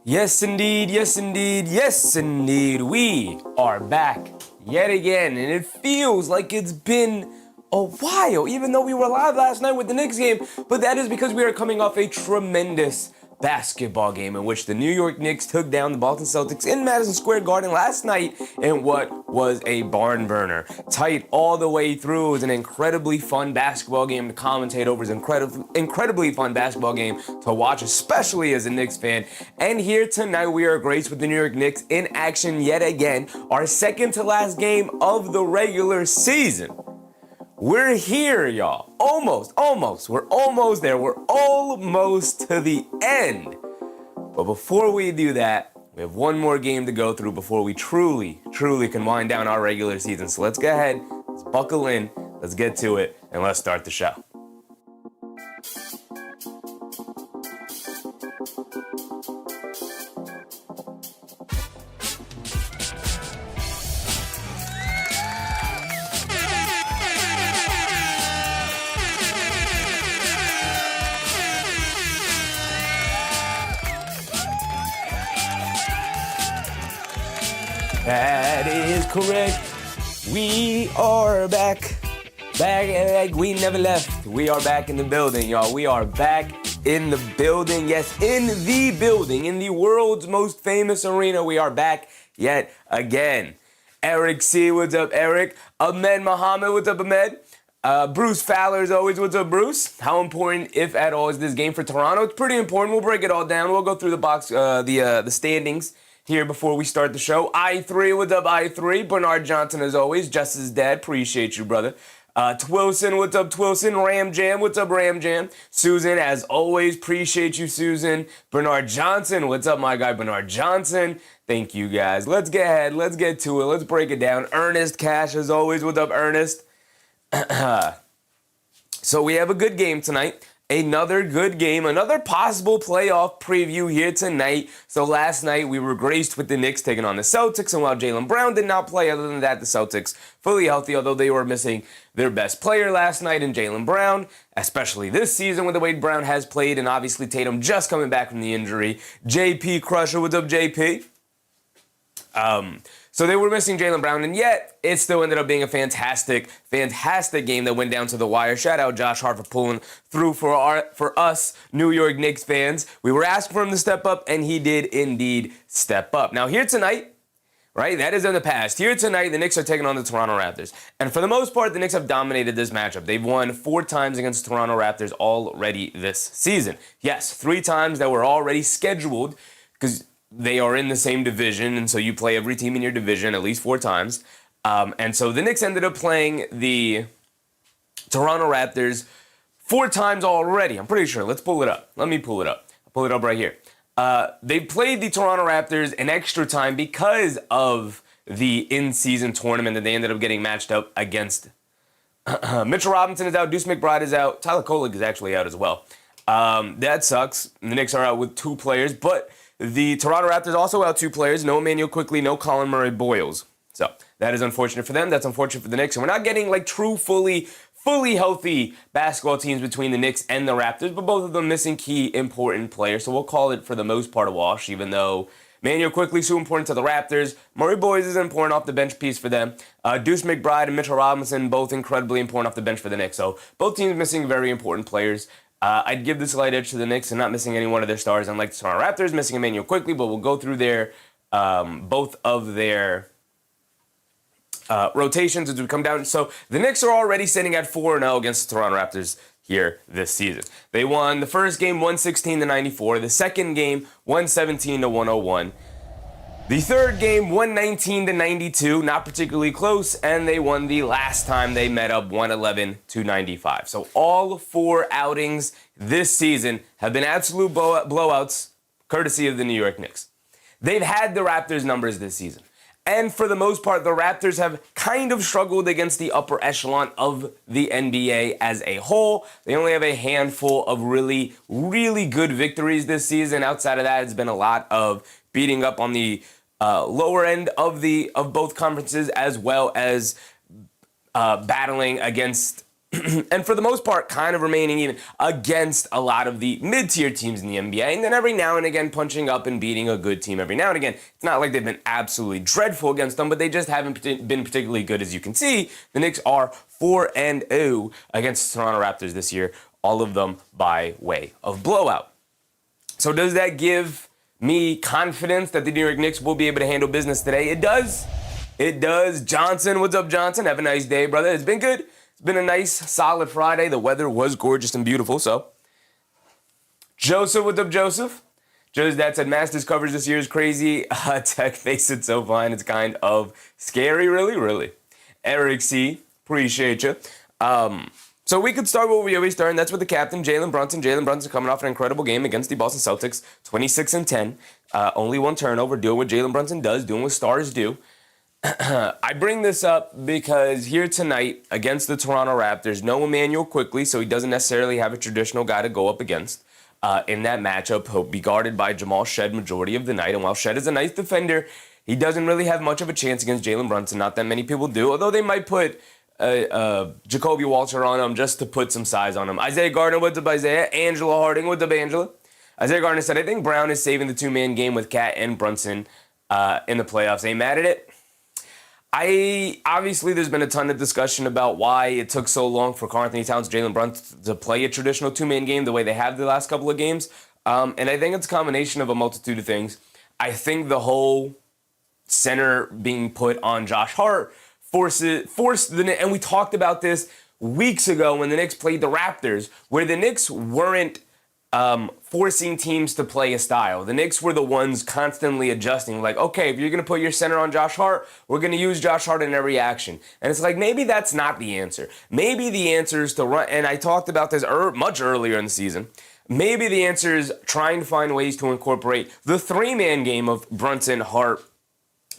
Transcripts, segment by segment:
Yes, indeed, yes, indeed, yes, indeed. We are back yet again, and it feels like it's been a while, even though we were live last night with the Knicks game. But that is because we are coming off a tremendous basketball game in which the New York Knicks took down the Boston Celtics in Madison Square Garden last night in what was a barn burner. Tight all the way through. It was an incredibly fun basketball game to commentate over. It was an incredibly fun basketball game to watch, especially as a Knicks fan. And here tonight we are graced with the New York Knicks in action yet again. Our second to last game of the regular season. We're here, y'all. Almost. We're almost there. We're almost to the end. But before we do that, we have one more game to go through before we truly can wind down our regular season. So let's go ahead, let's buckle in, let's get to it, and let's start the show. That is correct. We are back like we never left. We are back in the building, y'all. We are back in the building. Yes, in the building, in the world's most famous arena. We are back yet again. Eric C, what's up, Eric? Ahmed Muhammad, what's up, Ahmed? Bruce Fowler, as always, what's up, Bruce? How important, if at all, is this game for Toronto? It's pretty important. We'll break it all down. We'll go through the box, the standings here before we start the show. I3, what's up, I3? Bernard Johnson, as always. Justice's dad, appreciate you, brother. Twilson, what's up, Twilson? Ram Jam, what's up, Ram Jam? Susan, as always, appreciate you, Susan. Bernard Johnson, what's up, my guy, Bernard Johnson? Thank you, guys. Let's get ahead. Let's get to it. Let's break it down. Ernest Cash, as always, what's up, Ernest? So we have a good game tonight. Another good game, another possible playoff preview here tonight. So last night we were graced with the Knicks taking on the Celtics, and while Jaylen Brown did not play, other than that, the Celtics fully healthy, although they were missing their best player last night in Jaylen Brown, especially this season with the way Brown has played, and obviously Tatum just coming back from the injury. JP Crusher, what's up, JP? So they were missing Jaylen Brown, and yet it still ended up being a fantastic game that went down to the wire. Shout out Josh Hart for pulling through for us New York Knicks fans. We were asking for him to step up, and he did indeed step up. Now here tonight, right, that is in the past. Here tonight, the Knicks are taking on the Toronto Raptors. And for the most part, the Knicks have dominated this matchup. They've won 4 times against the Toronto Raptors already this season. Yes, 3 times that were already scheduled, because they are in the same division, and so you play every team in your division at least 4 times. And so the Knicks ended up playing the Toronto Raptors 4 times already. I'm pretty sure. Let's pull it up. Let me pull it up. I'll pull it up right here. They played the Toronto Raptors an extra time because of the in-season tournament that they ended up getting matched up against. Mitchell Robinson is out. Deuce McBride is out. Tyler Kolek is actually out as well. That sucks. The Knicks are out with 2 players, but the Toronto Raptors also out 2 players. No Emmanuel Quickly, no Colin Murray-Boyles. So that is unfortunate for them. That's unfortunate for the Knicks. And we're not getting like true, fully healthy basketball teams between the Knicks and the Raptors, but both of them missing key important players. So we'll call it for the most part a wash, even though Emmanuel Quickly is so important to the Raptors. Murray-Boyles is important off the bench piece for them. Deuce McBride and Mitchell Robinson, both incredibly important off the bench for the Knicks. So both teams missing very important players. I'd give the slight edge to the Knicks and not missing any one of their stars, unlike the Toronto Raptors, missing Emmanuel Quickly, but we'll go through their both of their rotations as we come down. So the Knicks are already sitting at 4-0 against the Toronto Raptors here this season. They won the first game 116-94, the second game 117-101. The third game, 119-92, not particularly close, and they won the last time they met up, 111-95. So all 4 outings this season have been absolute blowouts, courtesy of the New York Knicks. They've had the Raptors' numbers this season. And for the most part, the Raptors have kind of struggled against the upper echelon of the NBA as a whole. They only have a handful of really good victories this season. Outside of that, it's been a lot of beating up on the lower end of both conferences, as well as battling against and for the most part, kind of remaining even against a lot of the mid-tier teams in the NBA, and then every now and again punching up and beating a good team every now and again. It's not like they've been absolutely dreadful against them, but they just haven't been particularly good. As you can see, the Knicks are 4-0 against the Toronto Raptors this year, all of them by way of blowout. So does that give me confidence that the New York Knicks will be able to handle business today? It does. It does. Johnson, what's up, Johnson? Have a nice day, brother. It's been good. It's been a nice, solid Friday. The weather was gorgeous and beautiful, so. Joseph, what's up, Joseph? Joe's dad said Masters coverage this year is crazy. Tech makes it so fun. It's kind of scary, really. Eric C., appreciate you. So we could start where we always start, and that's with the captain, Jalen Brunson. Jalen Brunson coming off an incredible game against the Boston Celtics, 26-10. Only one turnover, doing what Jalen Brunson does, doing what stars do. I bring this up because here tonight against the Toronto Raptors, no Emmanuel Quickley, so he doesn't necessarily have a traditional guy to go up against. In that matchup, he'll be guarded by Jamal Shead majority of the night, and while Shead is a nice defender, he doesn't really have much of a chance against Jalen Brunson. Not that many people do, although they might put Jacoby Walter on him just to put some size on him. Isaiah Gardner, what's up, Isaiah? Angela Harding, what's up, Angela? Isaiah Gardner said, I think Brown is saving the two-man game with Cat and Brunson in the playoffs. Ain't mad at it. Obviously, there's been a ton of discussion about why it took so long for Karl-Anthony Towns, Jalen Brunson to play a traditional two-man game the way they have the last couple of games. And I think it's a combination of a multitude of things. I think the whole center being put on Josh Hart forced the, and we talked about this weeks ago when the Knicks played the Raptors, where the Knicks weren't forcing teams to play a style. The Knicks were the ones constantly adjusting, like, okay, if you're going to put your center on Josh Hart, we're going to use Josh Hart in every action. And it's like, maybe that's not the answer. Maybe the answer is to run, and I talked about this much earlier in the season, maybe the answer is trying to find ways to incorporate the three-man game of Brunson, Hart,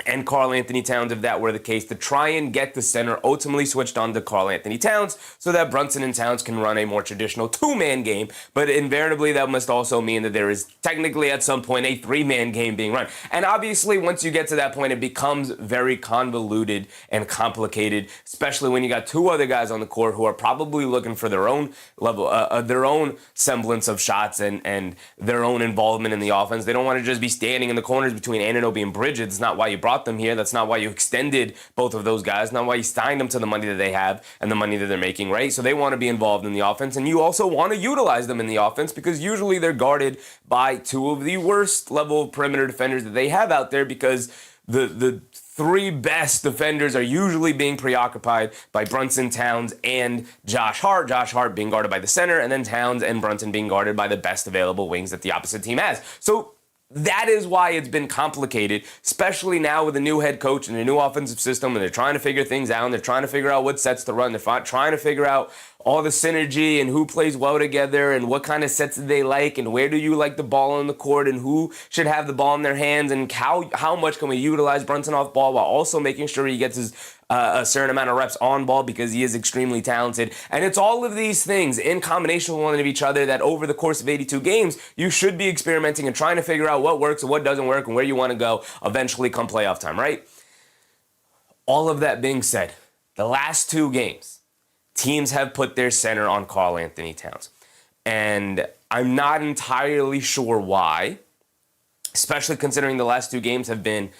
and Karl-Anthony Towns, if that were the case, to try and get the center ultimately switched on to Karl-Anthony Towns so that Brunson and Towns can run a more traditional two-man game. But invariably, that must also mean that there is technically at some point a three-man game being run. And obviously, once you get to that point, it becomes very convoluted and complicated, especially when you got two other guys on the court who are probably looking for their own level, their own semblance of shots and their own involvement in the offense. They don't want to just be standing in the corners between Anunoby and Bridges. It's not why you brought them here. That's not why you extended both of those guys. Not why you signed them to the money that they have and the money that they're making, right? So they want to be involved in the offense, and you also want to utilize them in the offense because usually they're guarded by two of the worst level perimeter defenders that they have out there because the three best defenders are usually being preoccupied by Brunson, Towns, and Josh Hart. Josh Hart being guarded by the center, and then Towns and Brunson being guarded by the best available wings that the opposite team has. So that is why it's been complicated, especially now with a new head coach and a new offensive system, and they're trying to figure things out, and they're trying to figure out what sets to run. They're trying to figure out all the synergy and who plays well together and what kind of sets do they like and where do you like the ball on the court and who should have the ball in their hands and how much can we utilize Brunson off ball while also making sure he gets his a certain amount of reps on ball because he is extremely talented. And it's all of these things in combination with one of each other that over the course of 82 games, you should be experimenting and trying to figure out what works and what doesn't work and where you want to go eventually come playoff time, right? All of that being said, the last two games, teams have put their center on Karl-Anthony Towns. And I'm not entirely sure why, especially considering the last two games have been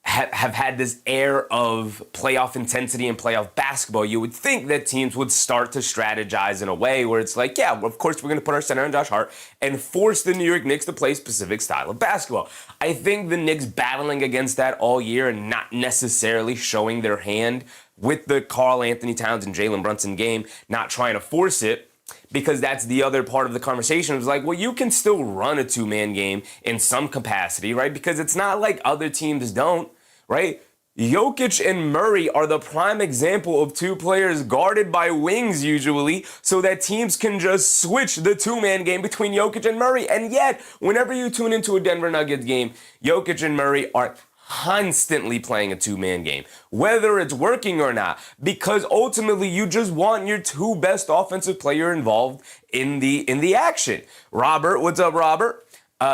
have had this air of playoff intensity and playoff basketball. You would think that teams would start to strategize in a way where it's like, yeah, of course we're going to put our center on Josh Hart and force the New York Knicks to play a specific style of basketball. I think the Knicks battling against that all year and not necessarily showing their hand with the Karl-Anthony Towns and Jalen Brunson game, not trying to force it, because that's the other part of the conversation. It was like, well, you can still run a two-man game in some capacity, right? Because it's not like other teams don't, right? Jokic and Murray are the prime example of two players guarded by wings usually so that teams can just switch the two-man game between Jokic and Murray. And yet, whenever you tune into a Denver Nuggets game, Jokic and Murray are constantly playing a two-man game, whether it's working or not, because ultimately you just want your two best offensive player involved in the action. Robert, what's up, Robert?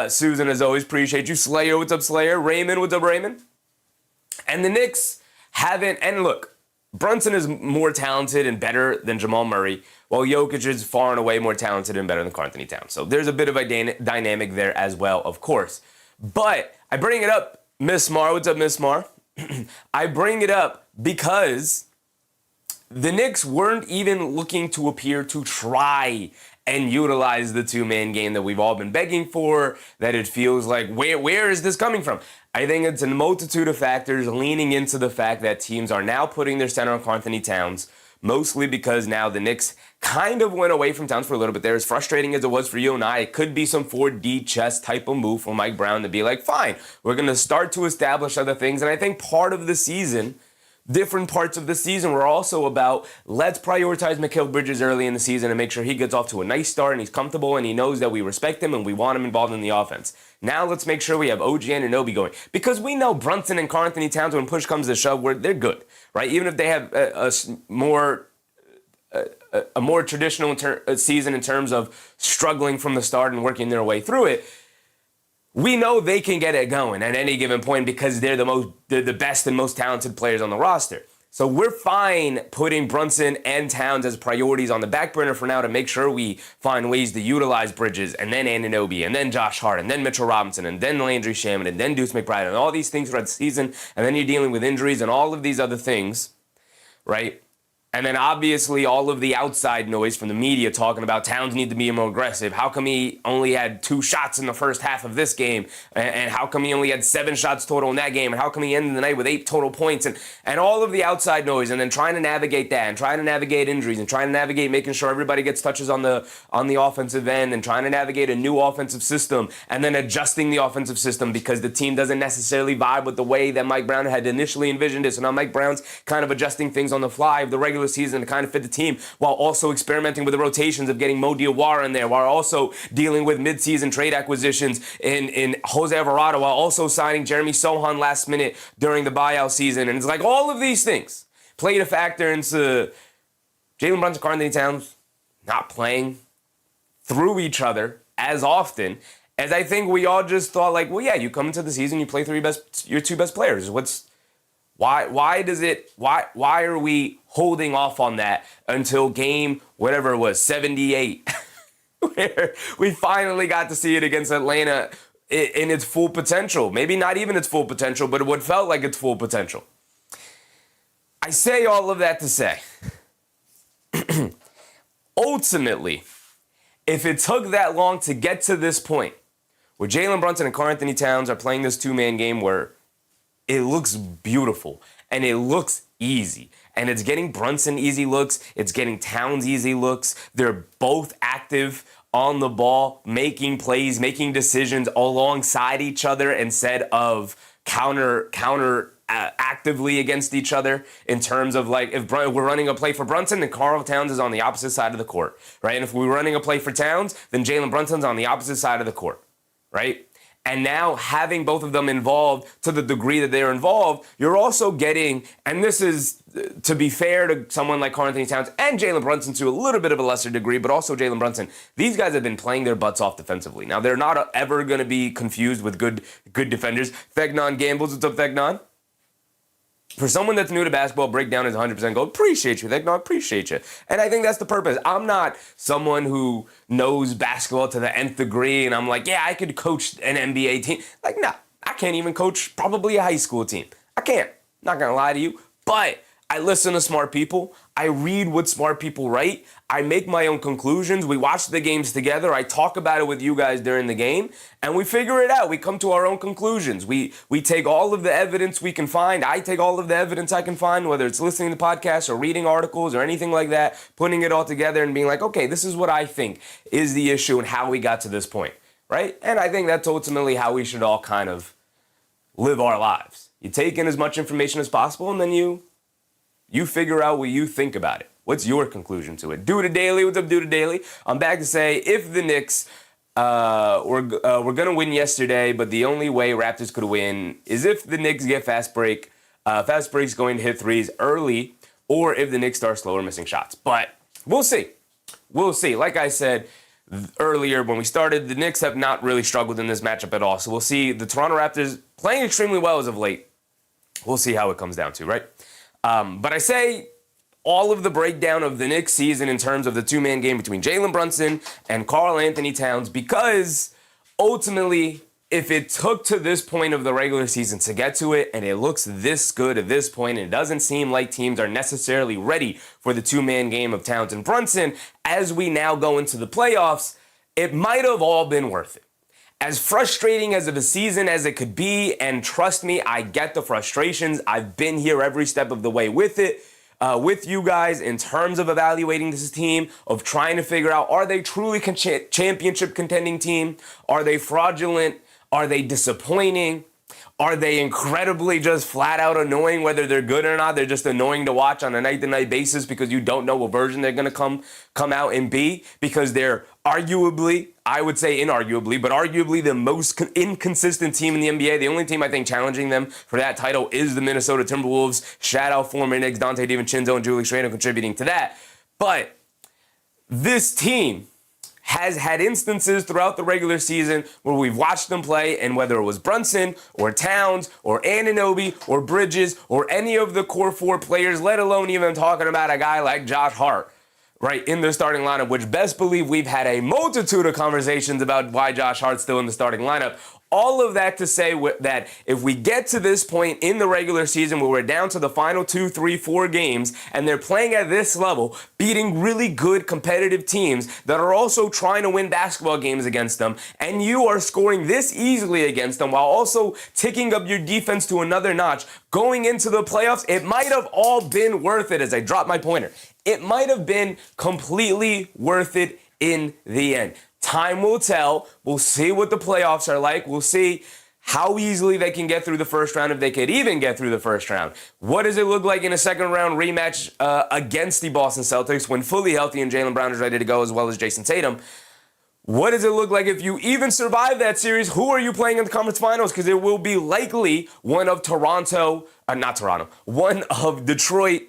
Susan, as always, appreciate you. Slayer, what's up, Slayer? Raymond, what's up, Raymond? And the Knicks haven't, and look, Brunson is more talented and better than Jamal Murray, while Jokic is far and away more talented and better than Karl Anthony Towns. So there's a bit of a dynamic there as well, of course. But I bring it up, Miss Mar. What's up, Miss Mar? I bring it up because the Knicks weren't even looking to appear to try and utilize the two-man game that we've all been begging for, that it feels like, where is this coming from? I think it's a multitude of factors leaning into the fact that teams are now putting their center on Karl Anthony Towns, mostly because now the Knicks kind of went away from Towns for a little bit there. As frustrating as it was for you and I, it could be some 4D chess type of move for Mike Brown to be like, fine, we're going to start to establish other things. And I think part of the season, different parts of the season were also about, let's prioritize Mikal Bridges early in the season and make sure he gets off to a nice start and he's comfortable and he knows that we respect him and we want him involved in the offense. Now let's make sure we have OG Anunoby going. Because we know Brunson and Karl Anthony Towns, when push comes to shove, they're good, right? Even if they have a more traditional season in terms of struggling from the start and working their way through it, we know they can get it going at any given point because they're the best and most talented players on the roster. So we're fine putting Brunson and Towns as priorities on the back burner for now to make sure we find ways to utilize Bridges and then Anunoby and then Josh Hart and then Mitchell Robinson and then Landry Shamet and then Deuce McBride and all these things throughout the season, and then you're dealing with injuries and all of these other things, right? And then obviously all of the outside noise from the media talking about Towns need to be more aggressive. How come he only had 2 shots in the first half of this game? And how come he only had 7 shots total in that game? And how come he ended the night with 8 total points? And all of the outside noise, and then trying to navigate that and trying to navigate injuries and trying to navigate making sure everybody gets touches on the offensive end and trying to navigate a new offensive system and then adjusting the offensive system because the team doesn't necessarily vibe with the way that Mike Brown had initially envisioned it. So now Mike Brown's kind of adjusting things on the fly of the regular season to kind of fit the team while also experimenting with the rotations of getting Mo Diawara in there, while also dealing with midseason trade acquisitions in Jose Alvarado, while also signing Jeremy Sohan last minute during the buyout season. And it's like all of these things played a factor into Jalen Brunson, Karl Anthony Towns not playing through each other as often as I think we all just thought, like, well, yeah, you come into the season, you play your 2 best players. Why are we holding off on that until game, whatever it was, 78, where we finally got to see it against Atlanta in its full potential? Maybe not even its full potential, but what felt like its full potential. I say all of that to say, ultimately, if it took that long to get to this point, where Jalen Brunson and Karl Anthony Towns are playing this 2-man game where it looks beautiful and it looks easy. And it's getting Brunson easy looks. It's getting Towns easy looks. They're both active on the ball, making plays, making decisions alongside each other instead of counter actively against each other in terms of, like, if we're running a play for Brunson, then Karl Towns is on the opposite side of the court, right? And if we're running a play for Towns, then Jalen Brunson's on the opposite side of the court, right? And now having both of them involved to the degree that they're involved, you're also getting, and this is to be fair to someone like Karl Anthony Towns and Jalen Brunson to a little bit of a lesser degree, but also Jalen Brunson, these guys have been playing their butts off defensively. Now, they're not ever going to be confused with good defenders. Fegnon Gambles, what's up, Fegnon? For someone that's new to basketball, breakdown is 100% gold. Appreciate you, Fegnon, appreciate you. And I think that's the purpose. I'm not someone who knows basketball to the nth degree, and I'm like, yeah, I could coach an NBA team. Like, no, I can't even coach probably a high school team. I can't. Not going to lie to you. But I listen to smart people. I read what smart people write. I make my own conclusions. We watch the games together. I talk about it with you guys during the game, and we figure it out. We come to our own conclusions. We take all of the evidence we can find. I take all of the evidence I can find, whether it's listening to podcasts or reading articles or anything like that, putting it all together and being like, okay, this is what I think is the issue and how we got to this point, right? And I think that's ultimately how we should all kind of live our lives. You take in as much information as possible, and then you figure out what you think about it. What's your conclusion to it? Duda Daily, what's up, Duda Daily? I'm back to say, if the Knicks were going to win yesterday, but the only way Raptors could win is if the Knicks get fast breaks going to hit threes early, or if the Knicks start slower missing shots. But we'll see. We'll see. Like I said earlier when we started, the Knicks have not really struggled in this matchup at all. So we'll see. The Toronto Raptors playing extremely well as of late. We'll see how it comes down to, right? But I say all of the breakdown of the Knicks season in terms of the two-man game between Jalen Brunson and Karl Anthony Towns, because ultimately, if it took to this point of the regular season to get to it, and it looks this good at this point, and it doesn't seem like teams are necessarily ready for the two-man game of Towns and Brunson, as we now go into the playoffs, it might have all been worth it. As frustrating as of a season as it could be, and trust me, I get the frustrations. I've been here every step of the way with it, with you guys in terms of evaluating this team, of trying to figure out, are they truly championship contending team? Are they fraudulent? Are they disappointing? Are they incredibly just flat out annoying, whether they're good or not? They're just annoying to watch on a night-to-night basis because you don't know what version they're going to come out and be, because they're arguably, I would say inarguably, but arguably the most inconsistent team in the NBA. The only team I think challenging them for that title is the Minnesota Timberwolves. Shout out former Knicks, Dante DiVincenzo and Julius Randle contributing to that. But this team has had instances throughout the regular season where we've watched them play, and whether it was Brunson or Towns or Anunoby or Bridges or any of the core four players, let alone even talking about a guy like Josh Hart, right, in the starting lineup, which best believe we've had a multitude of conversations about why Josh Hart's still in the starting lineup. All of that to say that if we get to this point in the regular season where we're down to the final 2, 3, 4 games, and they're playing at this level, beating really good competitive teams that are also trying to win basketball games against them, and you are scoring this easily against them while also ticking up your defense to another notch, going into the playoffs, it might have all been worth it. As I drop my pointer, it might have been completely worth it in the end. Time will tell. We'll see what the playoffs are like. We'll see how easily they can get through the first round, if they could even get through the first round. What does it look like in a second round rematch against the Boston Celtics when fully healthy and Jaylen Brown is ready to go, as well as Jason Tatum? What does it look like if you even survive that series? Who are you playing in the conference finals? Because it will be likely one of one of Detroit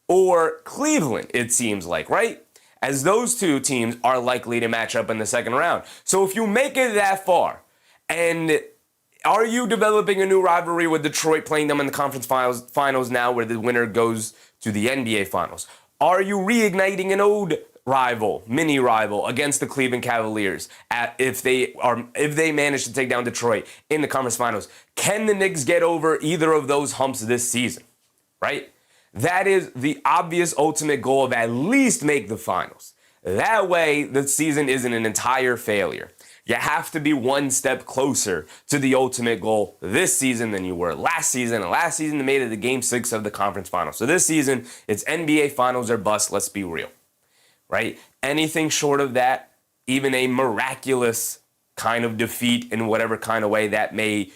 or Cleveland, it seems like, right? As those two teams are likely to match up in the second round. So if you make it that far, and are you developing a new rivalry with Detroit, playing them in the conference finals now, where the winner goes to the NBA finals? Are you reigniting an old mini rival against the Cleveland Cavaliers if they manage to take down Detroit in the conference finals? Can the Knicks get over either of those humps this season, right? That is the obvious ultimate goal, of at least make the finals. That way, the season isn't an entire failure. You have to be one step closer to the ultimate goal this season than you were last season. And last season, they made it to Game 6 of the conference finals. So this season, it's NBA finals or bust, let's be real, right? Anything short of that, even a miraculous kind of defeat in whatever kind of way that may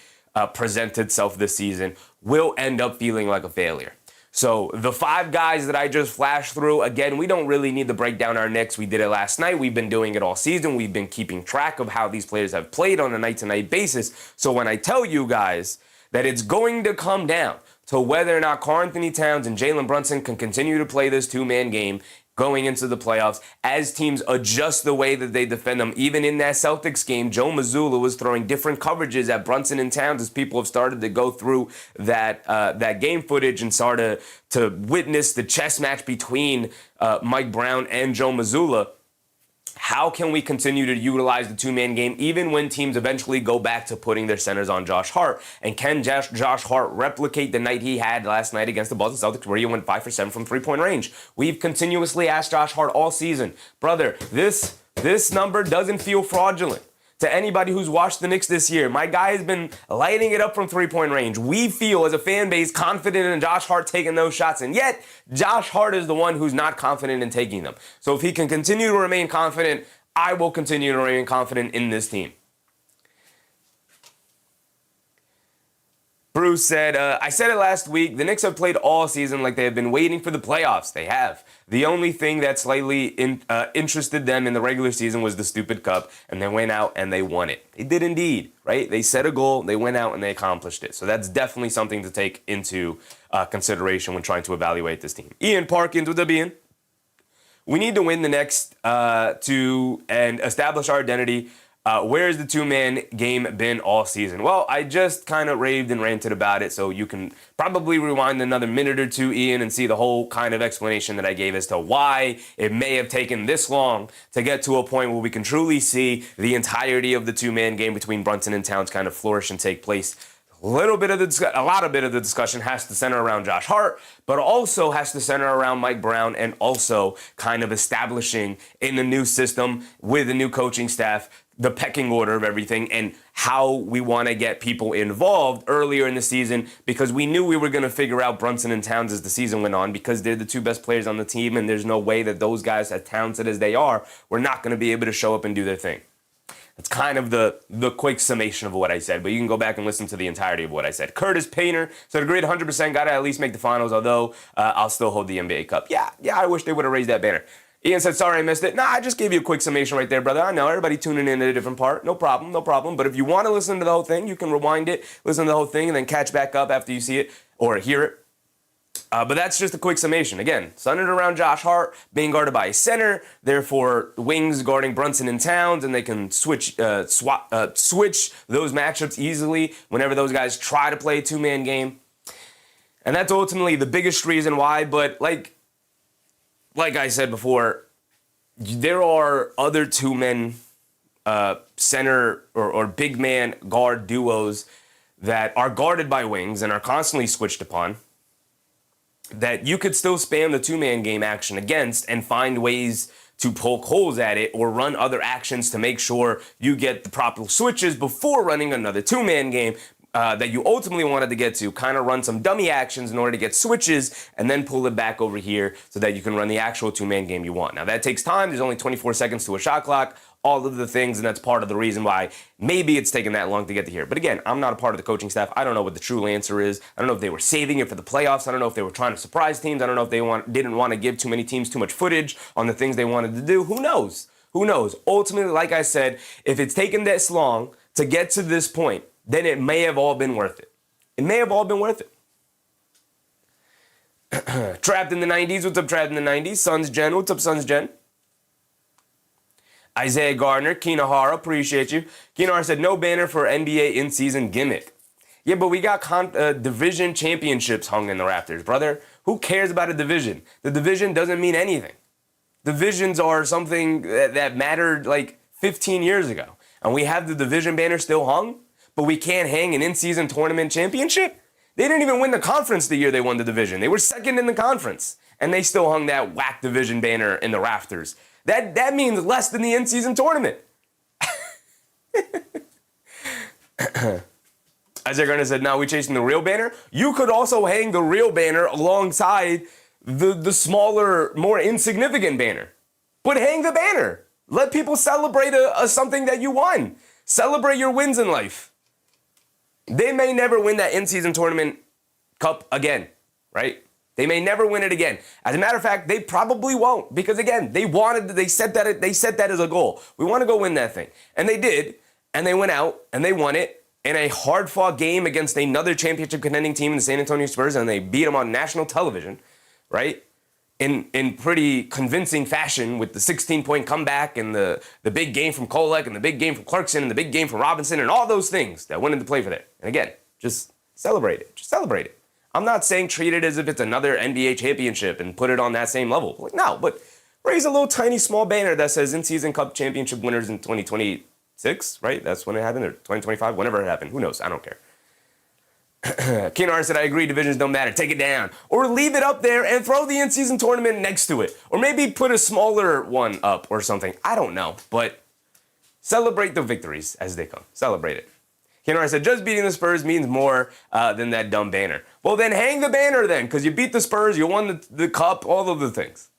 present itself this season, will end up feeling like a failure. So the 5 guys that I just flashed through, again, we don't really need to break down our Knicks. We did it last night. We've been doing it all season. We've been keeping track of how these players have played on a night-to-night basis. So when I tell you guys that it's going to come down to whether or not Karl Anthony Towns and Jalen Brunson can continue to play this two-man game going into the playoffs, as teams adjust the way that they defend them. Even in that Celtics game, Joe Mazzulla was throwing different coverages at Brunson and Towns as people have started to go through that game footage and started to witness the chess match between Mike Brown and Joe Mazzulla. How can we continue to utilize the two-man game even when teams eventually go back to putting their centers on Josh Hart? And can Josh Hart replicate the night he had last night against the Boston Celtics, where he went 5 for 7 from three-point range? We've continuously asked Josh Hart all season, brother, this number doesn't feel fraudulent. To anybody who's watched the Knicks this year, my guy has been lighting it up from three-point range. We feel, as a fan base, confident in Josh Hart taking those shots, and yet Josh Hart is the one who's not confident in taking them. So if he can continue to remain confident, I will continue to remain confident in this team. Bruce said, I said it last week, the Knicks have played all season like they have been waiting for the playoffs. They have. The only thing that slightly interested them in the regular season was the stupid cup, and they went out and they won it. They did indeed, right? They set a goal, they went out and they accomplished it. So that's definitely something to take into consideration when trying to evaluate this team. Ian Parkins with Ian. We need to win the next and establish our identity Where's the two-man game been all season? Well, I just kind of raved and ranted about it, so you can probably rewind another minute or two, Ian, and see the whole kind of explanation that I gave as to why it may have taken this long to get to a point where we can truly see the entirety of the two-man game between Brunson and Towns kind of flourish and take place. A lot of the discussion has to center around Josh Hart, but also has to center around Mike Brown and also kind of establishing in the new system with the new coaching staff the pecking order of everything and how we want to get people involved earlier in the season, because we knew we were going to figure out Brunson and Towns as the season went on, because they're the two best players on the team, and there's no way that those guys, as talented as they are, were not going to be able to show up and do their thing. That's kind of the quick summation of what I said, but you can go back and listen to the entirety of what I said. Curtis Painter said, agreed 100%, got to at least make the finals, although I'll still hold the NBA Cup. Yeah, I wish they would have raised that banner. Ian said, sorry I missed it. Nah, I just gave you a quick summation right there, brother. I know, everybody tuning in at a different part. No problem. But if you want to listen to the whole thing, you can rewind it, listen to the whole thing, and then catch back up after you see it or hear it. But that's just a quick summation. Again, centered around Josh Hart being guarded by a center, therefore wings guarding Brunson and Towns, and they can switch those matchups easily whenever those guys try to play a two-man game. And that's ultimately the biggest reason why, but like I said before, there are other two-men center or big man guard duos that are guarded by wings and are constantly switched upon, that you could still spam the two-man game action against and find ways to poke holes at it or run other actions to make sure you get the proper switches before running another two-man game that you ultimately wanted to get to. Kind of run some dummy actions in order to get switches and then pull it back over here so that you can run the actual two-man game you want. Now, that takes time. There's only 24 seconds to a shot clock, all of the things, and that's part of the reason why maybe it's taken that long to get to here. But again, I'm not a part of the coaching staff. I don't know what the true answer is. I don't know if they were saving it for the playoffs. I don't know if they were trying to surprise teams. I don't know if they didn't want to give too many teams too much footage on the things they wanted to do. Who knows? Ultimately, like I said, if it's taken this long to get to this point, then it may have all been worth it. Trapped in the 90s. What's up, Trapped in the 90s? Sons Gen. What's up, Sons Gen? Isaiah Gardner, Kinahara, appreciate you. Kinahara said, no banner for NBA in-season gimmick. Yeah, but we got division championships hung in the Raptors, brother. Who cares about a division? The division doesn't mean anything. Divisions are something that mattered like 15 years ago. And we have the division banner still hung, but we can't hang an in-season tournament championship? They didn't even win the conference the year they won the division. They were second in the conference, and they still hung that whack division banner in the rafters. That means less than the in-season tournament. Isaiah Garner said, now we chasing the real banner? You could also hang the real banner alongside the smaller, more insignificant banner. But hang the banner. Let people celebrate something that you won. Celebrate your wins in life. They may never win that in-season tournament cup again, right? They may never win it again. As a matter of fact, they probably won't, because again, they set that as a goal. We want to go win that thing. And they did, and they went out and they won it in a hard-fought game against another championship contending team in the San Antonio Spurs, and they beat them on national television, right? In pretty convincing fashion, with the 16-point comeback and the big game from Kolek and the big game from Clarkson and the big game from Robinson and all those things that went into play for that. And again, just celebrate it. Just celebrate it. I'm not saying treat it as if it's another NBA championship and put it on that same level. Like, no, but raise a little tiny small banner that says in-season cup championship winners in 2026, right? That's when it happened, or 2025, whenever it happened. Who knows? I don't care. Kenar said, I agree, divisions don't matter. Take it down. Or leave it up there and throw the in-season tournament next to it. Or maybe put a smaller one up or something. I don't know. But celebrate the victories as they come. Celebrate it. Kenar said, just beating the Spurs means more than that dumb banner. Well, then hang the banner then, because you beat the Spurs, you won the cup, all of the things.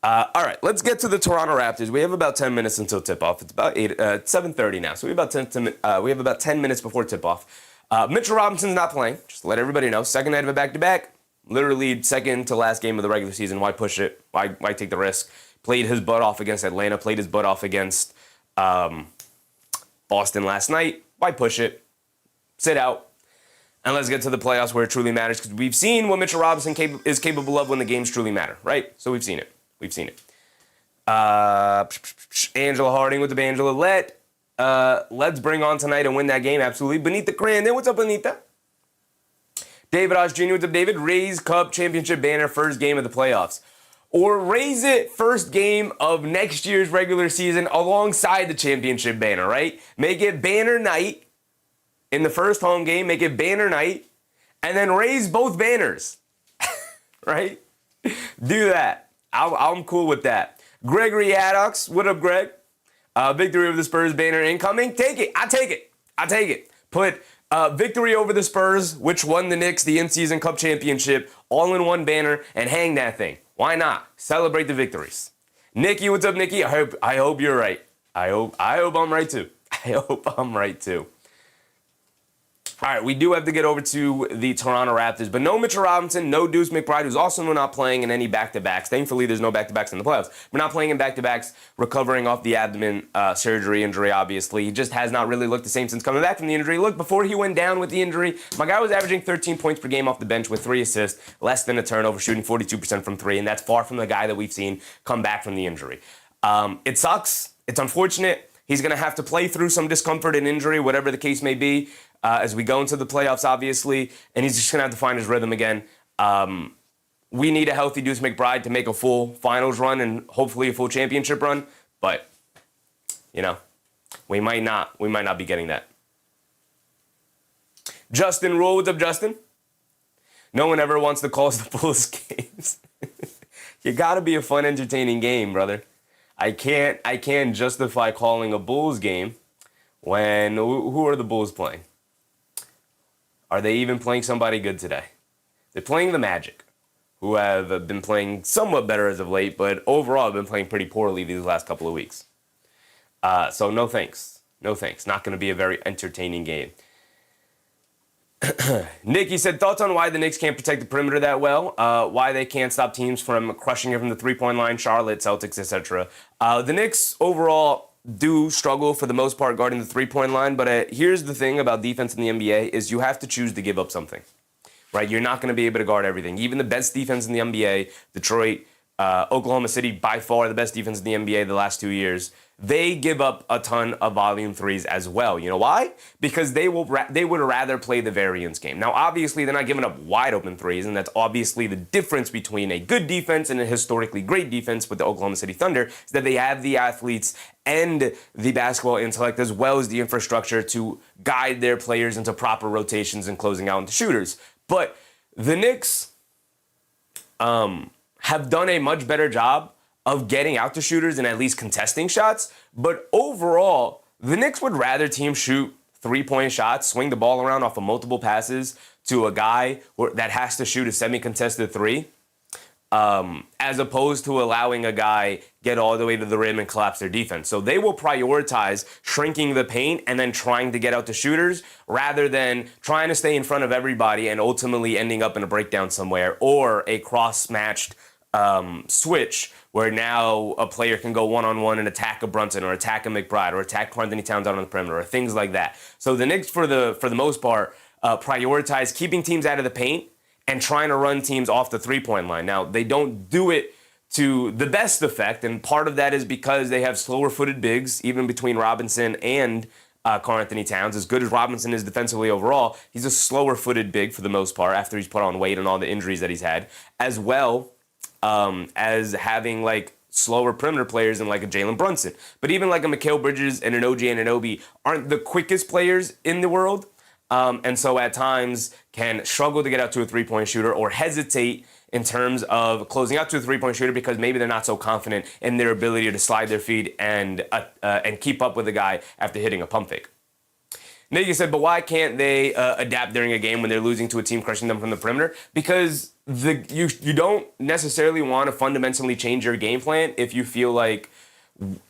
All right, let's get to the Toronto Raptors. We have about 10 minutes until tip-off. It's about 7:30 now, so we have about 10 minutes before tip-off. Mitchell Robinson's not playing, just to let everybody know. Second night of a back-to-back, literally second to last game of the regular season. Why push it? Why take the risk? Played his butt off against Atlanta, played his butt off against Boston last night. Why push it? Sit out. And let's get to the playoffs where it truly matters, because we've seen what Mitchell Robinson is capable of when the games truly matter, right? So we've seen it. Angela Harding with the Angela. Let's bring on tonight and win that game. Absolutely. Benita Crandon. What's up, Benita? David Osh Jr. What's up, David? Raise Cup Championship banner first game of the playoffs. Or raise it first game of next year's regular season alongside the championship banner, right? Make it banner night in the first home game. Make it banner night. And then raise both banners, right? Do that. I'm cool with that. Gregory Addox, what up, Greg? Victory over the Spurs banner incoming. Take it. I take it. Put victory over the Spurs, which won the Knicks the in-season cup championship, all in one banner, and hang that thing. Why not? Celebrate the victories. Nikki, what's up, Nikki? I hope you're right. I hope I'm right too. All right, we do have to get over to the Toronto Raptors, but no Mitchell Robinson, no Deuce McBride, who's also not playing in any back-to-backs. Thankfully, there's no back-to-backs in the playoffs. We're not playing in back-to-backs, recovering off the abdomen surgery injury, obviously. He just has not really looked the same since coming back from the injury. Look, before he went down with the injury, my guy was averaging 13 points per game off the bench with 3 assists, less than a turnover, shooting 42% from 3, and that's far from the guy that we've seen come back from the injury. It sucks. It's unfortunate. He's going to have to play through some discomfort and injury, whatever the case may be, as we go into the playoffs, obviously, and he's just going to have to find his rhythm again. We need a healthy Deuce McBride to make a full finals run and hopefully a full championship run, but, we might not be getting that. Justin Rule, what's up, Justin? No one ever wants to call us the Bulls games. You got to be a fun, entertaining game, brother. I can't justify calling a Bulls game when who are the Bulls playing? Are they even playing somebody good today? They're playing the Magic, who have been playing somewhat better as of late, but overall have been playing pretty poorly these last couple of weeks. So no thanks. No thanks. Not going to be a very entertaining game. Nikki said, thoughts on why the Knicks can't protect the perimeter that well, why they can't stop teams from crushing it from the three-point line, Charlotte, Celtics, etc. The Knicks overall do struggle for the most part guarding the three-point line, but here's the thing about defense in the NBA is you have to choose to give up something, right? You're not going to be able to guard everything. Even the best defense in the NBA, Detroit, Oklahoma City, by far the best defense in the NBA the last 2 years, they give up a ton of volume threes as well. You know why? Because they would rather play the variance game. Now, obviously, they're not giving up wide open threes, and that's obviously the difference between a good defense and a historically great defense with the Oklahoma City Thunder, is that they have the athletes and the basketball intellect as well as the infrastructure to guide their players into proper rotations and closing out into shooters. But the Knicks have done a much better job of getting out to shooters and at least contesting shots. But overall, the Knicks would rather teams shoot three-point shots, swing the ball around off of multiple passes to a guy that has to shoot a semi-contested three, as opposed to allowing a guy get all the way to the rim and collapse their defense. So they will prioritize shrinking the paint and then trying to get out to shooters rather than trying to stay in front of everybody and ultimately ending up in a breakdown somewhere or a cross-matched switch where now a player can go one-on-one and attack a Brunson or attack a McBride or attack Anthony Towns out on the perimeter or things like that. So the Knicks, for the most part, prioritize keeping teams out of the paint and trying to run teams off the three-point line. Now, they don't do it to the best effect, and part of that is because they have slower-footed bigs, even between Robinson and Karl Anthony Towns. As good as Robinson is defensively overall, he's a slower-footed big for the most part after he's put on weight and all the injuries that he's had, as well as having slower perimeter players than like a Jalen Brunson. But even like a Mikal Bridges and an OG Anunoby aren't the quickest players in the world. And so at times can struggle to get out to a three-point shooter or hesitate in terms of closing out to a three-point shooter because maybe they're not so confident in their ability to slide their feet and keep up with the guy after hitting a pump fake. Nigga said, but why can't they adapt during a game when they're losing to a team crushing them from the perimeter? Because you don't necessarily want to fundamentally change your game plan if you feel like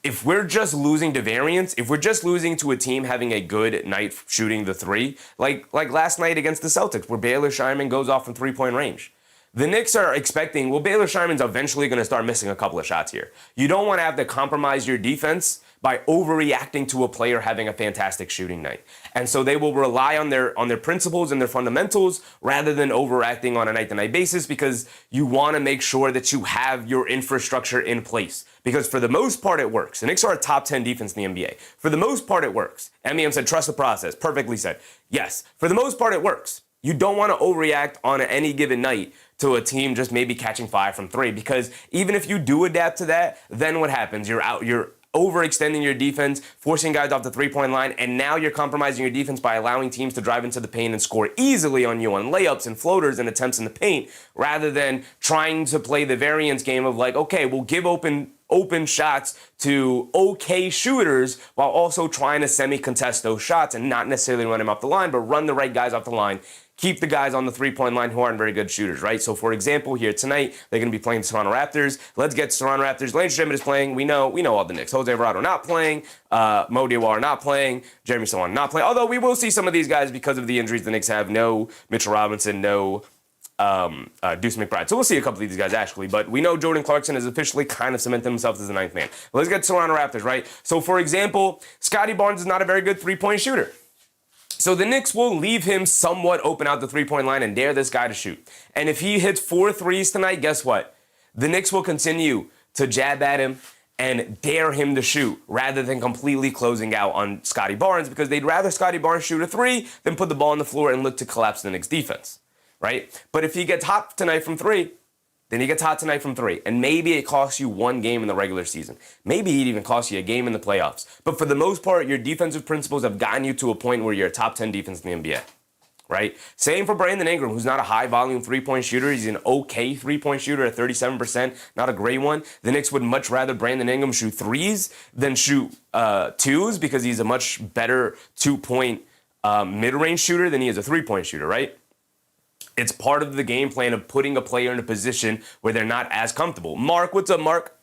if we're just losing to variance, if we're just losing to a team having a good night shooting the three, like last night against the Celtics where Baylor Shireman goes off from three-point range. The Knicks are expecting, Baylor Shireman's eventually going to start missing a couple of shots here. You don't want to have to compromise your defense by overreacting to a player having a fantastic shooting night. And so they will rely on their principles and their fundamentals rather than overacting on a night-to-night basis because you want to make sure that you have your infrastructure in place. because for the most part it works. The Knicks are a top 10 defense in the NBA. For the most part it works. MEM said, trust the process. Perfectly said. Yes, for the most part it works. You don't want to overreact on any given night to a team just maybe catching 5 from 3, because even if you do adapt to that, then what happens? You're overextending your defense, forcing guys off the three-point line, and now you're compromising your defense by allowing teams to drive into the paint and score easily on you on layups and floaters and attempts in the paint, rather than trying to play the variance game of like, okay, we'll give open shots to okay shooters while also trying to semi-contest those shots and not necessarily run them off the line, but run the right guys off the line. Keep the guys on the three-point line who aren't very good shooters, right? So, for example, here tonight, they're going to be playing the Toronto Raptors. Let's get to Toronto Raptors. Lane Schmidt is playing. We know all the Knicks. Jose Alvarado not playing. Mo Diawara not playing. Jeremy Sochan not playing. Although we will see some of these guys because of the injuries the Knicks have. No Mitchell Robinson, no Deuce McBride. So we'll see a couple of these guys, actually. But we know Jordan Clarkson has officially kind of cemented himself as the ninth man. Let's get to Toronto Raptors, right? So, for example, Scottie Barnes is not a very good three-point shooter. So the Knicks will leave him somewhat open out the three-point line and dare this guy to shoot. And if he hits 4 threes tonight, guess what? The Knicks will continue to jab at him and dare him to shoot rather than completely closing out on Scottie Barnes, because they'd rather Scottie Barnes shoot a 3 than put the ball on the floor and look to collapse the Knicks defense, right? But if he gets hot tonight from 3, then he gets hot tonight from 3. And maybe it costs you 1 game in the regular season. Maybe it even costs you a game in the playoffs. But for the most part, your defensive principles have gotten you to a point where you're a top 10 defense in the NBA, right? Same for Brandon Ingram, who's not a high-volume three-point shooter. He's an okay three-point shooter at 37%, not a great one. The Knicks would much rather Brandon Ingram shoot 3s than shoot 2s, because he's a much better 2-point mid-range shooter than he is a 3-point shooter, right? It's part of the game plan of putting a player in a position where they're not as comfortable. Mark, what's up, Mark?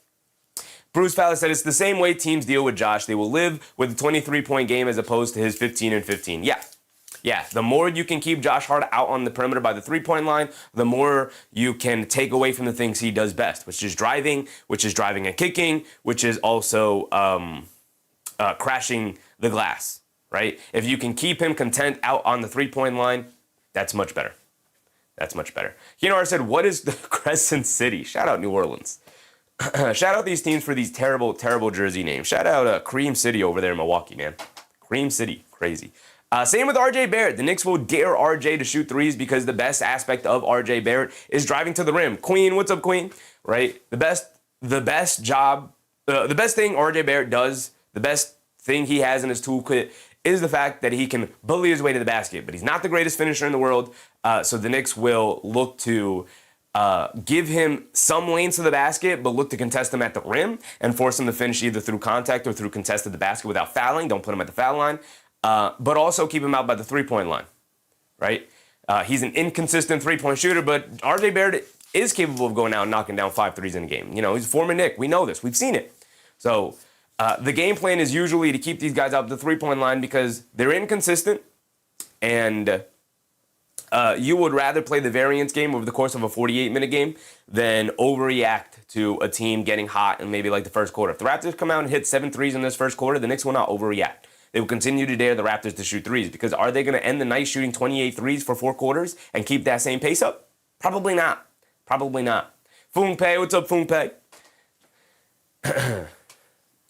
Bruce Fowler said it's the same way teams deal with Josh. They will live with a 23-point game as opposed to his 15 and 15. Yeah. The more you can keep Josh Hart out on the perimeter by the three-point line, the more you can take away from the things he does best, which is driving and kicking, which is also crashing the glass, right? If you can keep him content out on the three-point line, that's much better. That's much better. Keanar said, what is the Crescent City? Shout out New Orleans. Shout out these teams for these terrible, terrible jersey names. Shout out Cream City over there in Milwaukee, man. Cream City. Crazy. Same with RJ Barrett. The Knicks will dare RJ to shoot 3s because the best aspect of RJ Barrett is driving to the rim. Queen, what's up, Queen? Right? The best thing RJ Barrett does, the best thing he has in his toolkit is the fact that he can bully his way to the basket, but he's not the greatest finisher in the world. So the Knicks will look to give him some lanes to the basket, but look to contest him at the rim and force him to finish either through contact or through contested the basket without fouling. Don't put him at the foul line, but also keep him out by the three-point line, right? He's an inconsistent three-point shooter, but RJ Barrett is capable of going out and knocking down 5 threes in a game. You know, he's a former Knick. We know this. We've seen it. So the game plan is usually to keep these guys out the three-point line because they're inconsistent, and you would rather play the variance game over the course of a 48-minute game than overreact to a team getting hot in maybe like the first quarter. If the Raptors come out and hit 7 threes in this first quarter, the Knicks will not overreact. They will continue to dare the Raptors to shoot 3s, because are they going to end the night shooting 28 threes for 4 quarters and keep that same pace up? Probably not. Probably not. Foong Pei, what's up, Foong Pei?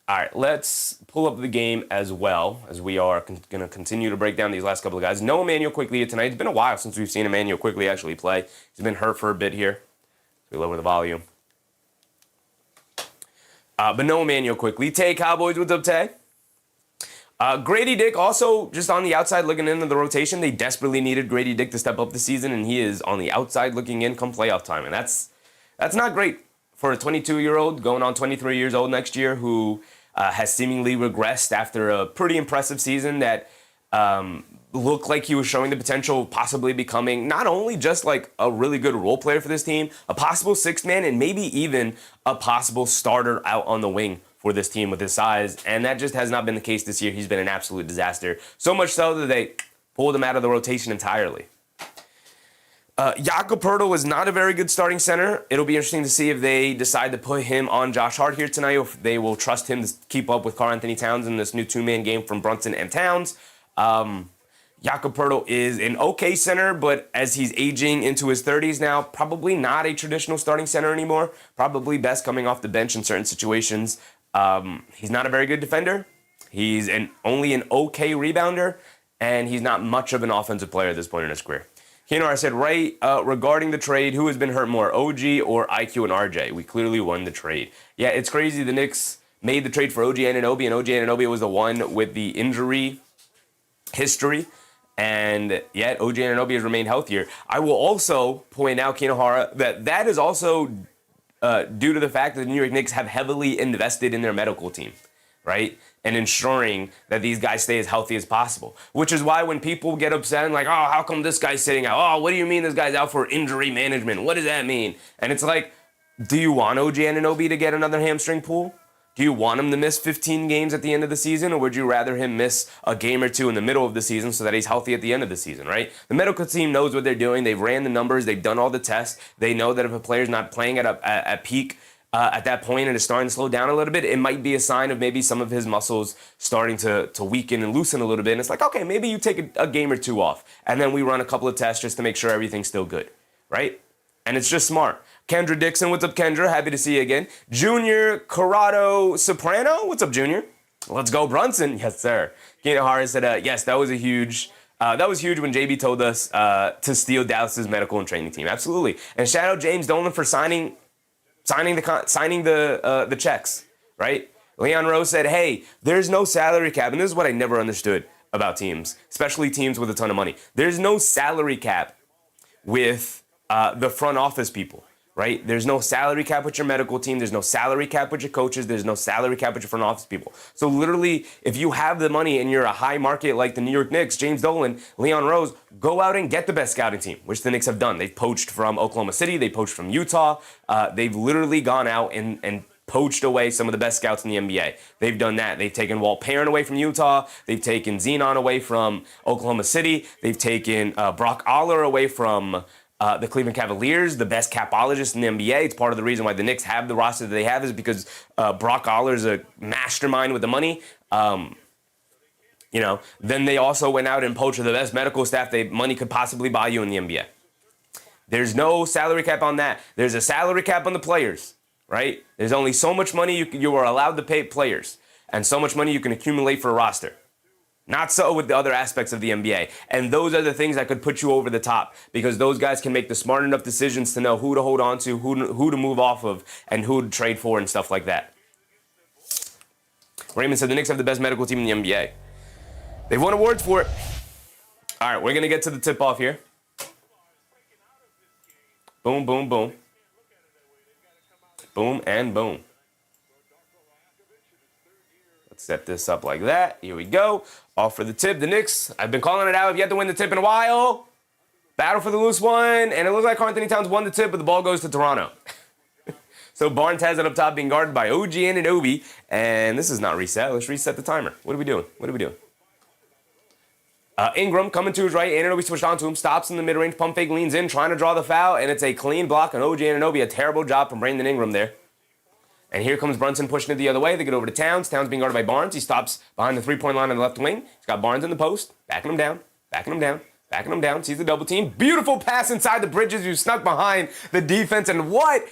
All right, let's pull up the game as well, as we are going to continue to break down these last couple of guys. No Emmanuel Quickley tonight. It's been a while since we've seen Emmanuel Quickley actually play. He's been hurt for a bit here. So we lower the volume. But no Emmanuel Quickley. Tay Cowboys, what's up, Tay? Grady Dick also just on the outside looking into the rotation. They desperately needed Grady Dick to step up this season, and he is on the outside looking in come playoff time. And that's not great for a 22-year-old going on 23 years old next year who has seemingly regressed after a pretty impressive season that looked like he was showing the potential of possibly becoming not only just like a really good role player for this team, a possible sixth man, and maybe even a possible starter out on the wing for this team with his size. And that just has not been the case this year. He's been an absolute disaster. So much so that they pulled him out of the rotation entirely. Jakob Poeltl is not a very good starting center. It'll be interesting to see if they decide to put him on Josh Hart here tonight, or if they will trust him to keep up with Karl-Anthony Towns in this new two-man game from Brunson and Towns. Jakob Poeltl is an okay center, but as he's aging into his 30s now, probably not a traditional starting center anymore. Probably best coming off the bench in certain situations. He's not a very good defender. He's only an okay rebounder, and he's not much of an offensive player at this point in his career. Kenar said, regarding the trade, who has been hurt more, OG or IQ and RJ? We clearly won the trade. Yeah, it's crazy. The Knicks made the trade for OG Anunoby, and OG Anunoby was the one with the injury history. And yet, OG Anunoby has remained healthier. I will also point out, Kinohara, that is also due to the fact that the New York Knicks have heavily invested in their medical team, right? And ensuring that these guys stay as healthy as possible. Which is why when people get upset and like, oh, how come this guy's sitting out? Oh, what do you mean this guy's out for injury management? What does that mean? And it's like, do you want OG Anunoby to get another hamstring pull? Do you want him to miss 15 games at the end of the season, or would you rather him miss a game or two in the middle of the season so that he's healthy at the end of the season, right? The medical team knows what they're doing. They've ran the numbers. They've done all the tests. They know that if a player's not playing at peak at that point and is starting to slow down a little bit, it might be a sign of maybe some of his muscles starting to weaken and loosen a little bit. And it's like, okay, maybe you take a game or two off, and then we run a couple of tests just to make sure everything's still good, right? And it's just smart. Kendra Dixon, what's up, Kendra? Happy to see you again. Junior Corrado Soprano, what's up, Junior? Let's go, Brunson. Yes, sir. Keenan Harris said, yes, that was huge when JB told us to steal Dallas's medical and training team. Absolutely. And shout out James Dolan for signing the checks, right? Leon Rose said, hey, there's no salary cap. And this is what I never understood about teams, especially teams with a ton of money. There's no salary cap with the front office people, right? There's no salary cap with your medical team. There's no salary cap with your coaches. There's no salary cap with your front office people. So literally, if you have the money and you're a high market like the New York Knicks, James Dolan, Leon Rose, go out and get the best scouting team, which the Knicks have done. They've poached from Oklahoma City. They poached from Utah. They've literally gone out and poached away some of the best scouts in the NBA. They've done that. They've taken Walt Perrin away from Utah. They've taken Zenon away from Oklahoma City. They've taken Brock Aller away from the Cleveland Cavaliers, the best capologist in the NBA. It's part of the reason why the Knicks have the roster that they have is because Brock Aller is a mastermind with the money. Then they also went out and poached the best medical staff money could possibly buy you in the NBA. There's no salary cap on that. There's a salary cap on the players, right? There's only so much money you are allowed to pay players and so much money you can accumulate for a roster. Not so with the other aspects of the NBA. And those are the things that could put you over the top because those guys can make the smart enough decisions to know who to hold on to, who to move off of, and who to trade for and stuff like that. Raymond said the Knicks have the best medical team in the NBA. They've won awards for it. All right, we're going to get to the tip-off here. Boom, boom, boom. Boom and boom. Let's set this up like that. Here we go. Off for the tip. The Knicks, I've been calling it out. I've yet to win the tip in a while. Battle for the loose one. And it looks like Anthony Towns won the tip, but the ball goes to Toronto. So Barnes has it up top being guarded by OG Anunoby. And this is not reset. Let's reset the timer. What are we doing? Ingram coming to his right. Anunoby switched onto him. Stops in the mid-range. Pump fake leans in, trying to draw the foul. And it's a clean block on OG Anunoby. A terrible job from Brandon Ingram there. And here comes Brunson pushing it the other way. They get over to Towns. Towns being guarded by Barnes. He stops behind the three-point line on the left wing. He's got Barnes in the post. Backing him down. Sees the double team. Beautiful pass inside the Bridges who snuck behind the defense. And what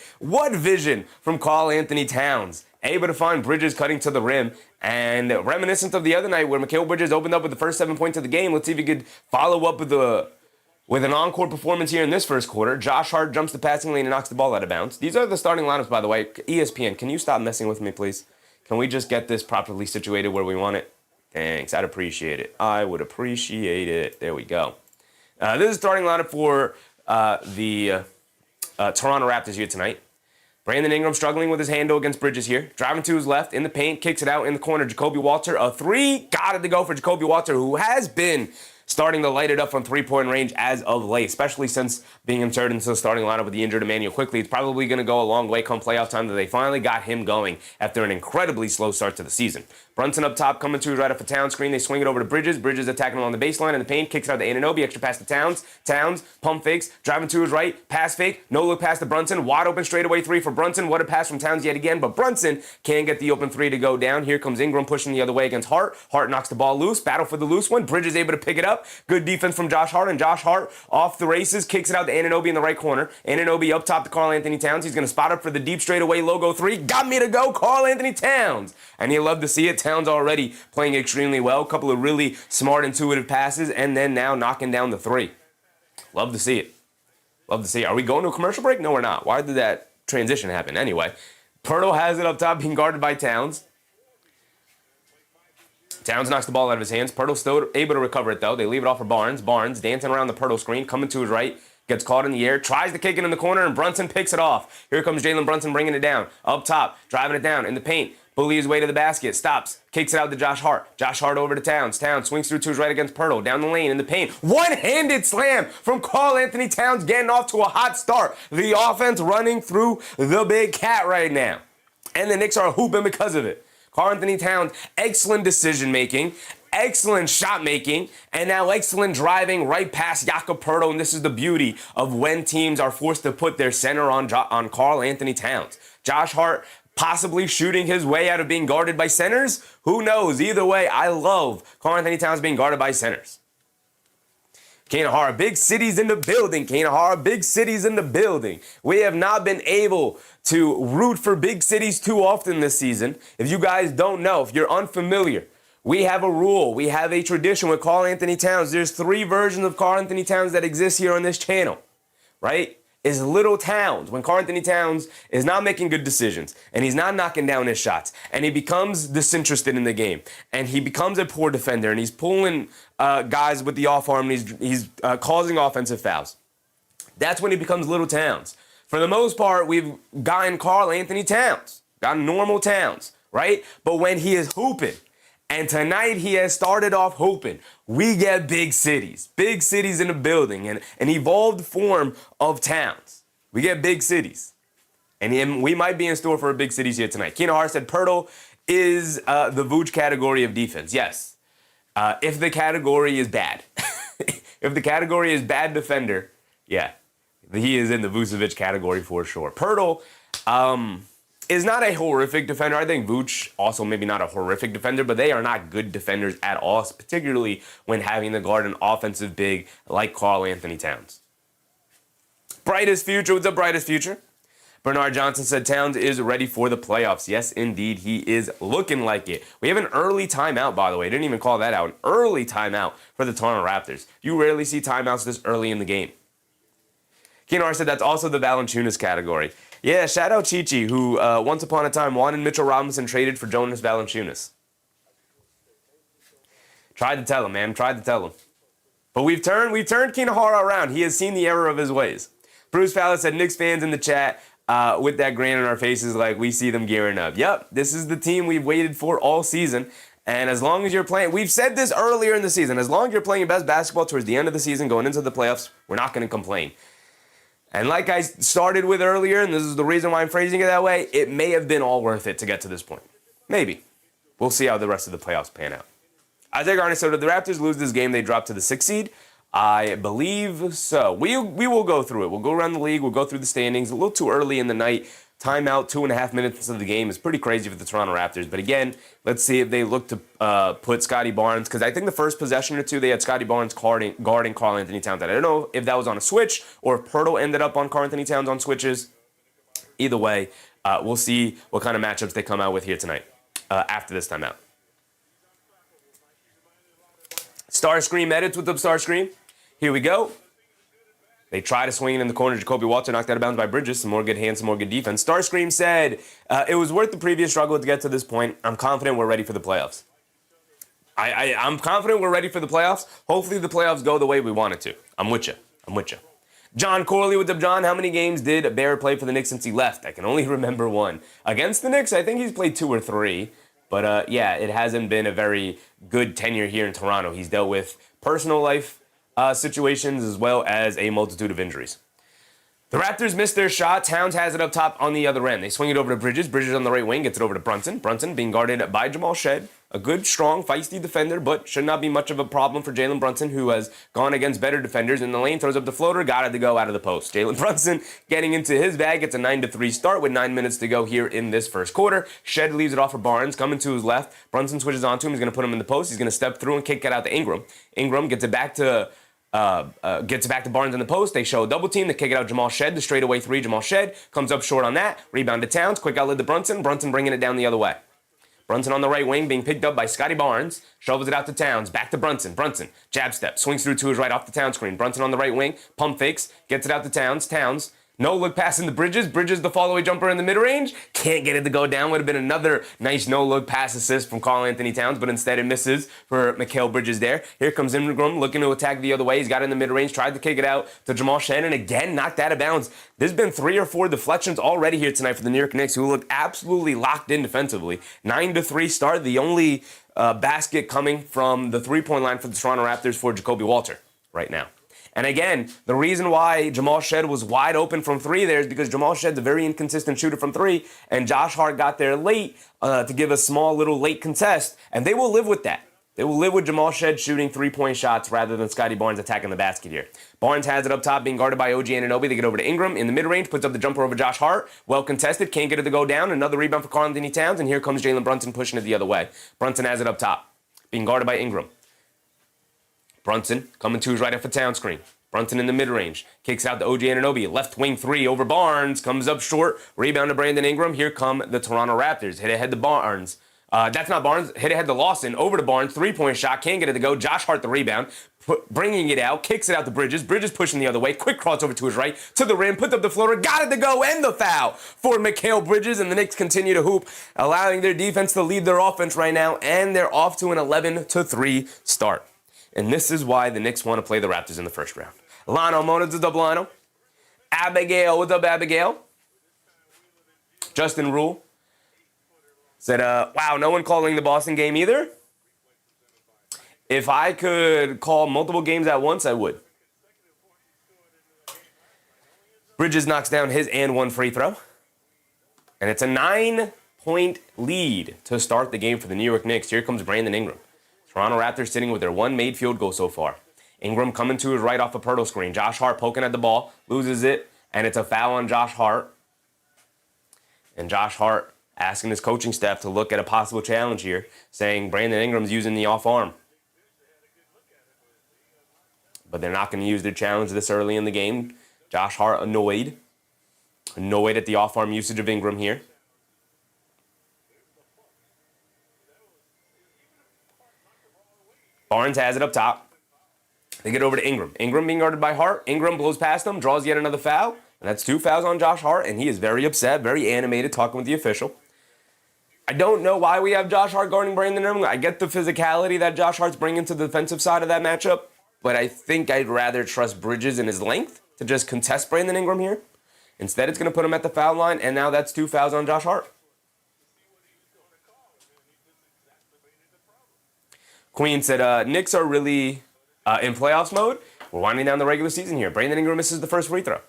vision from Karl Anthony Towns. Able to find Bridges cutting to the rim. And reminiscent of the other night where Mikal Bridges opened up with the first 7 points of the game. Let's see if he could follow up with an encore performance here in this first quarter. Josh Hart jumps the passing lane and knocks the ball out of bounds. These are the starting lineups, by the way. ESPN, can you stop messing with me, please? Can we just get this properly situated where we want it? Thanks. I'd appreciate it. I would appreciate it. There we go. This is the starting lineup for the Toronto Raptors here tonight. Brandon Ingram struggling with his handle against Bridges here. Driving to his left in the paint, kicks it out in the corner. Jacoby Walter, a three. Got it to go for Jacoby Walter, who has been starting to light it up from three-point range as of late, especially since being inserted into the starting lineup with the injured Emmanuel quickly. It's probably going to go a long way come playoff time that they finally got him going after an incredibly slow start to the season. Brunson up top, coming to his right off a Towns screen. They swing it over to Bridges. Bridges attacking along the baseline in the paint. Kicks out to Anunoby. Extra pass to Towns. Towns, pump fakes. Driving to his right. Pass fake. No look pass to Brunson. Wide open straightaway three for Brunson. What a pass from Towns yet again. But Brunson can't get the open three to go down. Here comes Ingram pushing the other way against Hart. Hart knocks the ball loose. Battle for the loose one. Bridges able to pick it up. Good defense from Josh Hart. And Josh Hart off the races. Kicks it out to Anunoby in the right corner. Anunoby up top to Karl-Anthony Towns. He's going to spot up for the deep straightaway logo three. Got me to go. Karl-Anthony Towns. And you love to see it. Towns already playing extremely well. A couple of really smart, intuitive passes, and then now knocking down the three. Love to see it. Love to see it. Are we going to a commercial break? No, we're not. Why did that transition happen? Anyway, Pirtle has it up top, being guarded by Towns. Towns knocks the ball out of his hands. Pirtle still able to recover it, though. They leave it off for Barnes. Barnes dancing around the Pirtle screen, coming to his right. Gets caught in the air, tries to kick it in the corner, and Brunson picks it off. Here comes Jalen Brunson bringing it down. Up top, driving it down in the paint. Bully his way to the basket, stops, kicks it out to Josh Hart. Josh Hart over to Towns. Towns swings through to his right against Pirtle. Down the lane in the paint. One-handed slam from Karl-Anthony Towns, getting off to a hot start. The offense running through the big cat right now. And the Knicks are hooping because of it. Karl-Anthony Towns, excellent decision-making, excellent shot-making, and now excellent driving right past Jakob Poeltl. And this is the beauty of when teams are forced to put their center on Karl-Anthony Towns. Josh Hart possibly shooting his way out of being guarded by centers. Who knows? Either way, I love Karl-Anthony Towns being guarded by centers. Kanahara, big cities in the building. Kanahara, big cities in the building. We have not been able to root for big cities too often this season. If you guys don't know, if you're unfamiliar, we have a rule. We have a tradition with Karl-Anthony Towns. There's 3 versions of Karl-Anthony Towns that exist here on this channel, right? Is little Towns, when Karl-Anthony Towns is not making good decisions and he's not knocking down his shots and he becomes disinterested in the game and he becomes a poor defender and he's pulling guys with the off arm and he's causing offensive fouls. That's when he becomes little Towns. For the most part, we've gotten Karl-Anthony Towns, gotten normal Towns, right? But when he is hooping, and tonight he has started off hooping, we get big cities in the building, and an evolved form of Towns. We get big cities. And we might be in store for a big cities here tonight. Keenan Hart said Pirtle is the Vooch category of defense. Yes, if the category is bad. If the category is bad defender, yeah, he is in the Vucevic category for sure. Pirtle, is not a horrific defender. I think Vooch also maybe not a horrific defender, but they are not good defenders at all, particularly when having to guard an offensive big like Karl-Anthony Towns. Brightest future. What's up, brightest future? Bernard Johnson said Towns is ready for the playoffs. Yes, indeed, he is looking like it. We have an early timeout, by the way. I didn't even call that out. An early timeout for the Toronto Raptors. You rarely see timeouts this early in the game. Keenar said that's also the Valanciunas category. Yeah, shout out Chi-Chi, who once upon a time wanted Mitchell Robinson traded for Jonas Valanciunas. Tried to tell him, man. Tried to tell him. But we've turned Kanahara around. He has seen the error of his ways. Bruce Fowler said Knicks fans in the chat with that grin on our faces like we see them gearing up. Yep, this is the team we've waited for all season. And as long as you're playing, we've said this earlier in the season, as long as you're playing your best basketball towards the end of the season, going into the playoffs, we're not going to complain. And like I started with earlier, and this is the reason why I'm phrasing it that way, it may have been all worth it to get to this point. Maybe. We'll see how the rest of the playoffs pan out. Isaac Garner said, if the Raptors lose this game, they drop to the 6th seed? I believe so. We will go through it. We'll go around the league. We'll go through the standings. A little too early in the night. Timeout, 2.5 minutes of the game is pretty crazy for the Toronto Raptors. But again, let's see if they look to put Scottie Barnes, because I think the first possession or two, they had Scottie Barnes guarding Karl-Anthony Towns. I don't know if that was on a switch or if Pirtle ended up on Karl-Anthony Towns on switches. Either way, we'll see what kind of matchups they come out with here tonight after this timeout. Starscream edits. What's up, Starscream? Here we go. They try to swing it in the corner. Jacoby Walter knocked out of bounds by Bridges. Some more good hands, some more good defense. Starscream said, it was worth the previous struggle to get to this point. I'm confident we're ready for the playoffs. I'm confident we're ready for the playoffs. Hopefully the playoffs go the way we want it to. I'm with you. John Corley, what's up, John? How many games did Bear play for the Knicks since he left? I can only remember 1. Against the Knicks, I think he's played 2 or 3. But yeah, it hasn't been a very good tenure here in Toronto. He's dealt with personal life situations as well as a multitude of injuries. The Raptors missed their shot. Towns has it up top on the other end. They swing it over to Bridges. Bridges on the right wing gets it over to Brunson. Brunson being guarded by Jamal Shed. A good, strong, feisty defender, but should not be much of a problem for Jalen Brunson, who has gone against better defenders. In the lane, throws up the floater, got it to go out of the post. Jalen Brunson getting into his bag. It's a 9-3 start with 9 minutes to go here in this first quarter. Shed leaves it off for Barnes, coming to his left. Brunson switches onto him. He's going to put him in the post. He's going to step through and kick it out to Ingram. Ingram gets it back to Barnes in the post. They show a double team. They kick it out Jamal Shed. The straightaway three. Jamal Shed comes up short on that. Rebound to Towns. Quick outlet to Brunson. Brunson bringing it down the other way. Brunson on the right wing being picked up by Scottie Barnes. Shovels it out to Towns. Back to Brunson. Brunson, jab step. Swings through to his right off the Towns screen. Brunson on the right wing. Pump fakes. Gets it out to Towns. Towns. No look pass in the Bridges. Bridges the follow-away jumper in the mid-range. Can't get it to go down. Would have been another nice no-look pass assist from Karl-Anthony Towns, but instead it misses for Mikal Bridges there. Here comes Ingram looking to attack the other way. He's got it in the mid-range. Tried to kick it out to Jamal Shannon. Again, knocked out of bounds. There's been 3 or 4 deflections already here tonight for the New York Knicks, who looked absolutely locked in defensively. 9-3 start. The only basket coming from the three-point line for the Toronto Raptors for Jacoby Walter right now. And again, the reason why Jamal Shed was wide open from 3 there is because Jamal Shed's a very inconsistent shooter from 3, and Josh Hart got there late to give a small little late contest, and they will live with that. They will live with Jamal Shed shooting 3-point shots rather than Scottie Barnes attacking the basket here. Barnes has it up top, being guarded by OG Anunoby. They get over to Ingram in the mid-range, puts up the jumper over Josh Hart. Well contested, can't get it to go down. Another rebound for Karl-Anthony Towns, and here comes Jalen Brunson pushing it the other way. Brunson has it up top, being guarded by Ingram. Brunson coming to his right off a Town screen. Brunson in the mid-range. Kicks out to OG Anunoby. Left wing 3 over Barnes. Comes up short. Rebound to Brandon Ingram. Here come the Toronto Raptors. Hit ahead to Barnes. That's not Barnes. Hit ahead to Lawson. Over to Barnes. 3-point shot. Can't get it to go. Josh Hart the rebound. Bringing it out. Kicks it out to Bridges. Bridges pushing the other way. Quick crossover to his right. To the rim. Puts up the floater. Got it to go. And the foul for Mikal Bridges. And the Knicks continue to hoop, allowing their defense to lead their offense right now. And they're off to an 11-3 start. And this is why the Knicks want to play the Raptors in the first round. Lano, Mona to double Lano. Abigail, what's up, Abigail? Justin Rule said, wow, no one calling the Boston game either. If I could call multiple games at once, I would. Bridges knocks down his and 1 free throw. And it's a 9-point lead to start the game for the New York Knicks. Here comes Brandon Ingram. Toronto Raptors sitting with their 1 made field goal so far. Ingram coming to his right off a Pirtle screen. Josh Hart poking at the ball, loses it, and it's a foul on Josh Hart. And Josh Hart asking his coaching staff to look at a possible challenge here, saying Brandon Ingram's using the off arm. But they're not going to use their challenge this early in the game. Josh Hart annoyed at the off arm usage of Ingram here. Barnes has it up top. They get over to Ingram. Ingram being guarded by Hart. Ingram blows past him, draws yet another foul. And that's 2 fouls on Josh Hart, and he is very upset, very animated, talking with the official. I don't know why we have Josh Hart guarding Brandon Ingram. I get the physicality that Josh Hart's bringing to the defensive side of that matchup, but I think I'd rather trust Bridges and his length to just contest Brandon Ingram here. Instead, it's going to put him at the foul line, and now that's 2 fouls on Josh Hart. Queen said, Knicks are really in playoffs mode. We're winding down the regular season here. Brandon Ingram misses the first free throw.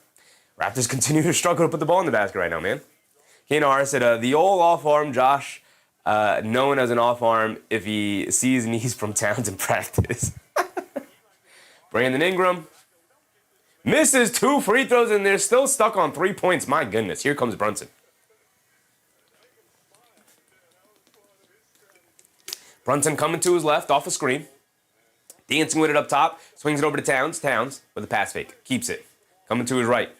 Raptors continue to struggle to put the ball in the basket right now, man. Kane said, the old off-arm Josh, known as an off-arm if he sees knees from Towns in practice. Brandon Ingram misses 2 free throws, and they're still stuck on 3 points. My goodness, here comes Brunson. Brunson coming to his left off a screen. Dancing with it up top. Swings it over to Towns. Towns with a pass fake. Keeps it. Coming to his right.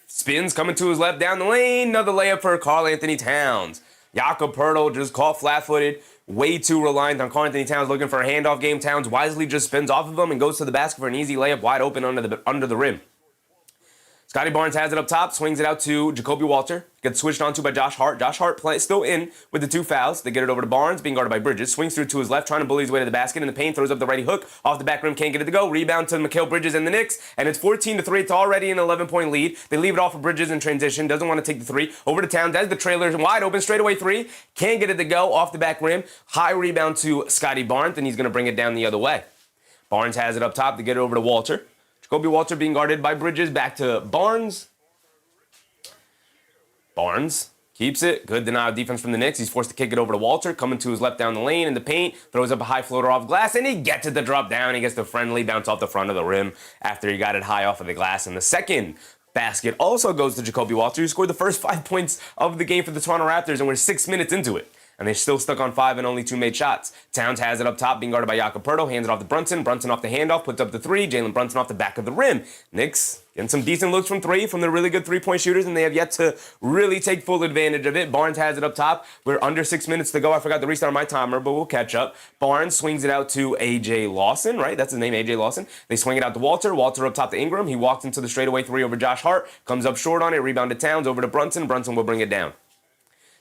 Spins, coming to his left down the lane. Another layup for Karl-Anthony Towns. Jakob Poeltl just caught flat-footed. Way too reliant on Karl-Anthony Towns looking for a handoff game. Towns wisely just spins off of him and goes to the basket for an easy layup wide open under the rim. Scottie Barnes has it up top, swings it out to Jacoby Walter. Gets switched onto by Josh Hart. Josh Hart still in with the 2 fouls. They get it over to Barnes, being guarded by Bridges. Swings through to his left, trying to bully his way to the basket. In the paint, throws up the righty hook. Off the back rim, can't get it to go. Rebound to Mikal Bridges and the Knicks. And it's 14-3. It's already an 11-point lead. They leave it off of Bridges in transition. Doesn't want to take the 3. Over to Towns. As the trailer wide open, straightaway 3. Can't get it to go. Off the back rim. High rebound to Scottie Barnes, and he's going to bring it down the other way. Barnes has it up top to get it over to Walter. Jacoby Walter being guarded by Bridges. Back to Barnes. Barnes Keeps it. Good denial defense from the Knicks. He's forced to kick it over to Walter. Coming to his left down the lane in the paint. Throws up a high floater off glass, and he gets it to drop down. He gets the friendly bounce off the front of the rim after he got it high off of the glass. And the second basket also goes to Jacoby Walter, who scored the first 5 points of the game for the Toronto Raptors, and we're 6 minutes into it. And they're still stuck on 5 and only 2 made shots. Towns has it up top, being guarded by Jakob Poeltl, hands it off to Brunson. Brunson off the handoff, puts up the 3. Jalen Brunson off the back of the rim. Knicks getting some decent looks from 3 from the really good 3-point shooters, and they have yet to really take full advantage of it. Barnes has it up top. We're under 6 minutes to go. I forgot to restart my timer, but we'll catch up. Barnes swings it out to A.J. Lawson, right? That's his name, A.J. Lawson. They swing it out to Walter. Walter up top to Ingram. He walks into the straightaway 3 over Josh Hart. Comes up short on it. Rebound to Towns. Over to Brunson. Brunson will bring it down.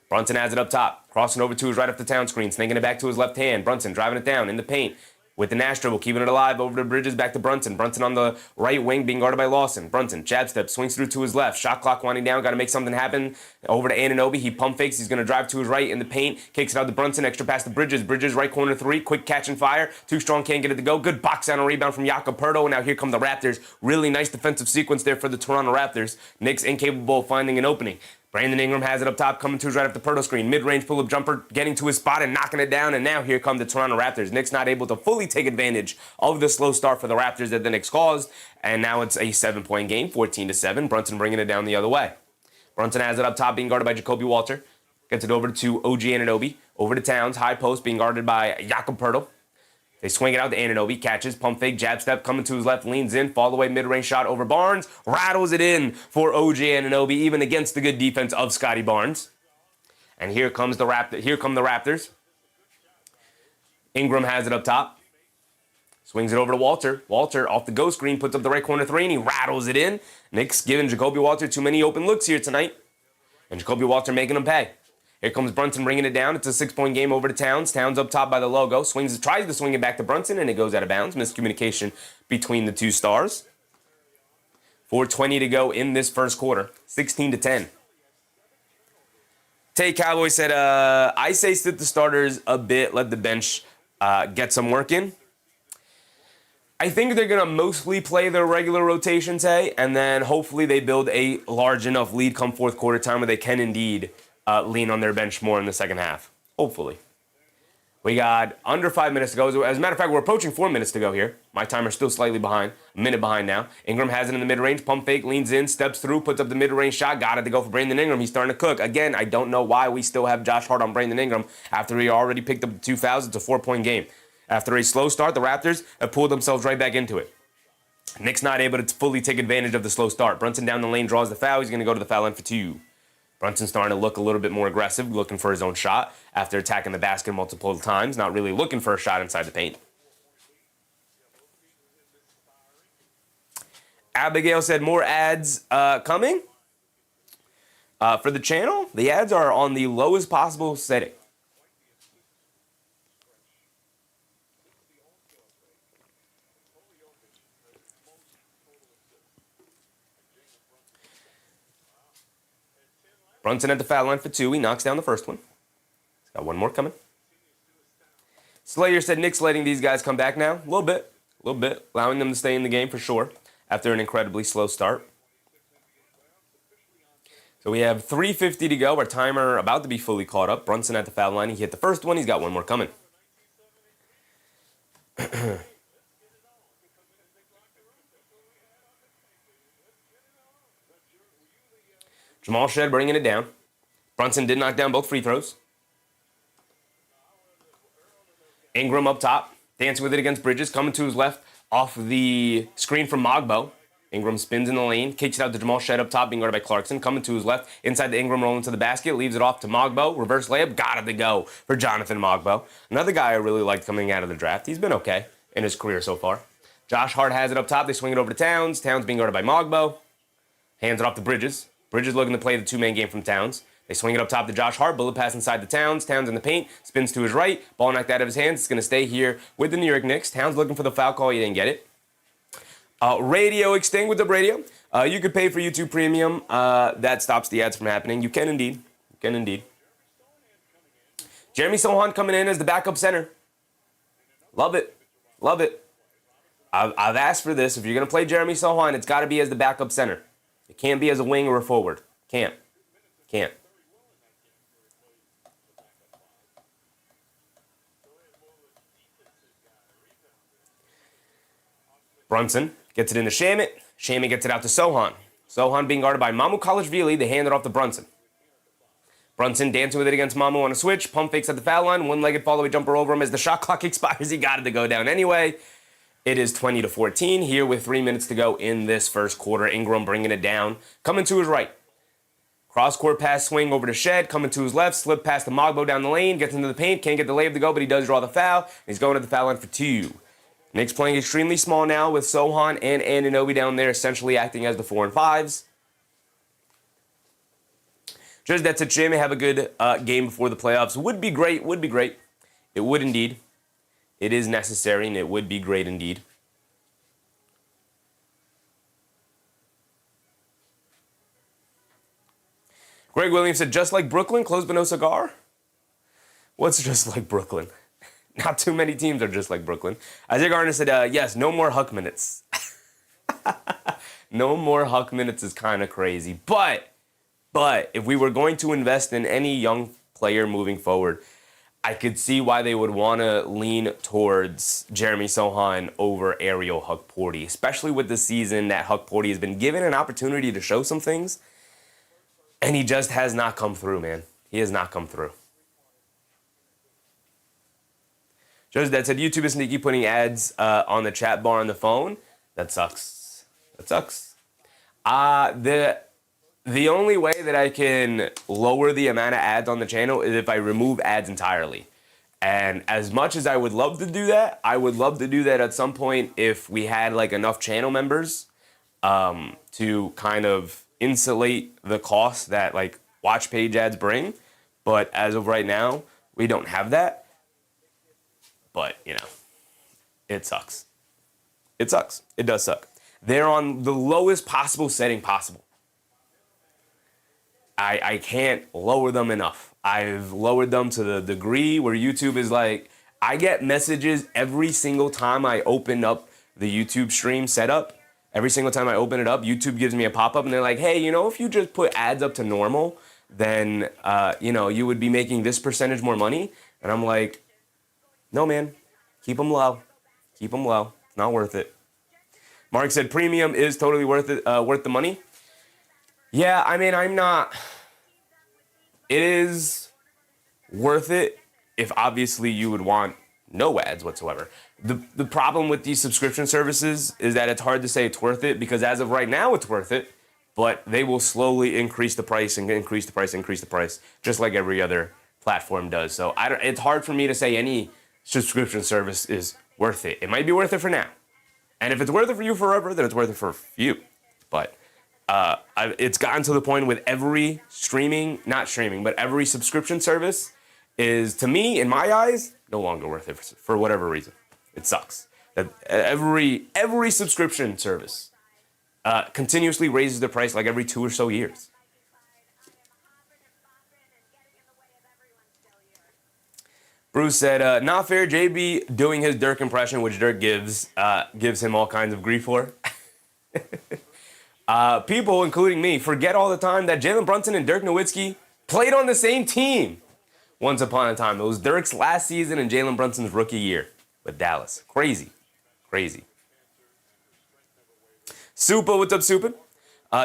Brunson has it up top, crossing over to his right off the Town screen, snaking it back to his left hand. Brunson driving it down in the paint with the Nash dribble, keeping it alive over to Bridges, back to Brunson. Brunson on the right wing, being guarded by Lawson. Brunson, jab step, swings through to his left. Shot clock winding down, got to make something happen. Over to Anunoby, he pump fakes, he's going to drive to his right in the paint, kicks it out to Brunson, extra pass to Bridges. Bridges, right corner 3, quick catch and fire. Too strong, can't get it to go. Good box down and rebound from Jakob Poeltl, and now here come the Raptors. Really nice defensive sequence there for the Toronto Raptors. Knicks incapable of finding an opening. Brandon Ingram has it up top, coming to his right off the Poeltl screen. Mid-range pull-up jumper, getting to his spot and knocking it down. And now here come the Toronto Raptors. Knicks not able to fully take advantage of the slow start for the Raptors that the Knicks caused. And now it's a 7-point game, 14-7. Brunson bringing it down the other way. Brunson has it up top, being guarded by Jacoby Walter. Gets it over to OG Anunoby. Over to Towns, high post, being guarded by Jakob Poeltl. They swing it out to Anunoby, catches, pump fake, jab step, coming to his left, leans in, fall away, mid-range shot over Barnes, rattles it in for OG Anunoby, even against the good defense of Scottie Barnes. And here come the Raptors. Ingram has it up top. Swings it over to Walter. Walter off the go screen, puts up the right corner 3, and he rattles it in. Knicks giving Jacoby Walter too many open looks here tonight. And Jacoby Walter making him pay. Here comes Brunson bringing it down. It's a 6-point game over to Towns. Towns up top by the logo. Tries to swing it back to Brunson, and it goes out of bounds. Miscommunication between the two stars. 4:20 to go in this first quarter. 16-10. Tay Cowboy said, I say sit the starters a bit, let the bench get some work in. I think they're going to mostly play their regular rotation, Tay, and then hopefully they build a large enough lead come fourth quarter time where they can indeed lean on their bench more in the second half. Hopefully. We got under 5 minutes to go. As a matter of fact, we're approaching 4 minutes to go here. My timer's still slightly behind. A minute behind now. Ingram has it in the mid-range. Pump fake, leans in, steps through, puts up the mid-range shot. Got it to go for Brandon Ingram. He's starting to cook. Again, I don't know why we still have Josh Hart on Brandon Ingram after he already picked up the 2 fouls. It's a 4-point game. After a slow start, the Raptors have pulled themselves right back into it. Knicks not able to fully take advantage of the slow start. Brunson down the lane draws the foul. He's going to go to the foul line for 2. Brunson's starting to look a little bit more aggressive, looking for his own shot after attacking the basket multiple times, not really looking for a shot inside the paint. Abigail said more ads coming for the channel. The ads are on the lowest possible setting. Brunson at the foul line for 2. He knocks down the first one. He's got one more coming. Slayer said Knicks letting these guys come back now. A little bit. Allowing them to stay in the game for sure after an incredibly slow start. So we have 3:50 to go. Our timer about to be fully caught up. Brunson at the foul line. He hit the first one. He's got one more coming. Jamal Shed bringing it down. Brunson did knock down both free throws. Ingram up top, dancing with it against Bridges, coming to his left off the screen from Mogbo. Ingram spins in the lane, kicks it out to Jamal Shed up top, being guarded by Clarkson. Coming to his left, inside the Ingram, rolling to the basket, leaves it off to Mogbo. Reverse layup, got it to go for Jonathan Mogbo. Another guy I really liked coming out of the draft. He's been okay in his career so far. Josh Hart has it up top. They swing it over to Towns. Towns being guarded by Mogbo. Hands it off to Bridges. Bridges looking to play the two-man game from Towns. They swing it up top to Josh Hart. Bullet pass inside the Towns. Towns in the paint. Spins to his right. Ball knocked out of his hands. It's going to stay here with the New York Knicks. Towns looking for the foul call. He didn't get it. Radio extinct with the radio. You could pay for YouTube Premium. That stops the ads from happening. You can indeed. Jeremy Sohan coming in as the backup center. Love it. I've asked for this. If you're going to play Jeremy Sohan, it's got to be as the backup center. It can't be as a wing or a forward. Can't. Brunson gets it into Shamit. Shamit gets it out to Sohan. Sohan being guarded by Mamu Kalashvili. They hand it off to Brunson. Brunson dancing with it against Mamu on a switch. Pump fakes at the foul line. One-legged follow-away jumper over him as the shot clock expires. He got it to go down anyway. It is 20-14 here with 3 minutes to go in this first quarter. Ingram bringing it down. Coming to his right. Cross-court pass swing over to Shed. Coming to his left. Slip past the Mogbo down the lane. Gets into the paint. Can't get the layup to go, but he does draw the foul. He's going to the foul line for 2. Knicks playing extremely small now with Sohan and Anunoby down there, essentially acting as the 4 and 5s. Just that's it, Jim. Have a good game before the playoffs. Would be great. Would be great. It would indeed. It is necessary, and it would be great indeed. Greg Williams said, just like Brooklyn, close but no cigar? What's just like Brooklyn? Not too many teams are just like Brooklyn. Isaiah Garner said, yes, no more Huck minutes. No more Huck minutes is kind of crazy. But if we were going to invest in any young player moving forward, I could see why they would want to lean towards Jeremy Sohan over Ariel Huck-Porty, especially with the season that Huck-Porty has been given an opportunity to show some things, and he just has not come through, man. He has not come through. Judge that said YouTube is sneaky putting ads on the chat bar on the phone. That sucks. That sucks. The only way that I can lower the amount of ads on the channel is if I remove ads entirely. And as much as I would love to do that, I would love to do that at some point if we had like enough channel members to kind of insulate the costs that like watch page ads bring. But as of right now, we don't have that. But, you know, it sucks. It sucks. It does suck. They're on the lowest possible setting possible. I can't lower them enough. I've lowered them to the degree where YouTube is like, I get messages every single time I open up the YouTube stream setup. Every single time I open it up, YouTube gives me a pop-up and they're like, hey, you know, if you just put ads up to normal, then, you know, you would be making this percentage more money. And I'm like, no, man, keep them low. Keep them low. It's not worth it. Mark said premium is totally worth it, worth the money. Yeah, I mean, I'm not. It is worth it if obviously you would want no ads whatsoever. The problem with these subscription services is that it's hard to say it's worth it because as of right now, it's worth it, but they will slowly increase the price and increase the price, just like every other platform does. So it's hard for me to say any subscription service is worth it. It might be worth it for now. And if it's worth it for you forever, then it's worth it for you. But it's gotten to the point with every every subscription service is, to me, in my eyes, no longer worth it for whatever reason. It sucks that every subscription service continuously raises the price like every 2 or so years. Bruce said, not fair, JB doing his Dirk impression, which Dirk gives him all kinds of grief for. People, including me, forget all the time that Jalen Brunson and Dirk Nowitzki played on the same team once upon a time. It was Dirk's last season and Jalen Brunson's rookie year with Dallas. Crazy. Supa, what's up, Supa?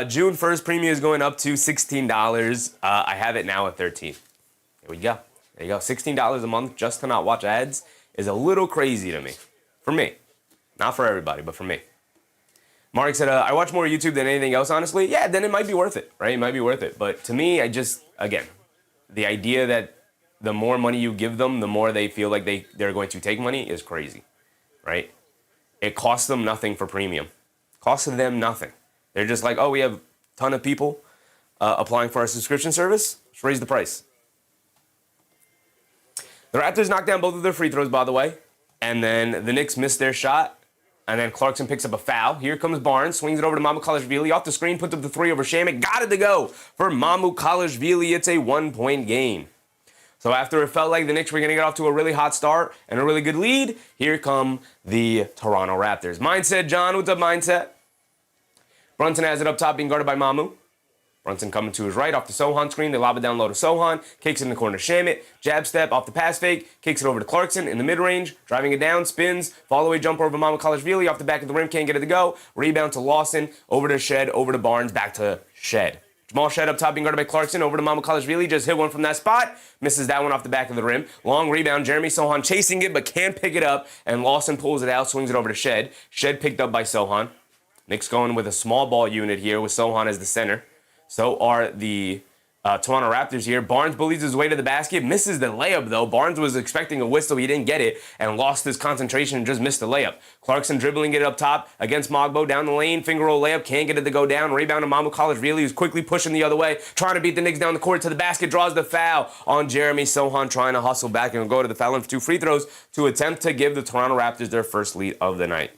June 1st premium is going up to $16. I have it now at $13. There we go. There you go. $16 a month just to not watch ads is a little crazy to me. For me. Not for everybody, but for me. Mark said, I watch more YouTube than anything else, honestly. Yeah, then it might be worth it, right? It might be worth it. But to me, again, the idea that the more money you give them, the more they feel like they're going to take money is crazy, right? It costs them nothing for premium. Costs them nothing. They're just like, oh, we have a ton of people applying for our subscription service. Let's raise the price. The Raptors knocked down both of their free throws, by the way. And then the Knicks missed their shot. And then Clarkson picks up a foul. Here comes Barnes, swings it over to Mamu Kalashvili. Off the screen, puts up the three over Shamit. Got it to go for Mamu Kalashvili. It's a 1-point game. So after it felt like the Knicks were going to get off to a really hot start and a really good lead, here come the Toronto Raptors. Mindset, John. What's up, Mindset? Brunson has it up top, being guarded by Mamu. Brunson coming to his right off the Sohan screen. They lob it down low to Sohan. Kicks it in the corner to Shamit. Jab step off the pass fake. Kicks it over to Clarkson in the mid-range. Driving it down. Spins. Follow-away jumper over Mamukelashvili off the back of the rim. Can't get it to go. Rebound to Lawson. Over to Shed. Over to Barnes. Back to Shed. Jamal Shed up top being guarded by Clarkson. Over to Mamukelashvili. Just hit one from that spot. Misses that one off the back of the rim. Long rebound. Jeremy Sohan chasing it but can't pick it up. And Lawson pulls it out. Swings it over to Shed. Shed picked up by Sohan. Knicks going with a small ball unit here with Sohan as the center. So are the Toronto Raptors here. Barnes bullies his way to the basket. Misses the layup, though. Barnes was expecting a whistle. He didn't get it and lost his concentration and just missed the layup. Clarkson dribbling it up top against Mogbo. Down the lane. Finger roll layup. Can't get it to go down. Rebound to Mamukelashvili, who's quickly pushing the other way. Trying to beat the Knicks down the court to the basket. Draws the foul on Jeremy Sohan, trying to hustle back and go to the foul line for 2 free throws to attempt to give the Toronto Raptors their first lead of the night.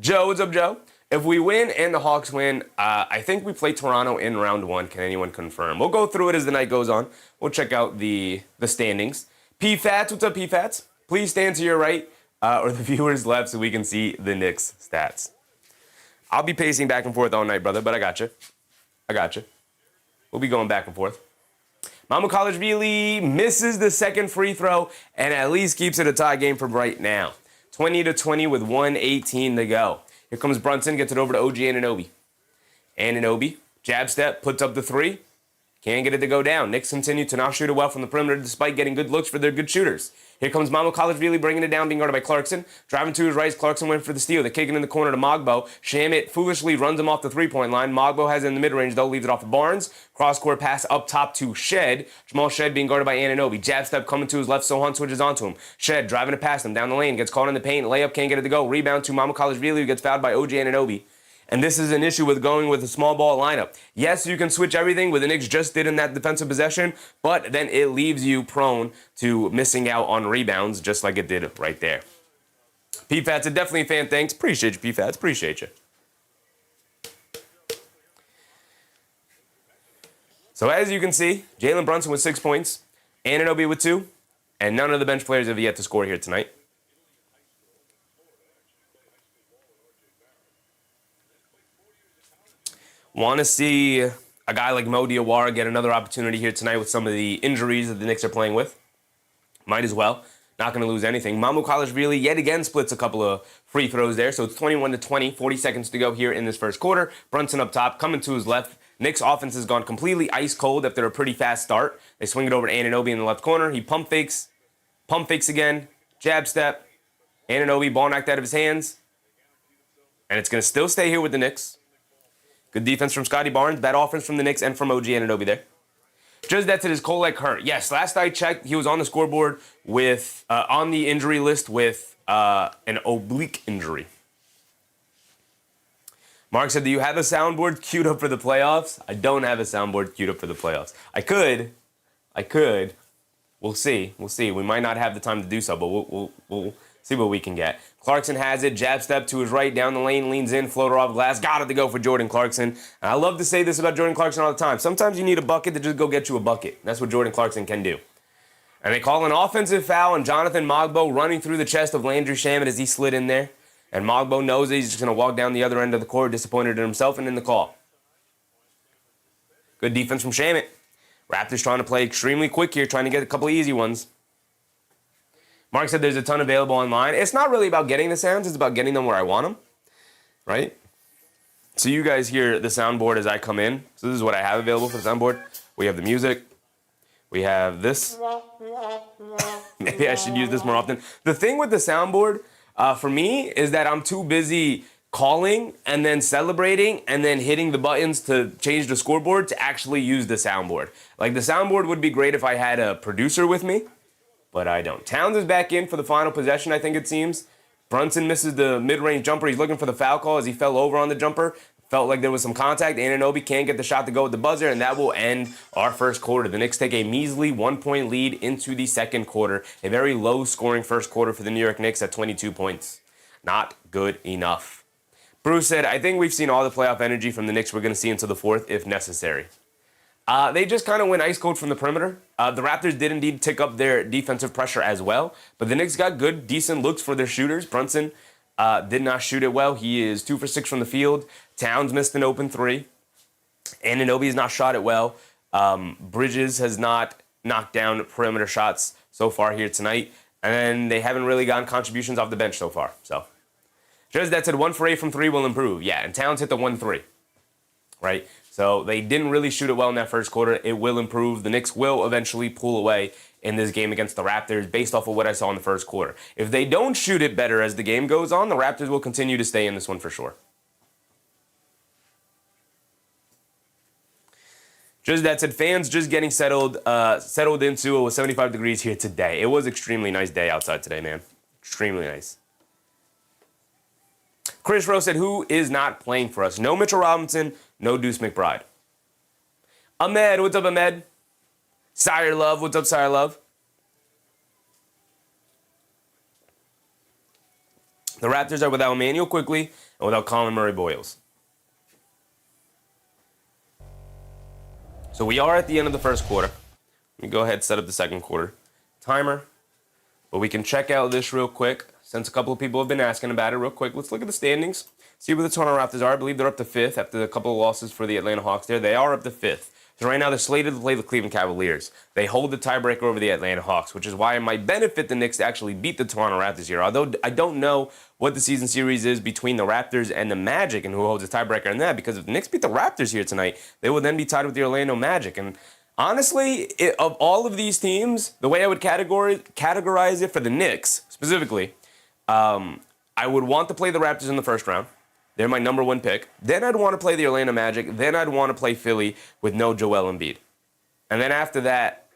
Joe, what's up, Joe? If we win and the Hawks win, I think we play Toronto in round 1. Can anyone confirm? We'll go through it as the night goes on. We'll check out the standings. P-Fats, what's up, P-Fats? Please stand to your right or the viewers left so we can see the Knicks stats. I'll be pacing back and forth all night, brother, but I got you. We'll be going back and forth. Mamukelashvili misses the second free throw and at least keeps it a tie game for right now. 20-20 with 1:18 to go. Here comes Brunson, gets it over to OG Anunoby. Anunoby, jab step, puts up the 3. Can't get it to go down. Knicks continue to not shoot it well from the perimeter despite getting good looks for their good shooters. Here comes Mamukelashvili bringing it down, being guarded by Clarkson. Driving to his right, Clarkson went for the steal. They're kicking in the corner to Mogbo. Shamit foolishly runs him off the three-point line. Mogbo has it in the mid-range, though, leaves it off to Barnes. Cross-court pass up top to Shed. Jamal Shed being guarded by Anunoby. Jab step coming to his left, Sohan switches onto him. Shed driving it past him down the lane, gets caught in the paint. Layup, can't get it to go. Rebound to Mamukelashvili, who gets fouled by OG Anunoby. And this is an issue with going with a small ball lineup. Yes, you can switch everything, what the Knicks just did in that defensive possession, but then it leaves you prone to missing out on rebounds, just like it did right there. P-Fats, a definitely a fan. Thanks. Appreciate you, P-Fats. Appreciate you. So as you can see, Jalen Brunson with 6 points, Anunoby with 2, and none of the bench players have yet to score here tonight. Want to see a guy like Mo Diawara get another opportunity here tonight with some of the injuries that the Knicks are playing with. Might as well. Not going to lose anything. Mamukelashvili yet again splits a couple of free throws there, so it's 21-20, 40 seconds to go here in this first quarter. Brunson up top, coming to his left. Knicks offense has gone completely ice cold after a pretty fast start. They swing it over to Anunoby in the left corner. He pump fakes again, jab step. Anunoby, ball knocked out of his hands. And it's going to still stay here with the Knicks. Good defense from Scottie Barnes. Bad offense from the Knicks and from OG Anunoby there. Just that to his Kolek hurt. Yes, last I checked, he was on the scoreboard with on the injury list with an oblique injury. Mark said, do you have a soundboard queued up for the playoffs? I don't have a soundboard queued up for the playoffs. I could. We'll see. We might not have the time to do so, but we'll see what we can get. Clarkson has it, jab step to his right, down the lane, leans in, floater off glass, got it to go for Jordan Clarkson. And I love to say this about Jordan Clarkson all the time. Sometimes you need a bucket to just go get you a bucket. That's what Jordan Clarkson can do. And they call an offensive foul on Jonathan Mogbo running through the chest of Landry Shamet as he slid in there. And Mogbo knows that he's just going to walk down the other end of the court, disappointed in himself and in the call. Good defense from Shamet. Raptors trying to play extremely quick here, trying to get a couple of easy ones. Mark said there's a ton available online. It's not really about getting the sounds. It's about getting them where I want them, right? So you guys hear the soundboard as I come in. So this is what I have available for the soundboard. We have the music. We have this. Maybe I should use this more often. The thing with the soundboard for me is that I'm too busy calling and then celebrating and then hitting the buttons to change the scoreboard to actually use the soundboard. Like the soundboard would be great if I had a producer with me. But I don't. Towns is back in for the final possession, I think it seems. Brunson misses the mid-range jumper. He's looking for the foul call as he fell over on the jumper. Felt like there was some contact. Anunoby can't get the shot to go with the buzzer, and that will end our first quarter. The Knicks take a measly 1-point lead into the second quarter. A very low-scoring first quarter for the New York Knicks at 22 points. Not good enough. Bruce said, I think we've seen all the playoff energy from the Knicks we're going to see into the fourth if necessary. They just kind of went ice cold from the perimeter. The Raptors did indeed tick up their defensive pressure as well, but the Knicks got good, decent looks for their shooters. Brunson did not shoot it well. He is 2 for 6 from the field. Towns missed an open 3. Anunoby has not shot it well. Bridges has not knocked down perimeter shots so far here tonight. And then they haven't really gotten contributions off the bench so far. So, just that said, 1 for 8 from 3 will improve. Yeah, and Towns hit the 1-3. Right? So, they didn't really shoot it well in that first quarter. It will improve. The Knicks will eventually pull away in this game against the Raptors based off of what I saw in the first quarter. If they don't shoot it better as the game goes on, the Raptors will continue to stay in this one for sure. Just that said, fans just getting settled into it was 75 degrees here today. It was an extremely nice day outside today, man. Extremely nice. Chris Rowe said, who is not playing for us? No Mitchell Robinson, no Deuce McBride. Ahmed, what's up, Ahmed? Sire Love, what's up, Sire Love? The Raptors are without Emmanuel Quickly and without Colin Murray-Boyles. So we are at the end of the first quarter. Let me go ahead and set up the second quarter timer. But we can check out this real quick, since a couple of people have been asking about it real quick. Let's look at the standings, see where the Toronto Raptors are. I believe they're up to 5th after a couple of losses for the Atlanta Hawks there. They are up to 5th. So right now they're slated to play the Cleveland Cavaliers. They hold the tiebreaker over the Atlanta Hawks, which is why it might benefit the Knicks to actually beat the Toronto Raptors here. Although I don't know what the season series is between the Raptors and the Magic and who holds the tiebreaker in that, because if the Knicks beat the Raptors here tonight, they will then be tied with the Orlando Magic. And honestly, of all of these teams, the way I would categorize it for the Knicks specifically, I would want to play the Raptors in the first round. They're my number 1 pick. Then I'd want to play the Orlando Magic. Then I'd want to play Philly with no Joel Embiid. And then after that,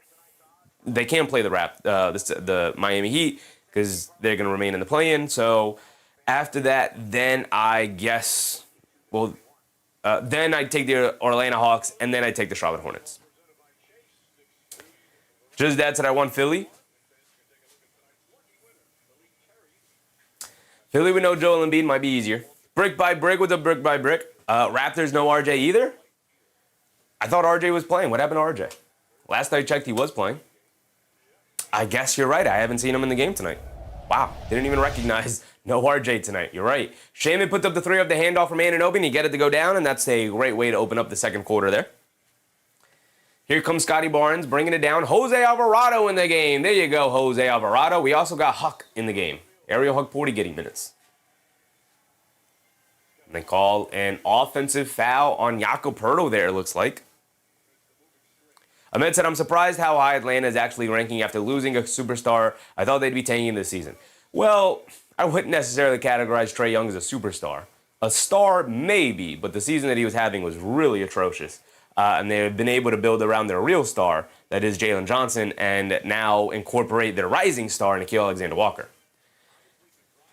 they can't play the Miami Heat because they're going to remain in the play-in. So after that, then I guess, then I'd take the Orlando Hawks, and then I'd take the Charlotte Hornets. Just that said, I want Philly. Philly with no Joel Embiid might be easier. Brick by brick, what's up, brick by brick? Raptors, no RJ either? I thought RJ was playing. What happened to RJ? Last I checked, he was playing. I guess you're right. I haven't seen him in the game tonight. Wow, didn't even recognize no RJ tonight. You're right. Shaman puts up the 3 off the handoff from Anunoby, and he get it to go down, and that's a great way to open up the second quarter there. Here comes Scottie Barnes bringing it down. Jose Alvarado in the game. There you go, Jose Alvarado. We also got Huck in the game. Ariel Huck-Porty getting minutes. And they call an offensive foul on Jakob Poeltl there, it looks like. Ahmed said, I'm surprised how high Atlanta is actually ranking after losing a superstar. I thought they'd be tanking this season. Well, I wouldn't necessarily categorize Trae Young as a superstar. A star, maybe, but the season that he was having was really atrocious. And they've been able to build around their real star, that is Jalen Johnson, and now incorporate their rising star, Nickeil Alexander-Walker.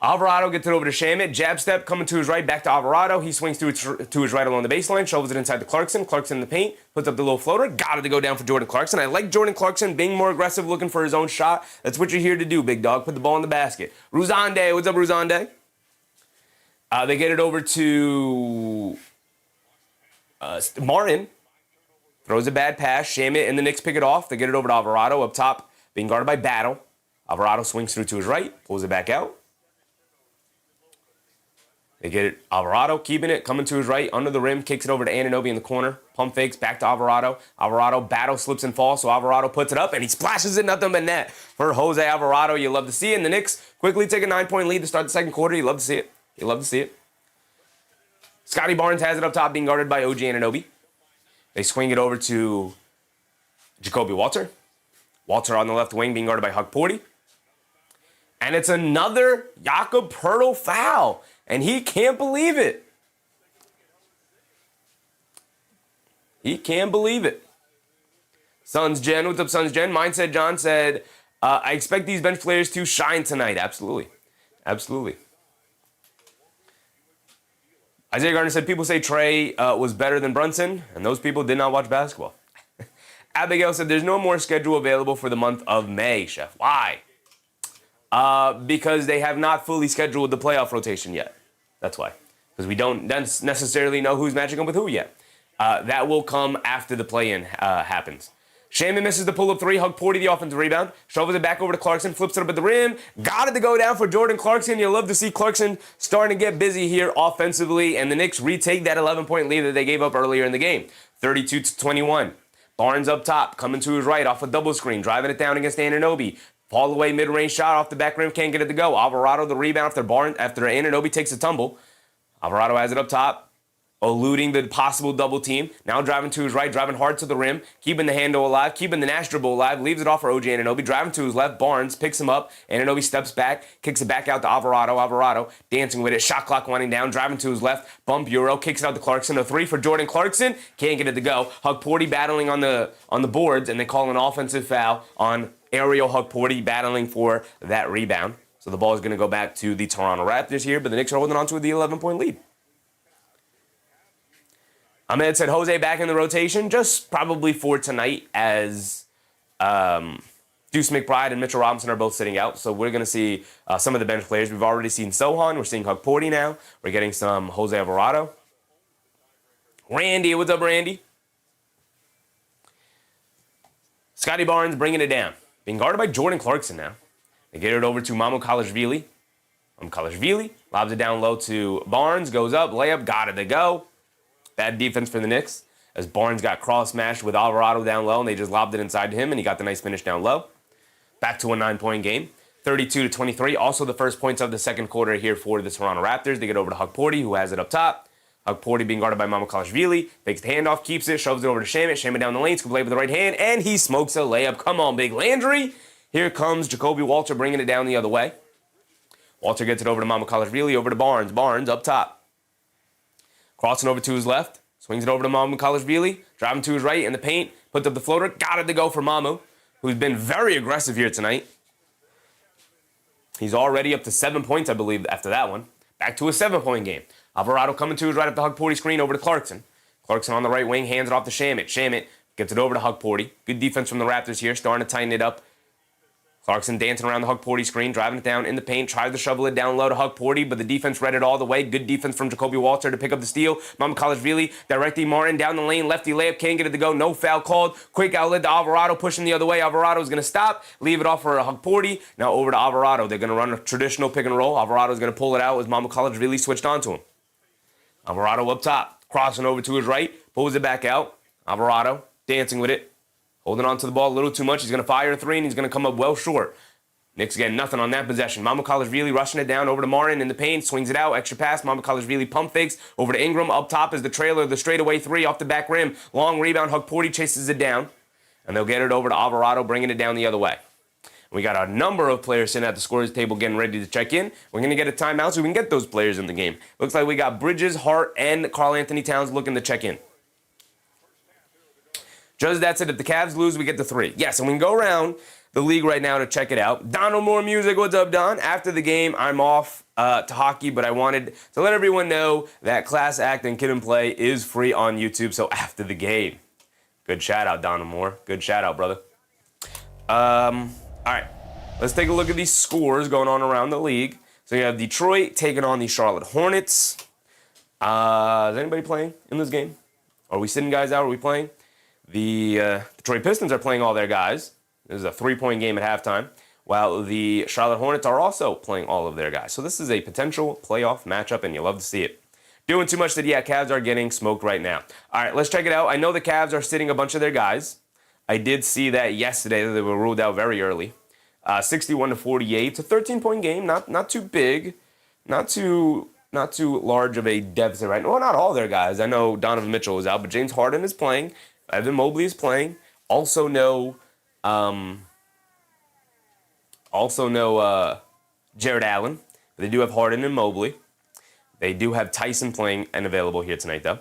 Alvarado gets it over to Shamet. Jab step coming to his right, back to Alvarado. He swings to his right along the baseline, shovels it inside to Clarkson. Clarkson in the paint, puts up the little floater. Got it to go down for Jordan Clarkson. I like Jordan Clarkson being more aggressive, looking for his own shot. That's what you're here to do, big dog. Put the ball in the basket. Ruzande, what's up, Ruzande? They get it over to Martin. Throws a bad pass. Shamet and the Knicks pick it off. They get it over to Alvarado up top, being guarded by Battle. Alvarado swings through to his right, pulls it back out. They get it. Alvarado keeping it, coming to his right, under the rim, kicks it over to Anunoby in the corner. Pump fakes, back to Alvarado. Alvarado, Battle slips and falls, so Alvarado puts it up, and he splashes it, nothing but net. For Jose Alvarado, you love to see it. And the Knicks quickly take a 9-point lead to start the second quarter. You love to see it. You love to see it. Scottie Barnes has it up top, being guarded by OG Anunoby. They swing it over to Jacoby Walter. Walter on the left wing, being guarded by Huck-Porty. And it's another Jakob Poeltl foul. And he can't believe it. He can't believe it. Suns Gen, what's up, Suns Gen? Mindset John said, I expect these bench players to shine tonight. Absolutely. Absolutely. Isaiah Gardner said, people say Trae was better than Brunson, and those people did not watch basketball. Abigail said, there's no more schedule available for the month of May, Chef. Why? Because they have not fully scheduled the playoff rotation yet. That's why. Because we don't necessarily know who's matching up with who yet. That will come after the play-in happens. Shaman misses the pull-up three. Hug Porty, the offensive rebound. Shovels it back over to Clarkson. Flips it up at the rim. Got it to go down for Jordan Clarkson. You love to see Clarkson starting to get busy here offensively. And the Knicks retake that 11-point lead that they gave up earlier in the game. 32-21. Barnes up top. Coming to his right off a double screen. Driving it down against Anunoby. Fall away mid-range shot off the back rim. Can't get it to go. Alvarado the rebound after Anunoby takes a tumble. Alvarado has it up top. Eluding the possible double team. Now driving to his right, driving hard to the rim, keeping the handle alive, keeping the Nash dribble alive, leaves it off for OG Anunoby, driving to his left, Barnes picks him up, Anunoby steps back, kicks it back out to Alvarado, dancing with it, shot clock winding down, driving to his left, bump Euro, kicks it out to Clarkson, a three for Jordan Clarkson, can't get it to go. Hug Porty battling on the boards, and they call an offensive foul on Ariel Hug Porty battling for that rebound. So the ball is going to go back to the Toronto Raptors here, but the Knicks are holding on to the 11-point lead. Ahmed said Jose back in the rotation, just probably for tonight as Deuce McBride and Mitchell Robinson are both sitting out. So we're going to see some of the bench players. We've already seen Sohan. We're seeing Hug Porty now. We're getting some Jose Alvarado. Randy, what's up, Randy? Scottie Barnes bringing it down. Being guarded by Jordan Clarkson now. They get it over to Mamu Kalashvili. Kalashvili lobs it down low to Barnes. Goes up, layup, got it to go. Bad defense for the Knicks as Barnes got cross-smashed with Alvarado down low, and they just lobbed it inside to him, and he got the nice finish down low. Back to a 9-point game, 32-23. Also the first points of the second quarter here for the Toronto Raptors. They get over to Hug Porty, who has it up top. Hug Porty being guarded by Mamu Kalashvili. Fakes the handoff, keeps it, shoves it over to Shaman. Shaman down the lane, scoop play with the right hand, and he smokes a layup. Come on, Big Landry. Here comes Jacoby Walter bringing it down the other way. Walter gets it over to Mamu Kalashvili, over to Barnes. Barnes up top. Crossing over to his left. Swings it over to Mamu Kalashvili. Driving to his right in the paint. Puts up the floater. Got it to go for Mamu, who's been very aggressive here tonight. He's already up to 7 points, I believe, after that one. Back to a 7-point game. Alvarado coming to his right up the Hug Porty screen over to Clarkson. Clarkson on the right wing, hands it off to Shaman. Shaman gets it over to Hug Porty. Good defense from the Raptors here, starting to tighten it up. Clarkson dancing around the Hug Porty screen, driving it down in the paint, tries to shovel it down low to Hug Porty, but the defense read it all the way. Good defense from Jacoby Walter to pick up the steal. Mamu Kalashvili directing Martin down the lane, lefty layup, can't get it to go, no foul called. Quick outlet to Alvarado, pushing the other way. Alvarado is going to stop, leave it off for Hug Porty. Now over to Alvarado. They're going to run a traditional pick and roll. Alvarado is going to pull it out as Mamu Kalashvili switched onto him. Alvarado up top, crossing over to his right, pulls it back out. Alvarado dancing with it, holding on to the ball a little too much. He's going to fire a three, and he's going to come up well short. Knicks getting nothing on that possession. Mamu Kalashvili rushing it down over to Martin in the paint, swings it out, extra pass. Mamu Kalashvili pump fakes over to Ingram. Up top is the trailer, the straightaway three off the back rim. Long rebound, Hug Porty chases it down, and they'll get it over to Alvarado, bringing it down the other way. We got a number of players sitting at the scorer's table getting ready to check in. We're going to get a timeout so we can get those players in the game. Looks like we got Bridges, Hart, and Karl Anthony Towns looking to check in. Just that's it. If the Cavs lose, we get the 3. Yes, and we can go around the league right now to check it out. Donald Moore Music, what's up, Don? After the game, I'm off to hockey, but I wanted to let everyone know that Class Act and Kid and Play is free on YouTube, so after the game. Good shout out, Donald Moore. Good shout out, brother. All right, let's take a look at these scores going on around the league. So you have Detroit taking on the Charlotte Hornets. Is anybody playing in this game? Are we sitting guys out? Are we playing? The Detroit Pistons are playing all their guys. This is a 3-point game at halftime, while the Charlotte Hornets are also playing all of their guys. So this is a potential playoff matchup, and you love to see it. Doing too much that, yeah, Cavs are getting smoked right now. All right, let's check it out. I know the Cavs are sitting a bunch of their guys. I did see that yesterday that they were ruled out very early. 61-48. It's a 13-point game, not too big, not too large of a deficit right now. Well, not all their guys. I know Donovan Mitchell is out, but James Harden is playing. Evan Mobley is playing. Also no Jared Allen. They do have Harden and Mobley. They do have Tyson playing and available here tonight, though.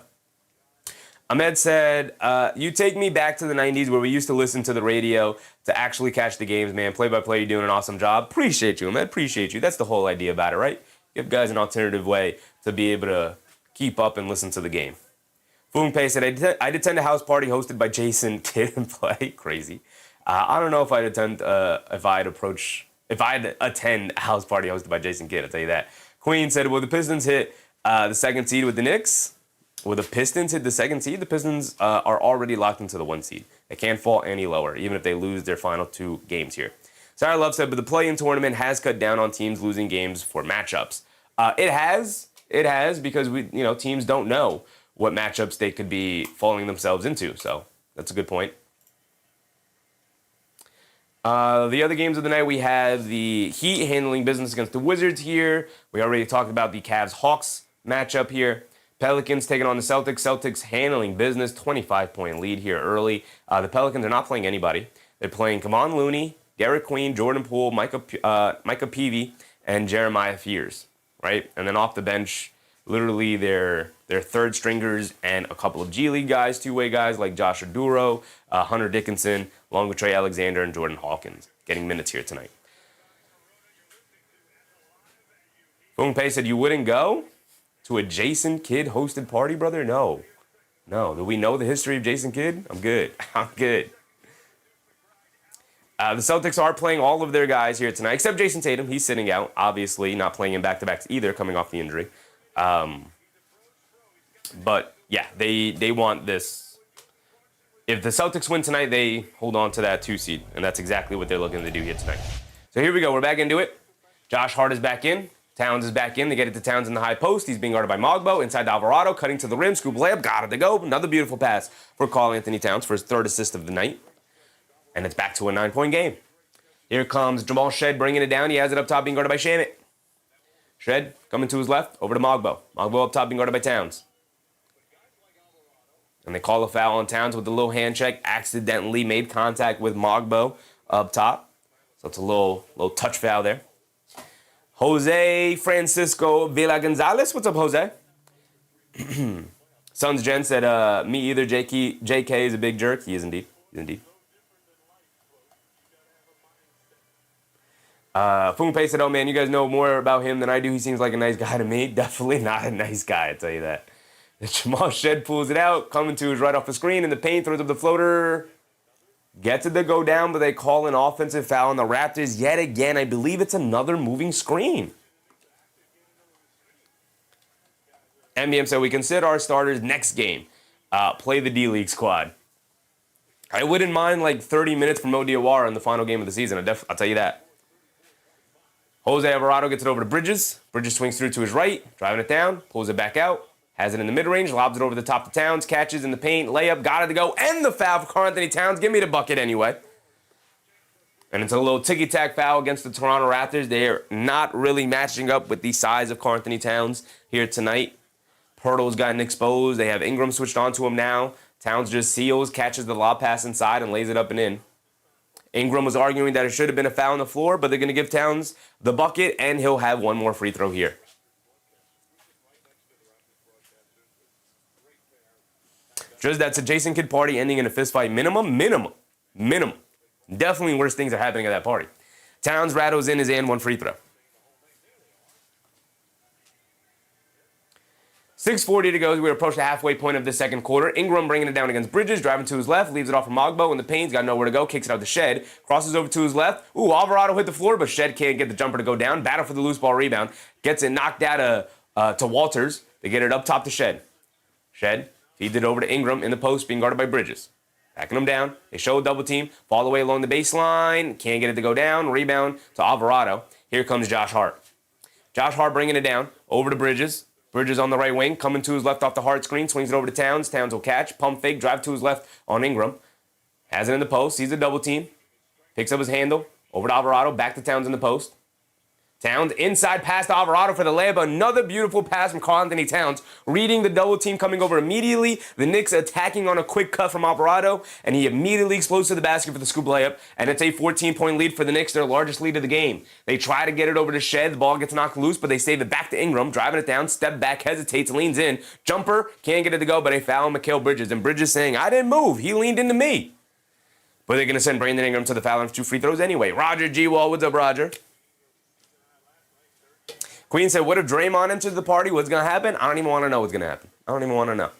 Ahmed said, you take me back to the 90s where we used to listen to the radio to actually catch the games, man. Play-by-play, you're doing an awesome job. Appreciate you, Ahmed. Appreciate you. That's the whole idea about it, right? Give guys an alternative way to be able to keep up and listen to the game. Foong Pei said, I'd attend a house party hosted by Jason Kidd and Play. Crazy. I don't know if I'd attend a house party hosted by Jason Kidd. I'll tell you that. Queen said, will the Pistons hit the second seed with the Knicks? Will the Pistons hit the second seed? The Pistons are already locked into the 1 seed. They can't fall any lower, even if they lose their final 2 games here. Sarah Love said, but the play-in tournament has cut down on teams losing games for matchups. It has, because teams don't know what matchups they could be falling themselves into. So that's a good point. The other games of the night, we have the Heat handling business against the Wizards here. We already talked about the Cavs-Hawks matchup here. Pelicans taking on the Celtics. Celtics handling business, 25-point lead here early. The Pelicans are not playing anybody. They're playing Kevon Looney, Derek Queen, Jordan Poole, Micah Peavy, and Jeremiah Fears, right? And then off the bench, literally their third stringers and a couple of G League guys, two-way guys like Josh Oduro, Hunter Dickinson, along with Trey Alexander and Jordan Hawkins, getting minutes here tonight. Boom Pay said, you wouldn't go to a Jason Kidd hosted party, brother? No. Do we know the history of Jason Kidd? I'm good. The Celtics are playing all of their guys here tonight, except Jason Tatum. He's sitting out, obviously, not playing in back-to-backs either, coming off the injury. But, yeah, they want this. If the Celtics win tonight, they hold on to that 2 seed, and that's exactly what they're looking to do here tonight. So here we go. We're back into it. Josh Hart is back in. Towns is back in. They get it to Towns in the high post. He's being guarded by Mogbo. Inside to Alvarado, cutting to the rim. Scoop layup. Got it to go. Another beautiful pass for Karl-Anthony Towns for his 3rd assist of the night. And it's back to a 9-point game. Here comes Jamal Shed bringing it down. He has it up top being guarded by Shamit. Shed coming to his left, over to Mogbo. Mogbo up top being guarded by Towns. And they call a foul on Towns with a little hand check. Accidentally made contact with Mogbo up top. So it's a little touch foul there. Jose Francisco Villa Gonzalez. What's up, Jose? Sons Jen said, me either. JK is a big jerk. He is indeed. Funpei said, oh man, you guys know more about him than I do. He seems like a nice guy to me. Definitely not a nice guy, I tell you that. Jamal Shed pulls it out, coming to his right off the screen in the paint, throws up the floater. Gets it to go down, but they call an offensive foul on the Raptors yet again. I believe it's another moving screen. MBM said, we consider our starters next game. Play the D-League squad. I wouldn't mind like 30 minutes from Mo Diawara in the final game of the season. I'll tell you that. Jose Alvarado gets it over to Bridges. Bridges swings through to his right, driving it down, pulls it back out, has it in the mid-range, lobs it over the top to Towns, catches in the paint, layup, got it to go, and the foul for Karl-Anthony Towns. Give me the bucket anyway. And it's a little ticky-tack foul against the Toronto Raptors. They're not really matching up with the size of Karl-Anthony Towns here tonight. Pirtle's gotten exposed. They have Ingram switched onto him now. Towns just seals, catches the lob pass inside, and lays it up and in. Ingram was arguing that it should have been a foul on the floor, but they're going to give Towns the bucket, and he'll have one more free throw here. Just that's a Jason Kidd party ending in a fist fight. Minimum. Definitely worse things are happening at that party. Towns rattles in his and one free throw. 6:40 to go. We approach the halfway point of the second quarter. Ingram bringing it down against Bridges, driving to his left, leaves it off for Mogbo in the paint. He's got nowhere to go, kicks it out to Shed, crosses over to his left. Ooh, Alvarado hit the floor, but Shed can't get the jumper to go down. Battle for the loose ball rebound. Gets it knocked out to Walters. They get it up top to Shed. Shed feeds it over to Ingram in the post, being guarded by Bridges. Backing him down. They show a double team. Fall away along the baseline. Can't get it to go down. Rebound to Alvarado. Here comes Josh Hart. Josh Hart bringing it down over to Bridges. Bridges on the right wing, coming to his left off the Hart screen, swings it over to Towns. Towns will catch, pump fake, drive to his left on Ingram. Has it in the post, sees a double team. Picks up his handle, over to Alvarado, back to Towns in the post. Towns inside pass to Alvarado for the layup. Another beautiful pass from Karl-Anthony Towns, reading the double team coming over immediately. The Knicks attacking on a quick cut from Alvarado, and he immediately explodes to the basket for the scoop layup. And it's a 14-point lead for the Knicks, their largest lead of the game. They try to get it over to Shed. The ball gets knocked loose, but they save it back to Ingram, driving it down, step back, hesitates, leans in. Jumper, can't get it to go, but they foul on Mikal Bridges. And Bridges saying, I didn't move. He leaned into me. But they're going to send Brandon Ingram to the foul line for 2 free throws anyway. Roger G. Wall, what's up, Roger? Queen said, what if Draymond enters the party? What's going to happen? I don't even want to know what's going to happen. I don't even want to know.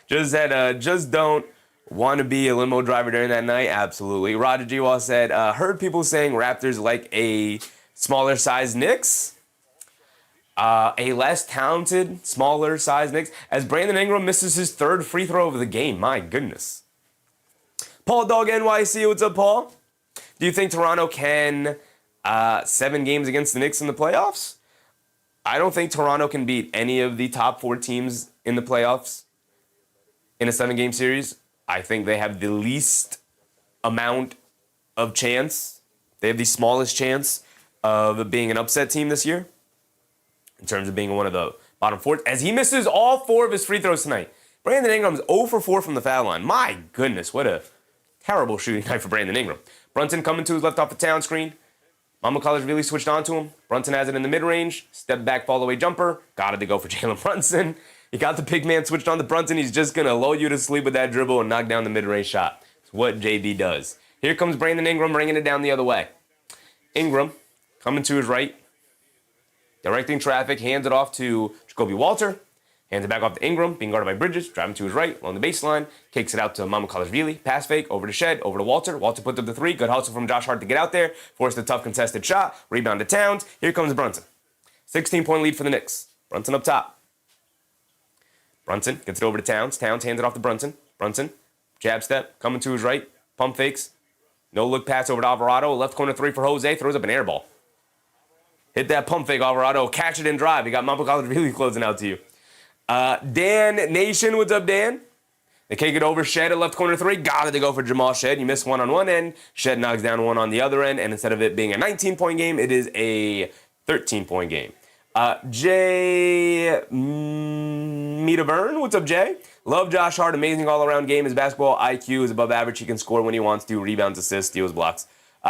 Just said, just don't want to be a limo driver during that night. Absolutely. Roger G. Wall said, heard people saying Raptors like a smaller size Knicks. A less talented, smaller size Knicks as Brandon Ingram misses his third free throw of the game. My goodness. Paul Dog NYC, what's up, Paul? Do you think Toronto can 7 games against the Knicks in the playoffs? I don't think Toronto can beat any of the top 4 teams in the playoffs in a 7-game series. I think they have the least amount of chance. They have the smallest chance of being an upset team this year in terms of being one of the bottom 4, as he misses all 4 of his free throws tonight. Brandon Ingram's 0 for 4 from the foul line. My goodness, what a terrible shooting night for Brandon Ingram. Brunson coming to his left off the town screen. Mama College really switched on to him. Brunson has it in the mid-range. Step back, fall away jumper. Got it to go for Jalen Brunson. He got the big man switched on to Brunson. He's just going to lull you to sleep with that dribble and knock down the mid-range shot. It's what JB does. Here comes Brandon Ingram bringing it down the other way. Ingram coming to his right. Directing traffic, hands it off to Jacoby Walter. Hands it back off to Ingram, being guarded by Bridges, driving to his right along the baseline. Kicks it out to Mama College pass fake, over to Shed, over to Walter. Walter puts up the 3. Good hustle from Josh Hart to get out there. Forced a tough contested shot. Rebound to Towns. Here comes Brunson. 16-point lead for the Knicks. Brunson up top. Brunson gets it over to Towns. Towns hands it off to Brunson. Brunson, jab step, coming to his right. Pump fakes. No look pass over to Alvarado. Left corner 3 for Jose. Throws up an air ball. Hit that pump fake, Alvarado. Catch it and drive. You got Mama College really closing out to you. Dan Nation, what's up, Dan? They kick it over. Shed at left corner 3. Got it to go for Jamal Shed. You missed one on one end. Shed knocks down one on the other end. And instead of it being a 19-point game, it is a 13-point game. Jay Meadavern, what's up, Jay? Love Josh Hart. Amazing all-around game. His basketball IQ is above average. He can score when he wants to. Rebounds, assists, steals, blocks.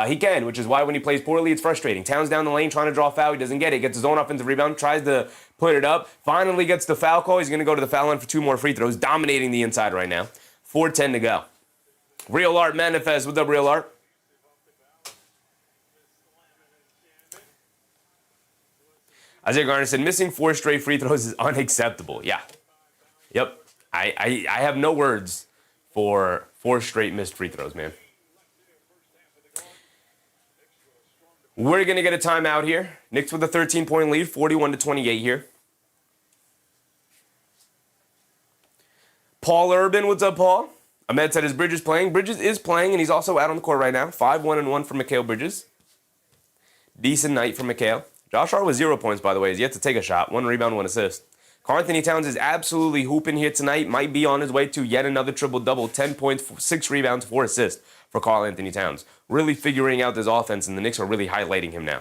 He can, which is why when he plays poorly, it's frustrating. Towns down the lane trying to draw a foul. He doesn't get it. Gets his own offensive rebound. Tries to put it up. Finally gets the foul call. He's going to go to the foul line for 2 more free throws. Dominating the inside right now. 4:10 to go. Real Art Manifest. What's up, Real Art? Isaiah Garner said, missing 4 straight free throws is unacceptable. Yeah. Yep. I have no words for 4 straight missed free throws, man. We're going to get a timeout here. Knicks with a 13-point lead, 41-28 here. Paul Urban, what's up, Paul? Ahmed said, is Bridges playing? Bridges is playing, and he's also out on the court right now. 5-1-1 for Mikal Bridges. Decent night for Mikal. Josh Hart with 0 points, by the way. He's yet to take a shot. 1 rebound, 1 assist. Karl-Anthony Towns is absolutely hooping here tonight. Might be on his way to yet another triple-double. 10 points, 6 rebounds, 4 assists for Karl-Anthony Towns. Really figuring out this offense, and the Knicks are really highlighting him now.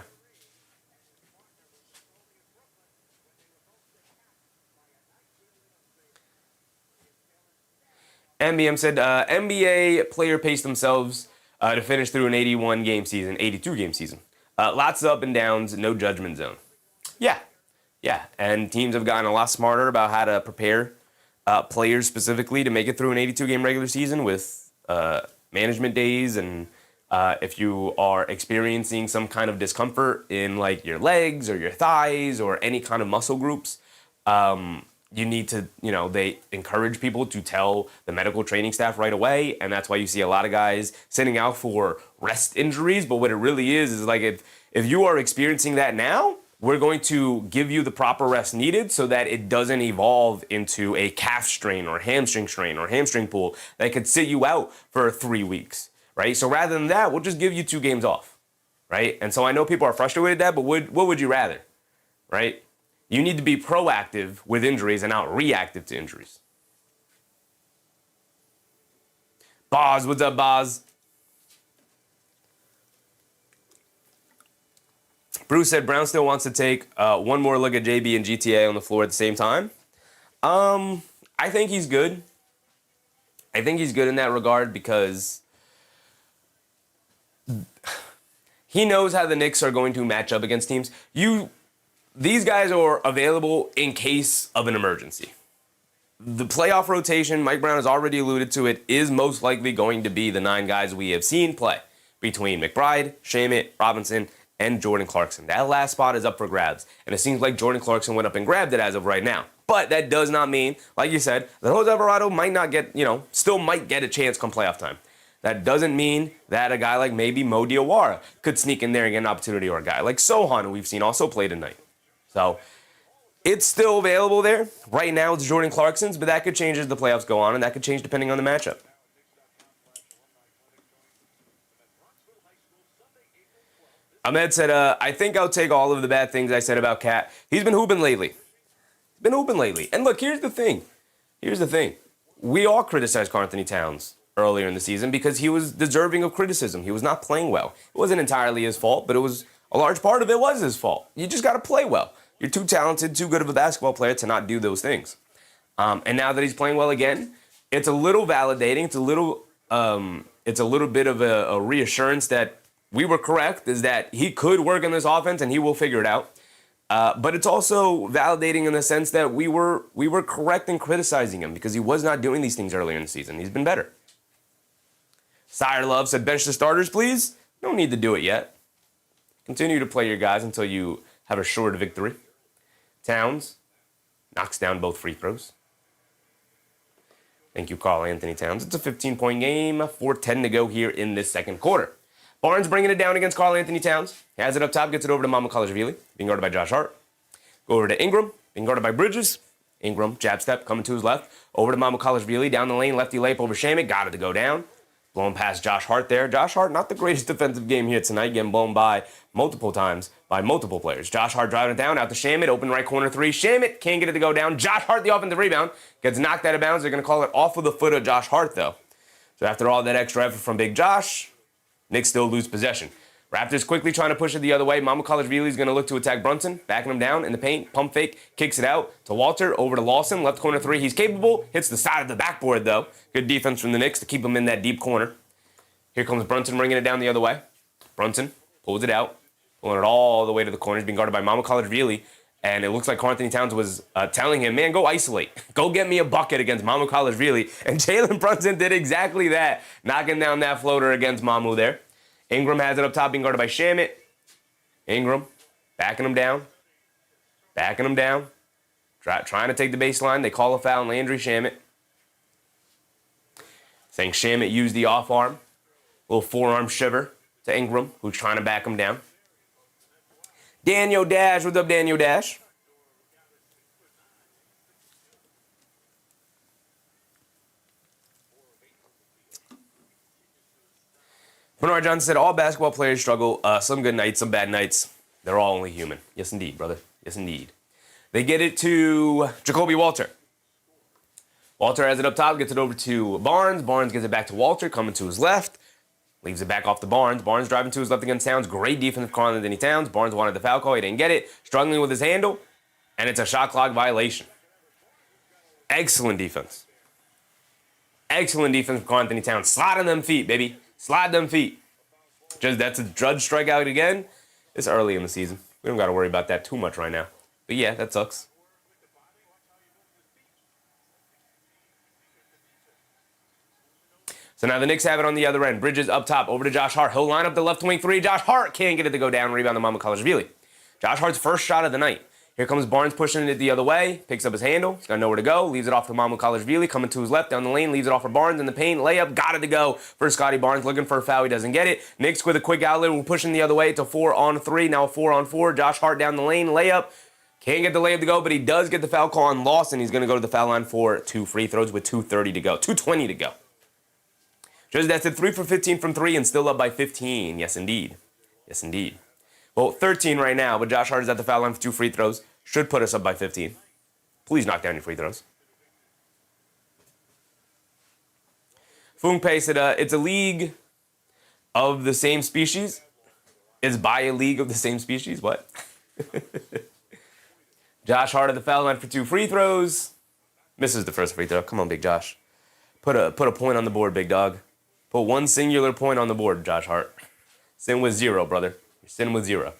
MBM said, NBA player paced themselves to finish through an 82-game season. Lots of up and downs, no judgment zone. Yeah, and teams have gotten a lot smarter about how to prepare players specifically to make it through an 82-game regular season with management days, and if you are experiencing some kind of discomfort in like your legs or your thighs or any kind of muscle groups, you need to, they encourage people to tell the medical training staff right away, and that's why you see a lot of guys sitting out for rest injuries. But what it really is like if you are experiencing that now, we're going to give you the proper rest needed so that it doesn't evolve into a calf strain or hamstring strain or hamstring pull that could sit you out for 3 weeks, right? So rather than that, we'll just give you 2 games off, right? And so I know people are frustrated with that, but what would you rather, right? You need to be proactive with injuries and not reactive to injuries. Boz, what's up, Boz? Bruce said Brown still wants to take one more look at JB and GTA on the floor at the same time. I think he's good. I think he's good in that regard because he knows how the Knicks are going to match up against teams. These guys are available in case of an emergency. The playoff rotation, Mike Brown has already alluded to it, is most likely going to be the 9 guys we have seen play between McBride, Shamit, Robinson, and Jordan Clarkson. That last spot is up for grabs, and it seems like Jordan Clarkson went up and grabbed it as of right now. But that does not mean, like you said, that Jose Alvarado might not get, still might get a chance come playoff time. That doesn't mean that a guy like maybe Mo Diawara could sneak in there and get an opportunity, or a guy like Sohan, who we've seen also play tonight. So It's still available there. Right now it's Jordan Clarkson's, but that could change as the playoffs go on, and that could change depending on the matchup. Ahmed said, I think I'll take all of the bad things I said about Cat. He's been hooping lately. And look, here's the thing. We all criticized Karl Anthony Towns earlier in the season because he was deserving of criticism. He was not playing well. It wasn't entirely his fault, but it was a large part of it was his fault. You just got to play well. You're too talented, too good of a basketball player to not do those things. And now that he's playing well again, it's a little validating. It's a little bit of a reassurance that we were correct, is that he could work in this offense and he will figure it out. But it's also validating in the sense that we were correct in criticizing him because he was not doing these things earlier in the season. He's been better. Sire Love said, bench the starters, please. No need to do it yet. Continue to play your guys until you have assured victory. Towns knocks down both free throws. Thank you, Karl Anthony Towns. It's a 15-point game, 4:10 to go here in this second quarter. Barnes bringing it down against Karl Anthony Towns. Has it up top, gets it over to Mama Kalashvili, being guarded by Josh Hart. Go over to Ingram, being guarded by Bridges. Ingram, jab step, coming to his left. Over to Mama Kalashvili, down the lane, lefty layup over Shamit. Got it to go down. Blown past Josh Hart there. Josh Hart, not the greatest defensive game here tonight, getting blown by multiple times by multiple players. Josh Hart driving it down, out to Shamit, open right corner three. Shamit can't get it to go down. Josh Hart, the offensive rebound, gets knocked out of bounds. They're going to call it off of the foot of Josh Hart, though. So after all that extra effort from Big Josh, Knicks still lose possession. Raptors quickly trying to push it the other way. Mama Kalashvili is going to look to attack Brunson, backing him down in the paint. Pump fake, kicks it out to Walter, over to Lawson, left corner three. He's capable, hits the side of the backboard, though. Good defense from the Knicks to keep him in that deep corner. Here comes Brunson bringing it down the other way. Brunson pulls it out, pulling it all the way to the corner. He's being guarded by Mama Kalashvili. And it looks like Karl Anthony Towns was telling him, man, go isolate. Go get me a bucket against Mama Kalashvili. And Jalen Brunson did exactly that, knocking down that floater against Mamu there. Ingram has it up top, being guarded by Shamit. Ingram backing him down. Trying to take the baseline. They call a foul on Landry Shamit. Saying Shamit used the off arm. Little forearm shiver to Ingram, who's trying to back him down. Daniel Dash, what's up, Daniel Dash? Bernard Johnson said, all basketball players struggle. Some good nights, some bad nights. They're all only human. Yes, indeed, brother. Yes, indeed. They get it to Jacoby Walter. Walter has it up top, gets it over to Barnes. Barnes gets it back to Walter, coming to his left. Leaves it back off to Barnes. Barnes driving to his left against Towns. Great defense of Karl Anthony Towns. Barnes wanted the foul call. He didn't get it. Struggling with his handle. And it's a shot clock violation. Excellent defense. Excellent defense from Karl Anthony Towns. Slide on them feet, baby. Slide them feet. Just that's a Judge strikeout again. It's early in the season. We don't got to worry about that too much right now. But yeah, that sucks. So now the Knicks have it on the other end. Bridges up top, over to Josh Hart. He'll line up the left wing three. Josh Hart can't get it to go down. Rebound to Mama Kalashvili. Josh Hart's first shot of the night. Here comes Barnes pushing it the other way. Picks up his handle. He's got nowhere to go. Leaves it off to Mama Kalashvili. Coming to his left down the lane. Leaves it off for Barnes in the paint. Layup. Got it to go for Scottie Barnes. Looking for a foul. He doesn't get it. Knicks with a quick outlet. We're pushing the other way to 4-on-3. Now 4-on-4. Josh Hart down the lane. Layup. Can't get the layup to go, but he does get the foul call on Lawson. He's going to go to the foul line for 2 free throws with 2:30 to go. 2:20 to go. Just that's it. 3 for 15 from 3 and still up by 15. Yes, indeed. Yes, indeed. Well, 13 right now, but Josh Hart is at the foul line for 2 free throws. Should put us up by 15. Please knock down your free throws. Fung said, it's a league of the same species. It's by a league of the same species. What? Josh Hart at the foul line for 2 free throws. Misses the first free throw. Come on, Big Josh. Put a point on the board, big dog. Put 1 singular point on the board, Josh Hart. Sin with 0, brother. You're sin with 0.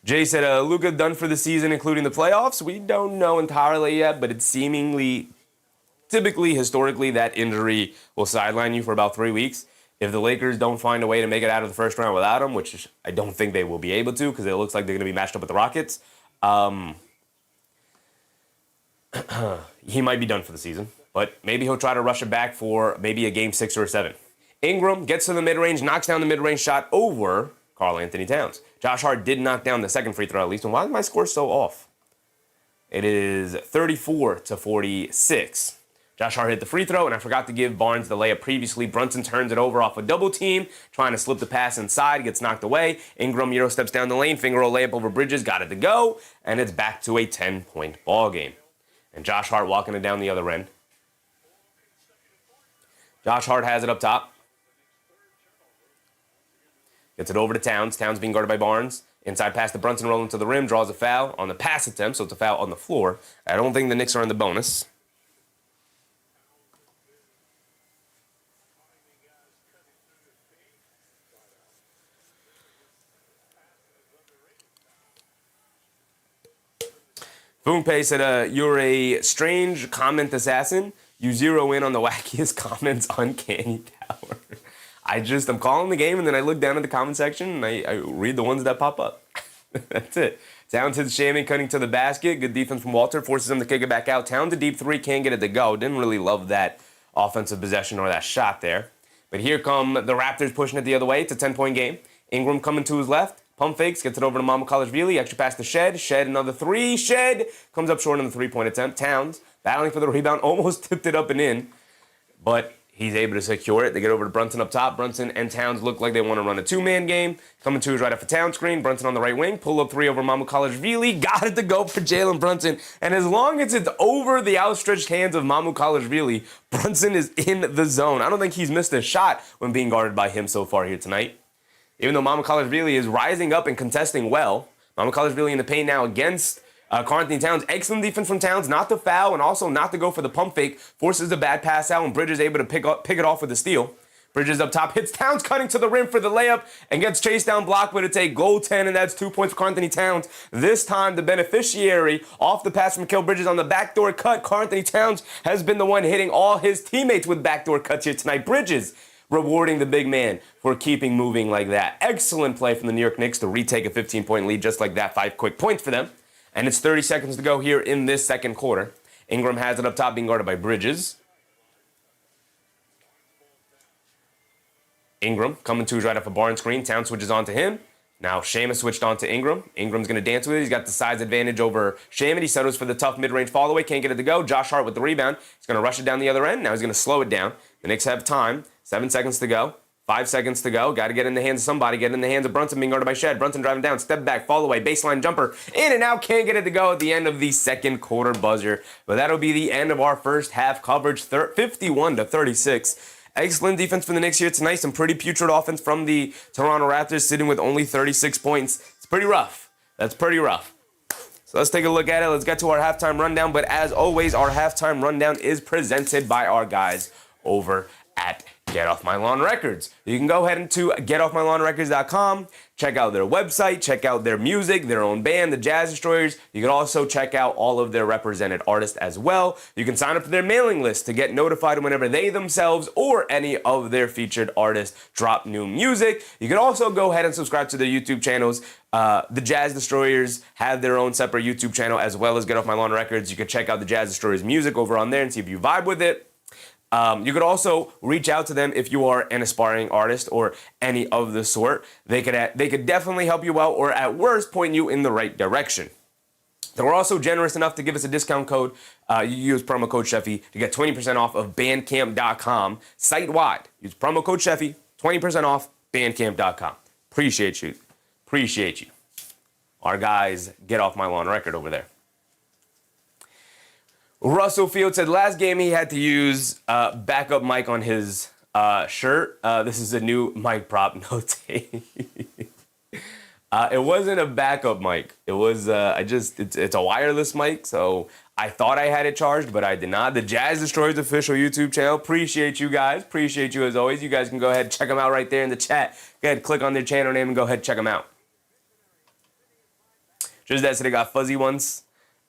Jay said, Luka done for the season, including the playoffs. We don't know entirely yet, but it's seemingly, typically, historically, that injury will sideline you for about 3 weeks. If the Lakers don't find a way to make it out of the first round without him, which I don't think they will be able to because it looks like they're going to be matched up with the Rockets, he might be done for the season. But maybe he'll try to rush it back for maybe a game 6 or a 7. Ingram gets to the mid-range, knocks down the mid-range shot over Karl-Anthony Towns. Josh Hart did knock down the second free throw at least. And why is my score so off? It is 34-46. Josh Hart hit the free throw, and I forgot to give Barnes the layup previously. Brunson turns it over off a double team, trying to slip the pass inside, gets knocked away. Ingram Euro steps down the lane, finger roll layup over Bridges, got it to go, and it's back to a 10-point ball game. And Josh Hart walking it down the other end. Josh Hart has it up top. Gets it over to Towns. Towns being guarded by Barnes. Inside pass to Brunson, rolling to the rim, draws a foul on the pass attempt, so it's a foul on the floor. I don't think the Knicks are in the bonus. Boompe said, you're a strange comment assassin. You zero in on the wackiest comments on Canny Tower. I'm calling the game, and then I look down at the comment section, and I read the ones that pop up. That's it. Towns hits Shaman, cutting to the basket. Good defense from Walter. Forces him to kick it back out. Towns a deep three. Can't get it to go. Didn't really love that offensive possession or that shot there. But here come the Raptors pushing it the other way. It's a 10-point game. Ingram coming to his left. Pump fakes, gets it over to Mamukelashvili. Extra pass to Shed. Shed, another three. Shed comes up short on the three-point attempt. Towns battling for the rebound. Almost tipped it up and in. But he's able to secure it. They get over to Brunson up top. Brunson and Towns look like they want to run a two-man game. Coming to his right after Towns screen. Brunson on the right wing. Pull-up three over Mamukelashvili. Got it to go for Jalen Brunson. And as long as it's over the outstretched hands of Mamukelashvili, Brunson is in the zone. I don't think he's missed a shot when being guarded by him so far here tonight. Even though Mamukelashvili is rising up and contesting well. Mamukelashvili in the paint now against Karl-Anthony Towns. Excellent defense from Towns, not to foul and also not to go for the pump fake. Forces a bad pass out, and Bridges able to pick it off with a steal. Bridges up top, hits Towns, cutting to the rim for the layup, and gets chased down, blocked, but it's a goal 10, and that's 2 points for Karl-Anthony Towns. This time, the beneficiary off the pass from Mikal Bridges on the backdoor cut. Karl-Anthony Towns has been the one hitting all his teammates with backdoor cuts here tonight. Bridges rewarding the big man for keeping moving like that. Excellent play from the New York Knicks to retake a 15-point lead just like that. 5 quick points for them. And it's 30 seconds to go here in this second quarter. Ingram has it up top, being guarded by Bridges. Ingram coming to his right off a Barnes screen. Towns switches on to him. Now Shaman switched on to Ingram. Ingram's going to dance with it. He's got the size advantage over Shaman. He settles for the tough mid-range fall away. Can't get it to go. Josh Hart with the rebound. He's going to rush it down the other end. Now he's going to slow it down. The Knicks have time. 7 seconds to go. 5 seconds to go. Got to get in the hands of somebody. Get in the hands of Brunson, being guarded by Shed. Brunson driving down. Step back. Fall away. Baseline jumper. In and out. Can't get it to go at the end of the second quarter buzzer. But that'll be the end of our first half coverage. 51-36. Excellent defense from the Knicks here tonight. Some pretty putrid offense from the Toronto Raptors, sitting with only 36 points. It's pretty rough. That's pretty rough. So let's take a look at it. Let's get to our halftime rundown. But as always, our halftime rundown is presented by our guys over at Get Off My Lawn Records. You can go ahead into getoffmylawnrecords.com, check out their website, check out their music, their own band, the Jazz Destroyers. You can also check out all of their represented artists as well. You can sign up for their mailing list to get notified whenever they themselves or any of their featured artists drop new music. You can also go ahead and subscribe to their YouTube channels. The Jazz Destroyers have their own separate YouTube channel as well as Get Off My Lawn Records. You can check out the Jazz Destroyers music over on there and see if you vibe with it. You could also reach out to them if you are an aspiring artist or any of the sort. They could definitely help you out, or at worst, point you in the right direction. They were also generous enough to give us a discount code. You use promo code Sheffy to get 20% off of Bandcamp.com site-wide. Use promo code Sheffy, 20% off Bandcamp.com. Appreciate you. Appreciate you. Our guys Get Off My Lawn record over there. Russell Field said last game he had to use backup mic on his shirt. This is a new mic prop notate. It wasn't a backup mic. It was, it's a wireless mic, so I thought I had it charged, but I did not. The Jazz Destroyers official YouTube channel. Appreciate you guys. Appreciate you as always. You guys can go ahead and check them out right there in the chat. Go ahead, click on their channel name and go ahead and check them out. Just that, so they got fuzzy ones.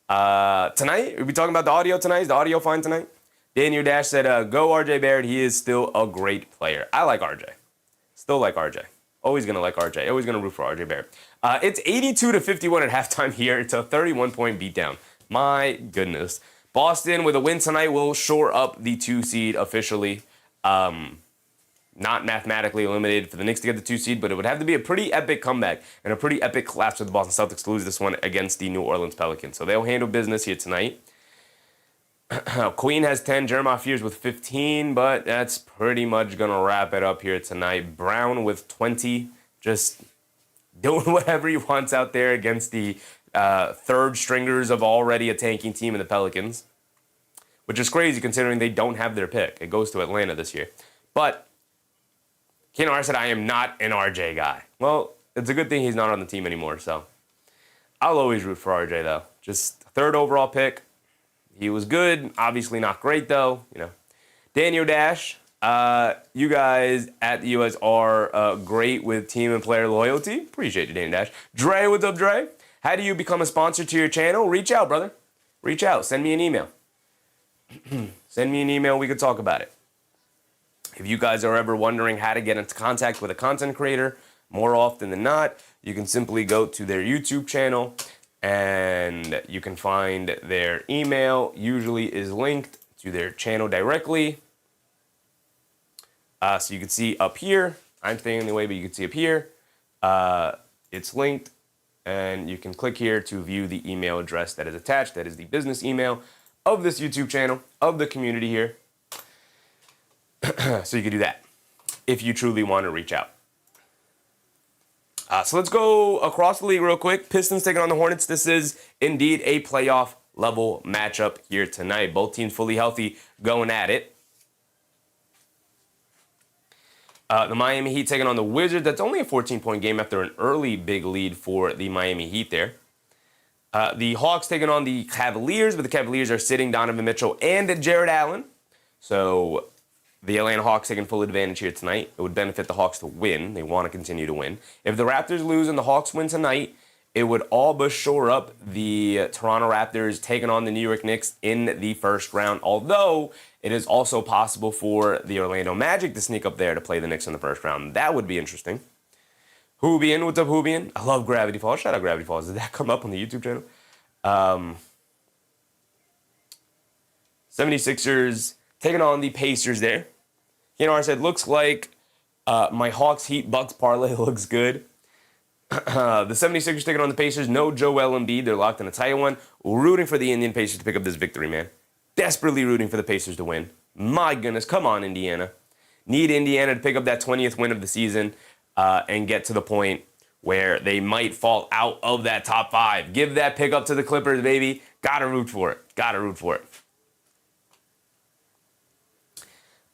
Tonight, we'll be talking about the audio tonight. Is the audio fine tonight? Daniel Dash said, go RJ Barrett. He is still a great player. I like RJ. Still like RJ. Always going to like RJ. Always going to root for RJ Barrett. It's 82-51 at halftime here. It's a 31-point beatdown. My goodness. Boston with a win tonight will shore up the 2 seed officially. not mathematically eliminated for the Knicks to get the 2 seed, but it would have to be a pretty epic comeback and a pretty epic collapse for the Boston Celtics to lose this one against the New Orleans Pelicans. So they'll handle business here tonight. Queen has 10, Jeremiah Fears with 15, but that's pretty much going to wrap it up here tonight. Brown with 20, just doing whatever he wants out there against the third stringers of already a tanking team in the Pelicans, which is crazy considering they don't have their pick. It goes to Atlanta this year. But Keenar said, I am not an RJ guy. Well, it's a good thing he's not on the team anymore, so I'll always root for RJ, though. Just third overall pick. He was good. Obviously not great, though. You know, Daniel Dash, you guys at the US are great with team and player loyalty. Appreciate you, Daniel Dash. Dre, what's up, Dre? How do you become a sponsor to your channel? Reach out, brother. Reach out. Send me an email. Send me an email. We could talk about it. If you guys are ever wondering how to get into contact with a content creator, more often than not, you can simply go to their YouTube channel and you can find their email. Usually is linked to their channel directly. So you can see up here. I'm staying in the way, but you can see up here. It's linked. And you can click here to view the email address that is attached. That is the business email of this YouTube channel, of the community here. So you can do that if you truly want to reach out. So let's go across the league real quick. Pistons taking on the Hornets. This is indeed a playoff level matchup here tonight. Both teams fully healthy going at it. The Miami Heat taking on the Wizards. That's only a 14-point game after an early big lead for the Miami Heat there. The Hawks taking on the Cavaliers, but the Cavaliers are sitting Donovan Mitchell and Jared Allen. So the Atlanta Hawks taking full advantage here tonight. It would benefit the Hawks to win. They want to continue to win. If the Raptors lose and the Hawks win tonight, it would all but shore up the Toronto Raptors taking on the New York Knicks in the first round, although it is also possible for the Orlando Magic to sneak up there to play the Knicks in the first round. That would be interesting. Hoobian, what's up, Hoobian? I love Gravity Falls. Shout out Gravity Falls. Did that come up on the YouTube channel? 76ers taking on the Pacers there. You know, I said, looks like my Hawks, Heat, Bucks parlay looks good. The 76ers taking on the Pacers. No Joel Embiid. They're locked in a tight one. Rooting for the Indian Pacers to pick up this victory, man. Desperately rooting for the Pacers to win. My goodness, come on, Indiana. Need Indiana to pick up that 20th win of the season and get to the point where they might fall out of that top 5. Give that pick up to the Clippers, baby. Gotta root for it. Gotta root for it.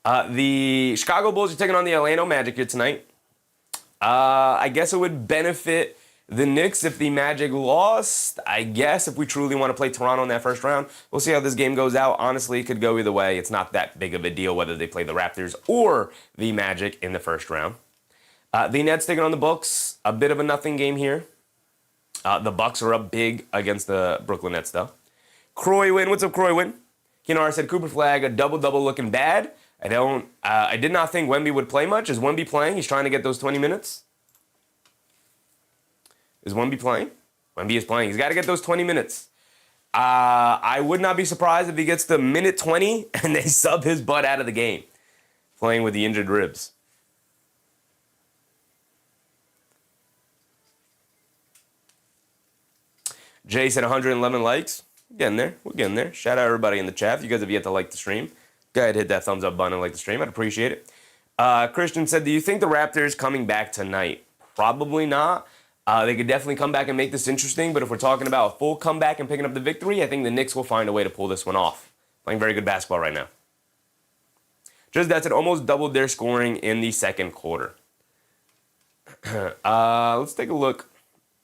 The Chicago Bulls are taking on the Orlando Magic here tonight. I guess it would benefit the Knicks if the Magic lost. I guess if we truly want to play Toronto in that first round, we'll see how this game goes out. Honestly, it could go either way. It's not that big of a deal whether they play the Raptors or the Magic in the first round. The Nets taking on the Bucks. A bit of a nothing game here. The Bucks are up big against the Brooklyn Nets, though. Croywin, what's up, Croywin? Kinar said Cooper Flag, a double-double looking bad. I did not think Wemby would play much. Is Wemby playing? He's trying to get those 20 minutes. Is Wemby playing? Wemby is playing. He's got to get those 20 minutes. I would not be surprised if he gets to minute 20 and they sub his butt out of the game, playing with the injured ribs. Jay said 111 likes. We're getting there. We're getting there. Shout out everybody in the chat. If you guys have yet to like the stream, go ahead, hit that thumbs up button and like the stream. I'd appreciate it. Christian said, do you think the Raptors coming back tonight? Probably not. They could definitely come back and make this interesting, but if we're talking about a full comeback and picking up the victory, I think the Knicks will find a way to pull this one off. Playing very good basketball right now. Just that's it, almost doubled their scoring in the second quarter. Let's take a look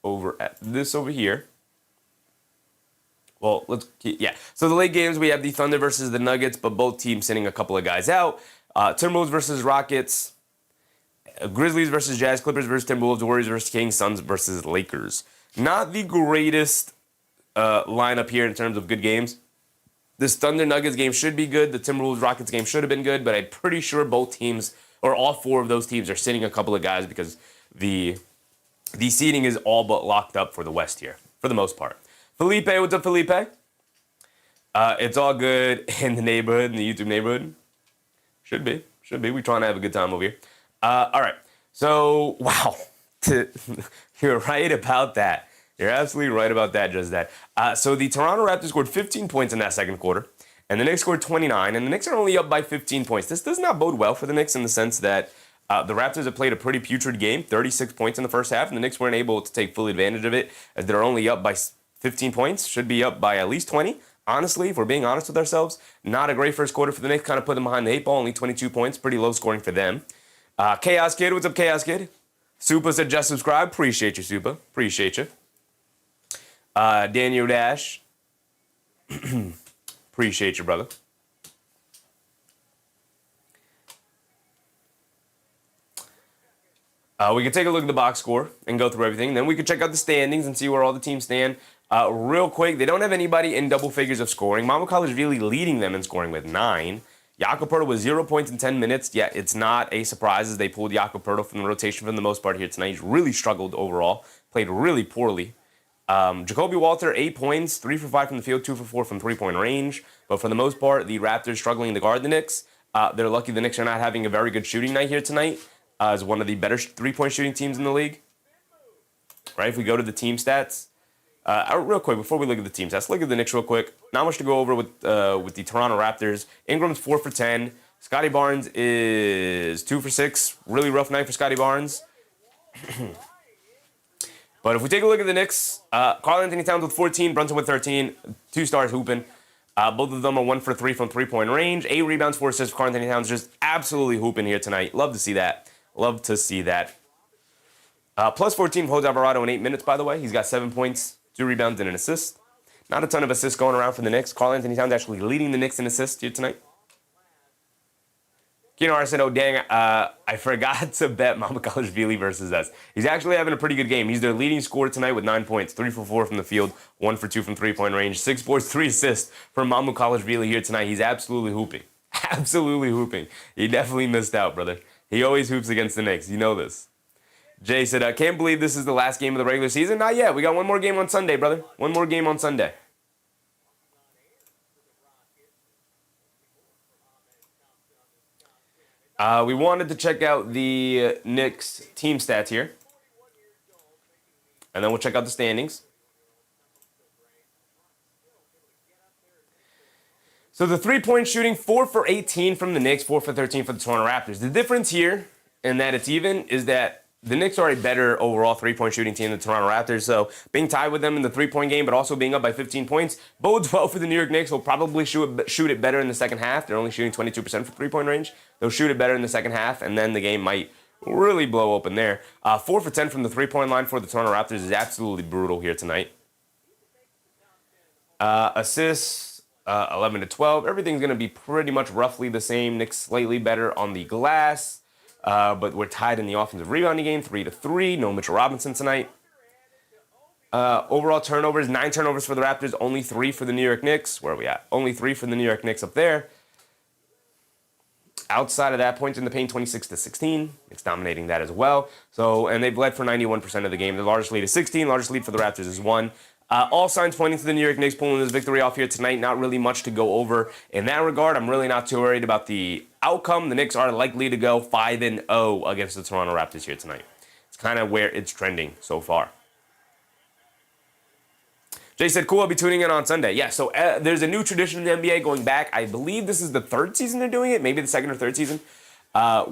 over at this over here. Well, So the late games, we have the Thunder versus the Nuggets, but both teams sending a couple of guys out. Timberwolves versus Rockets. Grizzlies versus Jazz, Clippers versus Timberwolves, Warriors versus Kings, Suns versus Lakers. Not the greatest lineup here in terms of good games. This Thunder Nuggets game should be good. The Timberwolves Rockets game should have been good, but I'm pretty sure both teams, or all 4 of those teams, are sitting a couple of guys because the seeding is all but locked up for the West here, for the most part. Felipe, what's up, Felipe? It's all good in the neighborhood, in the YouTube neighborhood. Should be. Should be. We're trying to have a good time over here. All right. So, wow. You're right about that. You're absolutely right about that, just that. So the Toronto Raptors scored 15 points in that second quarter, and the Knicks scored 29, and the Knicks are only up by 15 points. This does not bode well for the Knicks in the sense that the Raptors have played a pretty putrid game, 36 points in the first half, and the Knicks weren't able to take full advantage of it as they're only up by 15 points, should be up by at least 20. Honestly, if we're being honest with ourselves, not a great first quarter for the Knicks, kind of put them behind the 8 ball, only 22 points, pretty low scoring for them. Chaos Kid, what's up, Chaos Kid? Supa said just subscribe. Appreciate you, Supa. Appreciate you. Daniel Dash. Appreciate you, brother. We could take a look at the box score and go through everything. Then we could check out the standings and see where all the teams stand. Real quick, they don't have anybody in double figures of scoring. Mama College really leading them in scoring with 9. Jakob Poeltl with 0 points in 10 minutes. Yeah, it's not a surprise as they pulled Jakob Poeltl from the rotation for the most part here tonight. He's really struggled overall. Played really poorly. Jacoby Walter, 8 points, 3 for 5 from the field, 2 for 4 from three-point range. But for the most part, the Raptors struggling to guard the Knicks. They're lucky the Knicks are not having a very good shooting night here tonight as one of the better three-point shooting teams in the league. Right, if we go to the team stats. Real quick, before we look at the teams, let's look at the Knicks real quick. Not much to go over with the Toronto Raptors. Ingram's 4 for 10. Scottie Barnes is 2 for 6. Really rough night for Scottie Barnes. But if we take a look at the Knicks, Karl-Anthony Towns with 14, Brunson with 13, 2 stars hooping. Both of them are 1 for 3 from three-point range. 8 rebounds, 4 assists for Karl-Anthony Towns. Just absolutely hooping here tonight. Love to see that. Love to see that. Plus 14 for Jose Alvarado in 8 minutes, by the way. He's got 7 points, 2 rebounds, and an assist. Not a ton of assists going around for the Knicks. Karl-Anthony Towns actually leading the Knicks in assists here tonight. Keno R said, oh, dang, I forgot to bet Mama College Vili versus us. He's actually having a pretty good game. He's their leading scorer tonight with 9 points, 3 for 4 from the field, 1 for 2 from three-point range, 6 boards, 3 assists for Mama College Vili here tonight. He's absolutely hooping. Absolutely hooping. He definitely missed out, brother. He always hoops against the Knicks. You know this. Jay said, I can't believe this is the last game of the regular season. Not yet. We got one more game on Sunday, brother. One more game on Sunday. We wanted to check out the Knicks team stats here. And then we'll check out the standings. So the three-point shooting, 4 for 18 from the Knicks, 4 for 13 for the Toronto Raptors. The difference here, in that it's even, is that the Knicks are a better overall three-point shooting team than the Toronto Raptors. So being tied with them in the three-point game, but also being up by 15 points, bodes well for the New York Knicks. Will probably shoot it better in the second half. They're only shooting 22% for three-point range. They'll shoot it better in the second half, and then the game might really blow open there. 4 for 10 from the three-point line for the Toronto Raptors is absolutely brutal here tonight. Assists, 11 to 12. Everything's going to be pretty much roughly the same. Knicks slightly better on the glass. But we're tied in the offensive rebounding game, 3 to 3. No Mitchell Robinson tonight. Overall turnovers, 9 turnovers for the Raptors, only 3 for the New York Knicks. Where are we at? Only 3 for the New York Knicks up there. Outside of that, points in the paint, 26 to 16. Knicks dominating that as well. So, and they've led for 91% of the game. The largest lead is 16. Largest lead for the Raptors is 1. All signs pointing to the New York Knicks pulling this victory off here tonight. Not really much to go over in that regard. I'm really not too worried about the outcome. The Knicks are likely to go 5-0 against the Toronto Raptors here tonight. It's kind of where it's trending so far. Jay said, cool, I'll be tuning in on Sunday. Yeah, so there's a new tradition in the NBA going back. I believe this is the 3rd season they're doing it, maybe the 2nd or 3rd season,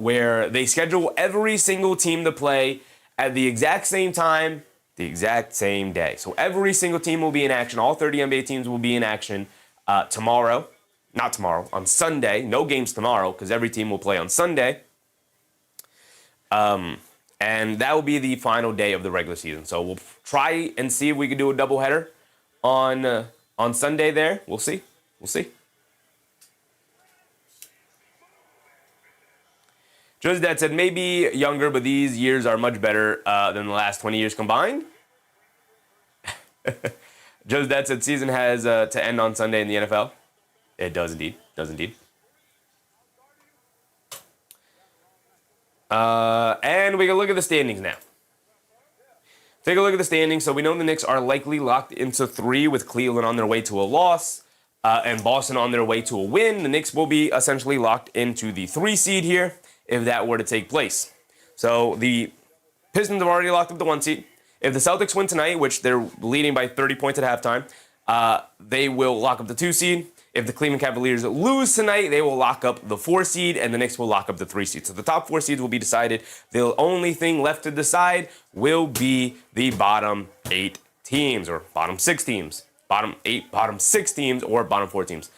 where they schedule every single team to play at the exact same time, the exact same day. So every single team will be in action. All 30 NBA teams will be in action tomorrow. Not tomorrow, on Sunday. No games tomorrow because every team will play on Sunday. And that will be the final day of the regular season. So we'll try and see if we can do a doubleheader on Sunday there. We'll see. We'll see. Just that said, maybe younger, but these years are much better than the last 20 years combined. Just that said, season has to end on Sunday in the NFL. It does indeed. Does indeed. And we can look at the standings now. Take a look at the standings. So we know the Knicks are likely locked into 3 with Cleveland on their way to a loss. and Boston on their way to a win, the Knicks will be essentially locked into the 3 seed here if that were to take place. So the Pistons have already locked up the 1 seed. If the Celtics win tonight, which they're leading by 30 points at halftime, they will lock up the 2 seed. If the Cleveland Cavaliers lose tonight, they will lock up the 4 seed, and the Knicks will lock up the 3 seed. So the top 4 seeds will be decided. The only thing left to decide will be the bottom 8 teams, or bottom 6 teams. Bottom 8, bottom 6 teams, or bottom 4 teams,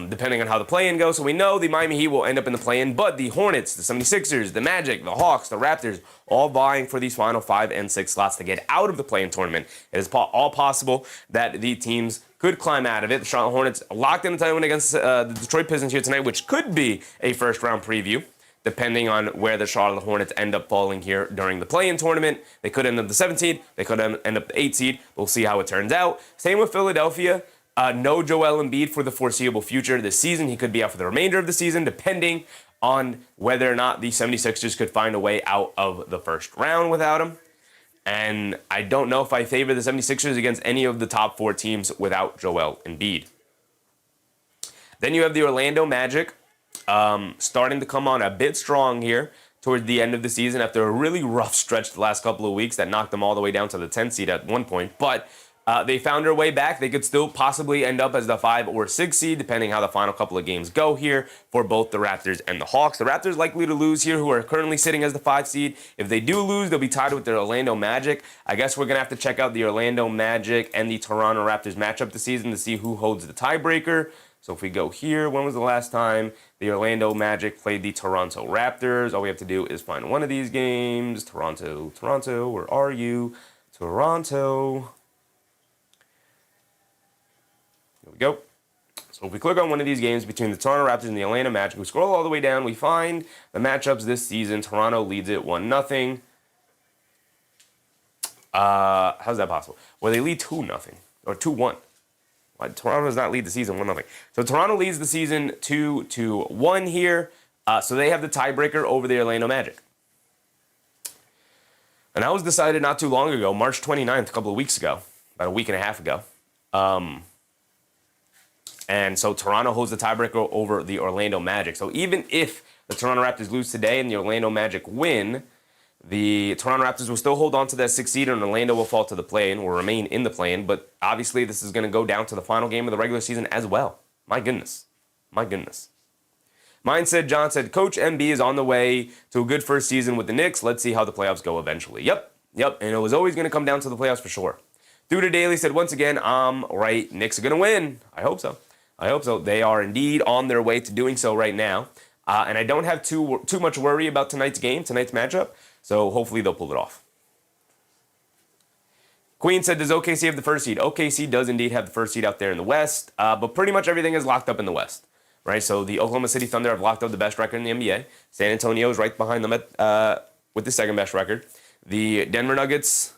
depending on how the play-in goes. So we know the Miami Heat will end up in the play-in, but the Hornets, the 76ers, the Magic, the Hawks, the Raptors, all vying for these final 5 and 6 slots to get out of the play-in tournament. It is all possible that the teams could climb out of it. The Charlotte Hornets locked in a title win against the Detroit Pistons here tonight, which could be a first-round preview, depending on where the Charlotte Hornets end up falling here during the play-in tournament. They could end up the 7th seed. They could end up the 8th seed. We'll see how it turns out. Same with Philadelphia. No Joel Embiid for the foreseeable future this season. He could be out for the remainder of the season, depending on whether or not the 76ers could find a way out of the first round without him. And I don't know if I favor the 76ers against any of the top 4 teams without Joel Embiid. Then you have the Orlando Magic, starting to come on a bit strong here toward the end of the season after a really rough stretch the last couple of weeks that knocked them all the way down to the 10th seed at one point. But they found their way back. They could still possibly end up as the 5 or 6 seed, depending how the final couple of games go here for both the Raptors and the Hawks. The Raptors likely to lose here, who are currently sitting as the 5 seed. If they do lose, they'll be tied with the Orlando Magic. I guess we're going to have to check out the Orlando Magic and the Toronto Raptors matchup this season to see who holds the tiebreaker. So if we go here, when was the last time the Orlando Magic played the Toronto Raptors? All we have to do is find one of these games. Toronto, where are you? Toronto. Here we go. So if we click on one of these games between the Toronto Raptors and the Atlanta Magic, we scroll all the way down, we find the matchups this season. Toronto leads it 1-0. How's that possible? Well, they lead 2-0 or 2-1. Why Toronto does not lead the season 1-0? So Toronto leads the season 2-1 here. So they have the tiebreaker over the Orlando Magic. And that was decided not too long ago, March 29th, a couple of weeks ago, about a week and a half ago. And so Toronto holds the tiebreaker over the Orlando Magic. So even if the Toronto Raptors lose today and the Orlando Magic win, the Toronto Raptors will still hold on to that 6th seed, and Orlando will fall to the play-in, will remain in the play-in. But obviously, this is going to go down to the final game of the regular season as well. My goodness. My goodness. John said, Coach MB is on the way to a good first season with the Knicks. Let's see how the playoffs go eventually. Yep. And it was always going to come down to the playoffs for sure. Duda Daily said, once again, I'm right. Knicks are going to win. I hope so. They are indeed on their way to doing so right now. And I don't have too much worry about tonight's matchup. So hopefully they'll pull it off. Queen said, does OKC have the first seed? OKC does indeed have the first seed out there in the West, but pretty much everything is locked up in the West, right? So the Oklahoma City Thunder have locked up the best record in the NBA. San Antonio is right behind them with the second best record. The Denver Nuggets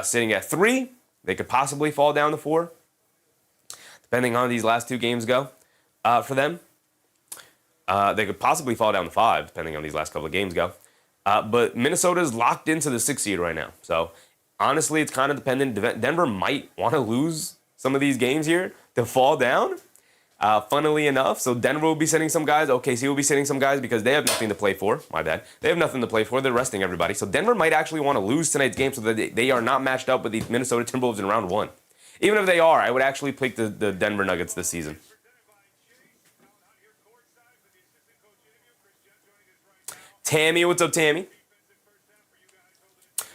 sitting at 3. They could possibly fall down to 4, depending on how these last 2 games go for them. They could possibly fall down to 5, depending on these last couple of games go. But Minnesota's locked into the 6th seed right now. So, honestly, it's kind of dependent. Denver might want to lose some of these games here to fall down, funnily enough. So, Denver will be sitting some guys. OKC will be sitting some guys because they have nothing to play for. My bad. They have nothing to play for. They're resting everybody. So, Denver might actually want to lose tonight's game so that they are not matched up with the Minnesota Timberwolves in round 1. Even if they are, I would actually pick the Denver Nuggets this season. Tammy, what's up, Tammy?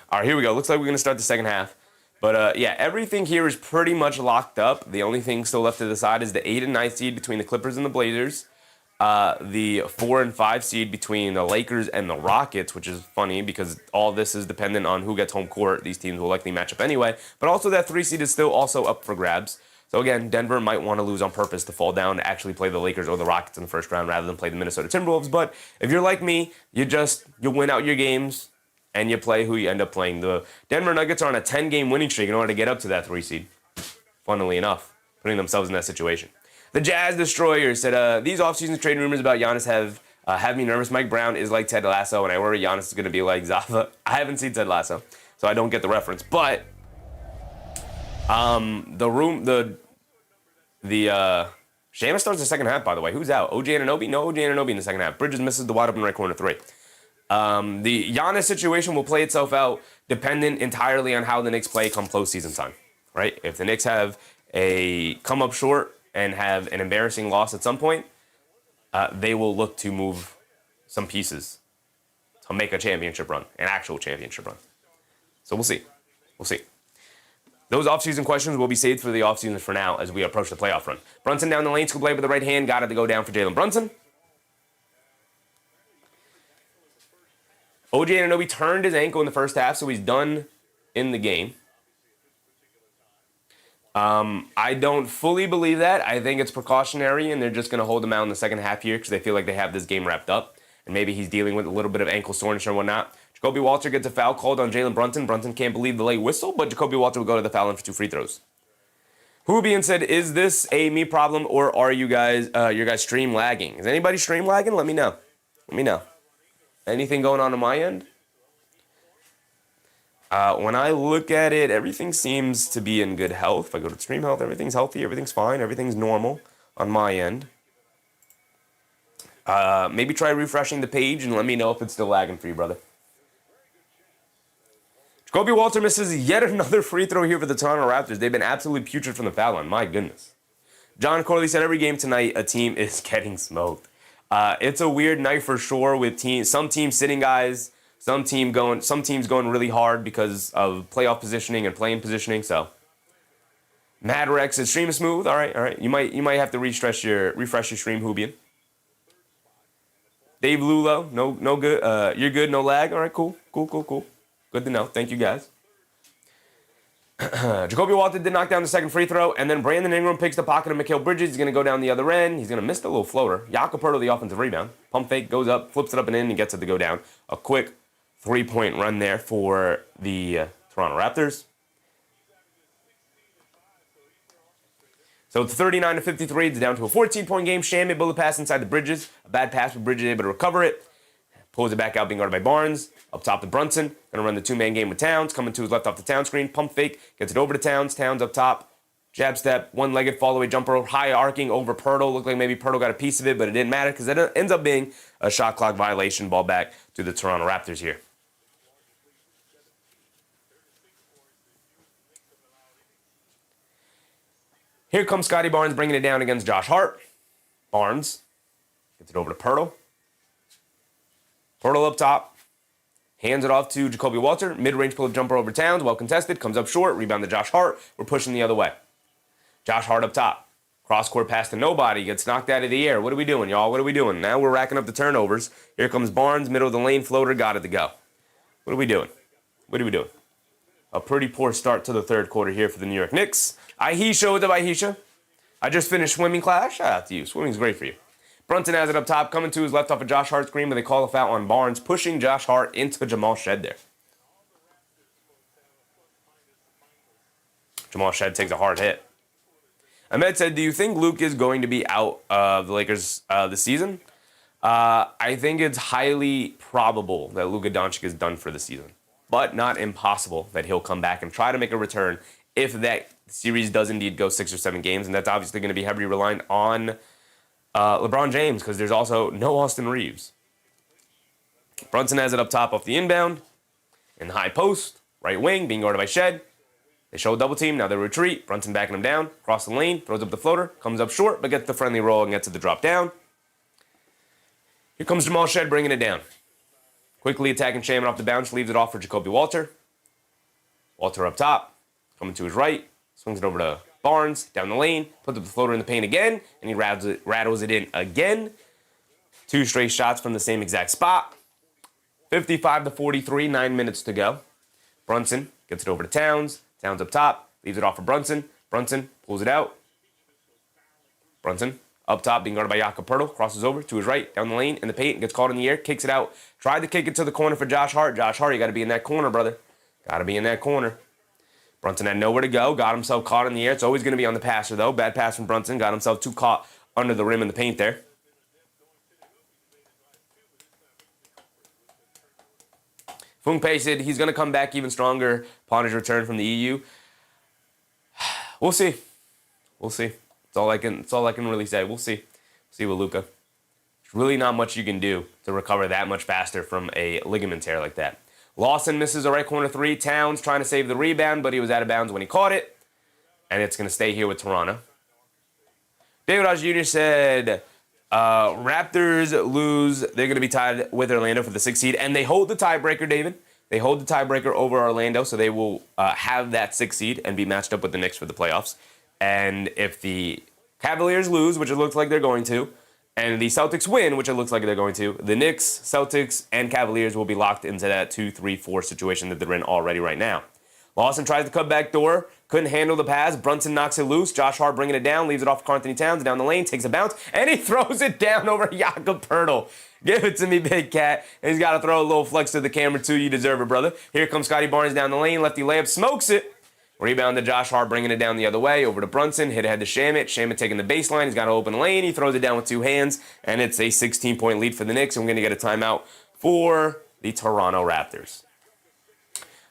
All right, here we go. Looks like we're going to start the second half. But, yeah, everything here is pretty much locked up. The only thing still left to decide is the 8 and 9 seed between the Clippers and the Blazers. The 4 and 5 seed between the Lakers and the Rockets, which is funny because all this is dependent on who gets home court. These teams will likely match up anyway. But also that 3 seed is still also up for grabs. So again, Denver might want to lose on purpose to fall down to actually play the Lakers or the Rockets in the first round rather than play the Minnesota Timberwolves. But if you're like me, you win out your games and you play who you end up playing. The Denver Nuggets are on a 10-game winning streak in order to get up to that 3 seed. Funnily enough, putting themselves in that situation. The Jazz Destroyer said, these offseason trade rumors about Giannis have me nervous. Mike Brown is like Ted Lasso, and I worry Giannis is going to be like Zaza. I haven't seen Ted Lasso, so I don't get the reference. But the Shamus starts the second half, by the way. Who's out? OG Anunoby? No OG Anunoby in the second half. Bridges misses the wide open right corner three. The Giannis situation will play itself out dependent entirely on how the Knicks play come close season time, right? If the Knicks have a come up short and have an embarrassing loss at some point, they will look to move some pieces to make a championship run, an actual championship run. So we'll see. We'll see. Those offseason questions will be saved for the offseason for now as we approach the playoff run. Brunson down the lane, scoop play with the right hand, got it to go down for Jalen Brunson. OG Anunoby turned his ankle in the first half, so he's done in the game. I don't fully believe that. I think it's precautionary, and they're just going to hold him out in the second half here because they feel like they have this game wrapped up, and maybe he's dealing with a little bit of ankle soreness or whatnot. Jacoby Walter gets a foul called on Jalen Brunson. Brunson can't believe the late whistle, but Jacoby Walter will go to the foul line for 2 free throws. Who being said, is this a me problem, or are you guys, your guys stream lagging? Is anybody stream lagging? Let me know. Let me know. Anything going on my end? When I look at it, everything seems to be in good health. If I go to stream health, everything's healthy, everything's fine, everything's normal on my end. Maybe try refreshing the page and let me know if it's still lagging for you, brother. Jacoby Walter misses yet another free throw here for the Toronto Raptors. They've been absolutely putrid from the foul line. My goodness. John Corley said every game tonight, a team is getting smoked. It's a weird night for sure with some teams sitting guys, some teams going really hard because of playoff positioning and playing positioning. So, Mad Rex is stream smooth. All right. You might have to refresh your stream, Hubian. Dave Lulo, no good. You're good, no lag. All right, cool. Good to know. Thank you guys. Jacoby Walter did knock down the second free throw, and then Brandon Ingram picks the pocket of Mikal Bridges. He's going to go down the other end. He's going to miss the little floater. Jakob Poeltl, the offensive rebound. Pump fake, goes up, flips it up and in, and gets it to go down. A quick three-point run there for the Toronto Raptors. So it's 39-53. It's down to a 14-point game. Shamit bullet pass inside the Bridges. A bad pass, but Bridges able to recover it. Pulls it back out, being guarded by Barnes. Up top to Brunson. Going to run the two-man game with Towns. Coming to his left off the Towns screen. Pump fake. Gets it over to Towns. Towns up top. Jab step. One-legged fall-away jumper. High arcing over Poeltl. Looked like maybe Poeltl got a piece of it, but it didn't matter because it ends up being a shot clock violation. Ball back to the Toronto Raptors here. Here comes Scottie Barnes bringing it down against Josh Hart. Barnes gets it over to Poeltl. Poeltl up top. Hands it off to Jacoby Walter. Mid-range pull-up jumper over Towns. Well contested. Comes up short. Rebound to Josh Hart. We're pushing the other way. Josh Hart up top. Cross-court pass to nobody. Gets knocked out of the air. What are we doing, y'all? What are we doing? Now we're racking up the turnovers. Here comes Barnes. Middle of the lane. Floater. Got it to go. What are we doing? What are we doing? A pretty poor start to the third quarter here for the New York Knicks. Aisha with the Aisha. I just finished swimming class. Shout out to you. Swimming's great for you. Brunson has it up top, coming to his left off of Josh Hart's screen, but they call a foul on Barnes, pushing Josh Hart into Jamal Shed there. Jamal Shed takes a hard hit. Ahmed said, do you think Luke is going to be out of the Lakers this season? I think it's highly probable that Luka Doncic is done for the season, but not impossible that he'll come back and try to make a return if that series does indeed go 6 or 7 games, and that's obviously going to be heavily reliant on LeBron James, because there's also no Austin Reeves. Brunson has it up top off the inbound. In the high post, right wing, being guarded by Shed. They show a double team, now they retreat. Brunson backing him down, across the lane, throws up the floater, comes up short, but gets the friendly roll and gets it to drop down. Here comes Jamal Shed bringing it down. Quickly attacking Shaman off the bounce, leaves it off for Jacoby Walter. Walter up top, coming to his right, swings it over to Barnes, down the lane, puts up the floater in the paint again, and he rattles it in again. 2 straight shots from the same exact spot. 55-43, 9 minutes to go. Brunson gets it over to Towns. Towns up top, leaves it off for Brunson. Brunson pulls it out. Brunson up top, being guarded by Jakob Poeltl, crosses over to his right, down the lane, in the paint, gets caught in the air, kicks it out. Tried to kick it to the corner for Josh Hart. Josh Hart, you got to be in that corner, brother. Got to be in that corner. Brunson had nowhere to go, got himself caught in the air. It's always going to be on the passer, though. Bad pass from Brunson, got himself too caught under the rim in the paint there. Fung-Pei said he's going to come back even stronger upon his return from the EU. We'll see. We'll see. That's all I can really say. We'll see. See with Luka. There's really not much you can do to recover that much faster from a ligament tear like that. Lawson misses a right corner three. Towns trying to save the rebound, but he was out of bounds when he caught it. And it's going to stay here with Toronto. David Hodge Jr. said, Raptors lose. They're going to be tied with Orlando for the 6th seed. And they hold the tiebreaker, David. They hold the tiebreaker over Orlando, so they will have that 6th seed and be matched up with the Knicks for the playoffs. And if the Cavaliers lose, which it looks like they're going to, and the Celtics win, which it looks like they're going to, the Knicks, Celtics, and Cavaliers will be locked into that 2-3-4 situation that they're in already right now. Lawson tries to cut back door, couldn't handle the pass. Brunson knocks it loose. Josh Hart bringing it down, leaves it off Karl Anthony Towns down the lane, takes a bounce, and he throws it down over Jakob Poeltl. Give it to me, big cat. And he's got to throw a little flex to the camera, too. You deserve it, brother. Here comes Scottie Barnes down the lane. Lefty layup, smokes it. Rebound to Josh Hart, bringing it down the other way, over to Brunson. Hit ahead to Shamet. Shamet taking the baseline. He's got an open lane. He throws it down with two hands, and it's a 16-point lead for the Knicks. And we're going to get a timeout for the Toronto Raptors.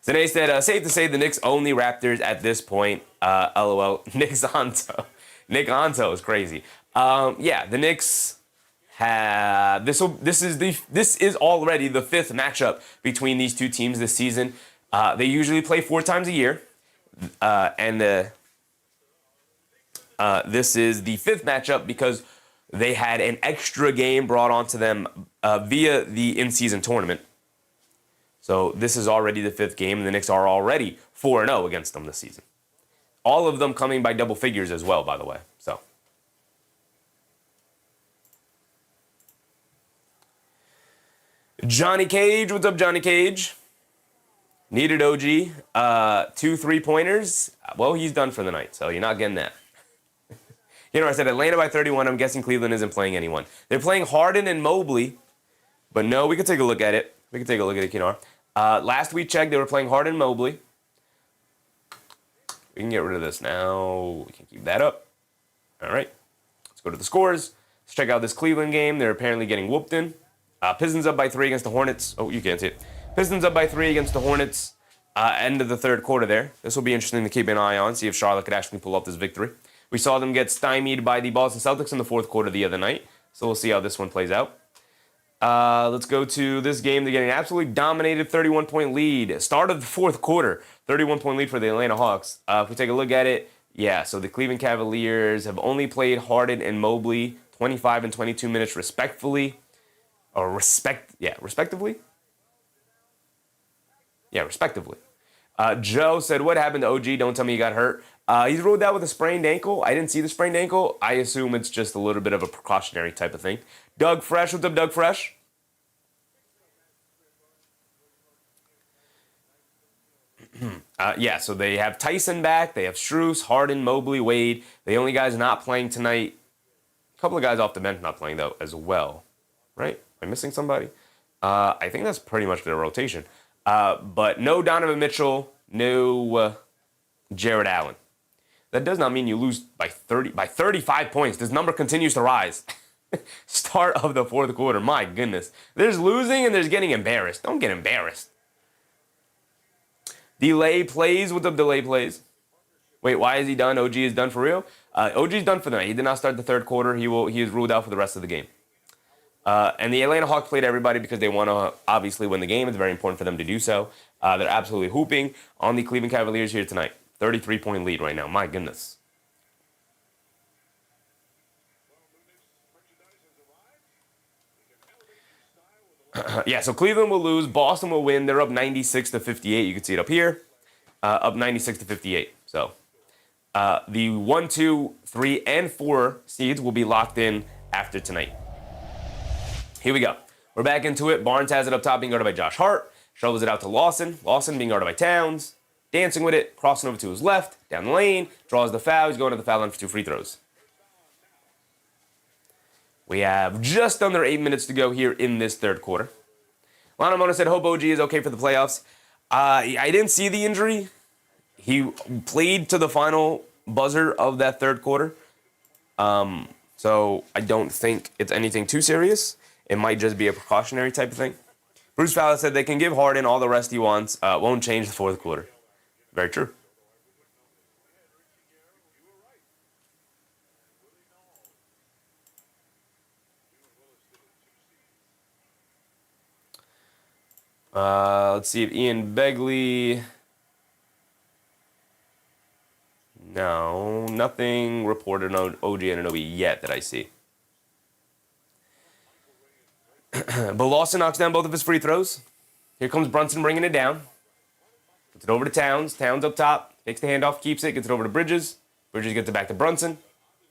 Zane said, safe to say the Knicks own the Raptors at this point. LOL. Nick Anto is crazy. Yeah, the Knicks have this is already the 5th matchup between these two teams this season. They usually play 4 times a year, and this is the 5th matchup because they had an extra game brought onto them via the in-season tournament. So this is already the 5th game, and the Knicks are already 4-0 against them this season. All of them coming by double figures as well, by the way. So Johnny Cage, what's up, Johnny Cage? Needed OG. 2 3-pointers. Well, he's done for the night, so you're not getting that. You know, I said Atlanta by 31. I'm guessing Cleveland isn't playing anyone. They're playing Harden and Mobley, but no, we can take a look at it. We can take a look at it, Kinar. Last we checked, they were playing Harden and Mobley. We can get rid of this now. We can keep that up. All right. Let's go to the scores. Let's check out this Cleveland game. They're apparently getting whooped in. Pistons up by 3 against the Hornets. Oh, you can't see it. Pistons up by 3 against the Hornets. End of the 3rd quarter there. This will be interesting to keep an eye on, see if Charlotte could actually pull off this victory. We saw them get stymied by the Boston Celtics in the 4th quarter the other night. So we'll see how this one plays out. Let's go to this game. They're getting an absolutely dominated 31-point lead. Start of the 4th quarter, 31-point lead for the Atlanta Hawks. If we take a look at it, yeah, so the Cleveland Cavaliers have only played Harden and Mobley 25 and 22 minutes respectively. Respectively? Yeah, respectively. Joe said, what happened to OG? Don't tell me he got hurt. He's ruled out with a sprained ankle. I didn't see the sprained ankle. I assume it's just a little bit of a precautionary type of thing. Doug Fresh, what's up, Doug Fresh? Yeah, so they have Tyson back. They have Strus, Harden, Mobley, Wade. The only guys not playing tonight, a couple of guys off the bench not playing, though, as well. Right? Am I missing somebody? I think that's pretty much their rotation. But no Donovan Mitchell, no Jared Allen. That does not mean you lose by 35 points. This number continues to rise. Start of the 4th quarter. My goodness. There's losing and there's getting embarrassed. Don't get embarrassed. Delay plays. What's up, delay plays? Wait, why is he done? OG is done for real? OG is done for the night. He did not start the 3rd quarter. He is ruled out for the rest of the game. And the Atlanta Hawks played everybody because they want to obviously win the game. It's very important for them to do so. They're absolutely hooping on the Cleveland Cavaliers here tonight. 33-point lead right now. My goodness. Yeah, so Cleveland will lose. Boston will win. They're up 96-58. You can see it up here. Up 96-58. So the 1, 2, 3, and 4 seeds will be locked in after tonight. Here we go. We're back into it. Barnes has it up top, being guarded by Josh Hart. Shovels it out to Lawson. Lawson being guarded by Towns. Dancing with it. Crossing over to his left. Down the lane. Draws the foul. He's going to the foul line for 2 free throws. We have just under 8 minutes to go here in this 3rd quarter. Lana Mona said, hope OG is okay for the playoffs. I didn't see the injury. He played to the final buzzer of that 3rd quarter. So I don't think it's anything too serious. It might just be a precautionary type of thing. Bruce Fowler said they can give Harden all the rest he wants. Won't change the 4th quarter. Very true. Let's see if Ian Begley. No, nothing reported on OG Anunoby yet that I see. But Lawson knocks down both of his free throws. Here comes Brunson bringing it down. Gets it over to Towns. Towns up top. Takes the handoff, keeps it, gets it over to Bridges. Bridges gets it back to Brunson.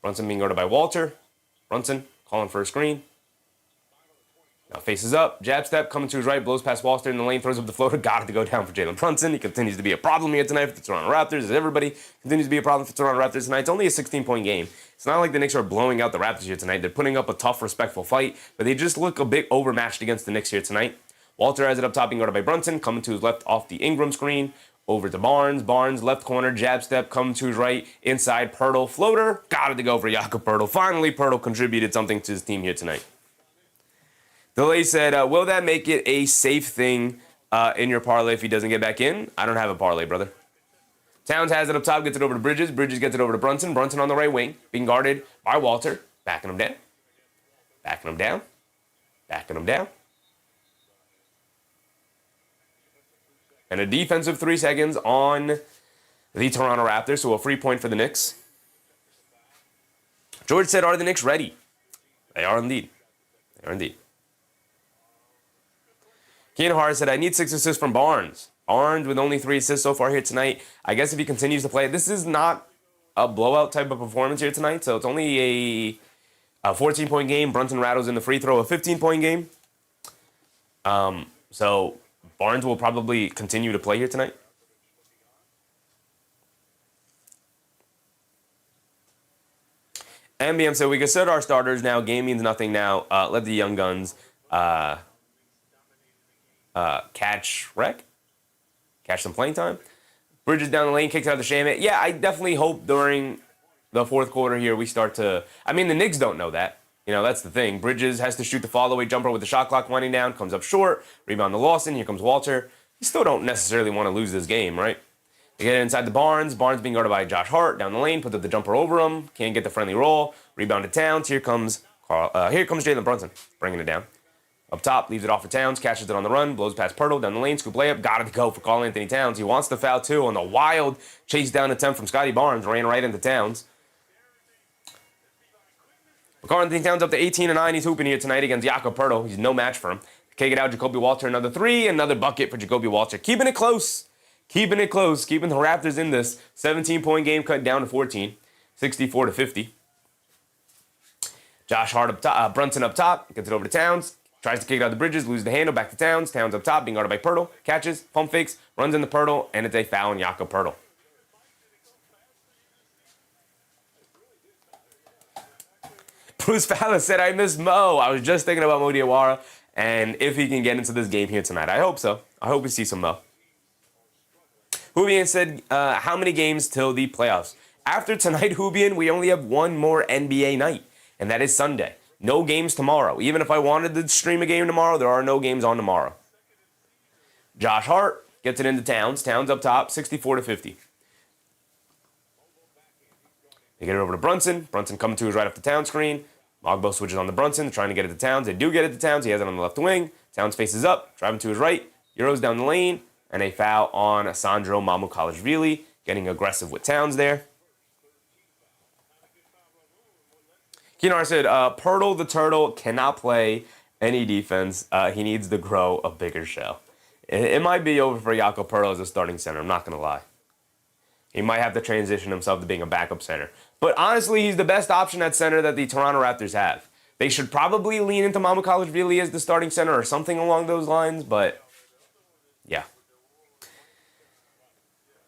Brunson being guarded by Walter. Brunson calling for a screen. Now faces up, jab step, coming to his right, blows past Walter in the lane, throws up the floater. Got it to go down for Jalen Brunson. He continues to be a problem here tonight for the Toronto Raptors, as everybody continues to be a problem for the Toronto Raptors tonight. It's only a 16-point game. It's not like the Knicks are blowing out the Raptors here tonight. They're putting up a tough, respectful fight, but they just look a bit overmatched against the Knicks here tonight. Walter has it up top, being guarded by Brunson, coming to his left off the Ingram screen. Over to Barnes. Barnes, left corner, jab step, coming to his right, inside, Pirtle, floater. Got it to go for Jakob Pirtle. Finally, Pirtle contributed something to his team here tonight. Delay said, will that make it a safe thing in your parlay if he doesn't get back in? I don't have a parlay, brother. Towns has it up top, gets it over to Bridges. Bridges gets it over to Brunson. Brunson on the right wing, being guarded by Walter. Backing him down. Backing him down. Backing him down. And a defensive 3 seconds on the Toronto Raptors, so a free point for the Knicks. George said, are the Knicks ready? They are indeed. They are indeed. Keenan Hart said, I need 6 assists from Barnes. Barnes with only 3 assists so far here tonight. I guess if he continues to play, this is not a blowout type of performance here tonight, so it's only a 14-point game. Brunson rattles in the free throw, a 15-point game. So Barnes will probably continue to play here tonight. MBM said, we can set our starters now. Game means nothing now. Let the young guns catch some playing time. Bridges down the lane, kicks out the Shaman. Yeah, I definitely hope during the fourth quarter here we start to... I mean, the Knicks don't know that. You know, that's the thing. Bridges has to shoot the follow-away jumper with the shot clock winding down, comes up short, rebound to Lawson, here comes Walter. You still don't necessarily want to lose this game, right? They get it inside the Barnes. Barnes being guarded by Josh Hart down the lane, puts up the jumper over him, can't get the friendly roll. Rebound to Towns. Here comes Jalen Brunson, bringing it down. Up top, leaves it off for Towns, catches it on the run, blows past Pirtle, down the lane, scoop layup, got it to go for Karl-Anthony Towns. He wants the foul too on the wild chase down attempt from Scottie Barnes, ran right into Towns. Karl-Anthony Towns up to 18-9. He's hooping here tonight against Jakob Pirtle. He's no match for him. Kick it out, Jacoby Walter, another 3, another bucket for Jacoby Walter. Keeping it close. Keeping it close. Keeping the Raptors in this. 17-point game cut down to 14. 64-50. Josh Hart up top, Brunson up top, gets it over to Towns. Tries to kick it out the Bridges, loses the handle, back to Towns. Towns up top, being guarded by Pirtle. Catches, pump fakes, runs into Pirtle, and it's a foul on Jakob Pirtle. Bruce Fowler said, I miss Mo. I was just thinking about Mo Diawara, and if he can get into this game here tonight. I hope so. I hope we see some Mo. Hubian said, how many games till the playoffs? After tonight, Hubian, we only have one more NBA night, and that is Sunday. No games tomorrow. Even if I wanted to stream a game tomorrow, there are no games on tomorrow. Josh Hart gets it into Towns. Towns up top, 64-50. They get it over to Brunson. Brunson coming to his right off the Towns screen. Mogbo switches on the Brunson, trying to get it to Towns. They do get it to Towns. He has it on the left wing. Towns faces up, driving to his right. Euros down the lane, and a foul on Sandro Mamukelashvili, getting aggressive with Towns there. Keenar said, Pirtle the Turtle cannot play any defense. He needs to grow a bigger shell. It might be over for Jakob Pirtle as a starting center. I'm not going to lie. He might have to transition himself to being a backup center. But honestly, he's the best option at center that the Toronto Raptors have. They should probably lean into Mamukelashvili as the starting center or something along those lines, but yeah.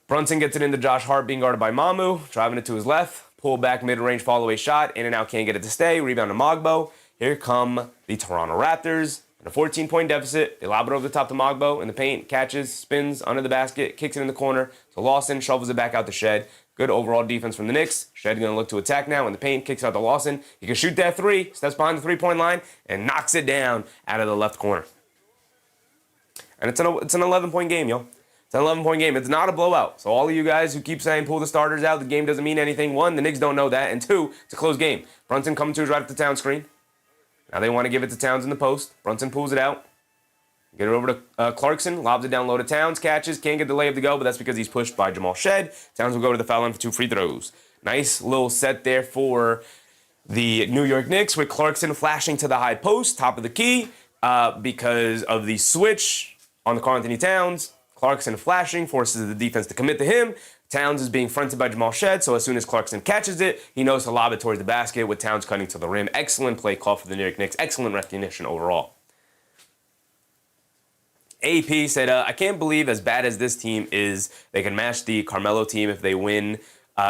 Brunson gets it into Josh Hart, being guarded by Mamu, driving it to his left. Pull back mid-range follow-away shot. In and out, can't get it to stay. Rebound to Mogbo. Here come the Toronto Raptors. In a 14-point deficit. They lob it over the top to Mogbo in the paint. Catches, spins under the basket, kicks it in the corner to Lawson, shovels it back out to Shed. Good overall defense from the Knicks. Shed going to look to attack now in the paint. Kicks out to Lawson. He can shoot that 3. Steps behind the 3-point line and knocks it down out of the left corner. And it's an 11-point game, yo. It's an 11-point game. It's not a blowout. So all of you guys who keep saying pull the starters out, the game doesn't mean anything. 1, the Knicks don't know that. And 2, it's a close game. Brunson coming to his right at the Towns screen. Now they want to give it to Towns in the post. Brunson pulls it out. Get it over to Clarkson, lobs it down low to Towns, catches, can't get the layup to go, but that's because he's pushed by Jamal Shed. Towns will go to the foul line for 2 free throws. Nice little set there for the New York Knicks with Clarkson flashing to the high post, top of the key, because of the switch on the Karl-Anthony Towns. Clarkson flashing forces the defense to commit to him. Towns is being fronted by Jamal Shed, so as soon as Clarkson catches it, he knows to lob it towards the basket with Towns cutting to the rim. Excellent play call for the New York Knicks. Excellent recognition overall. AP said, I can't believe as bad as this team is, they can match the Carmelo team if they win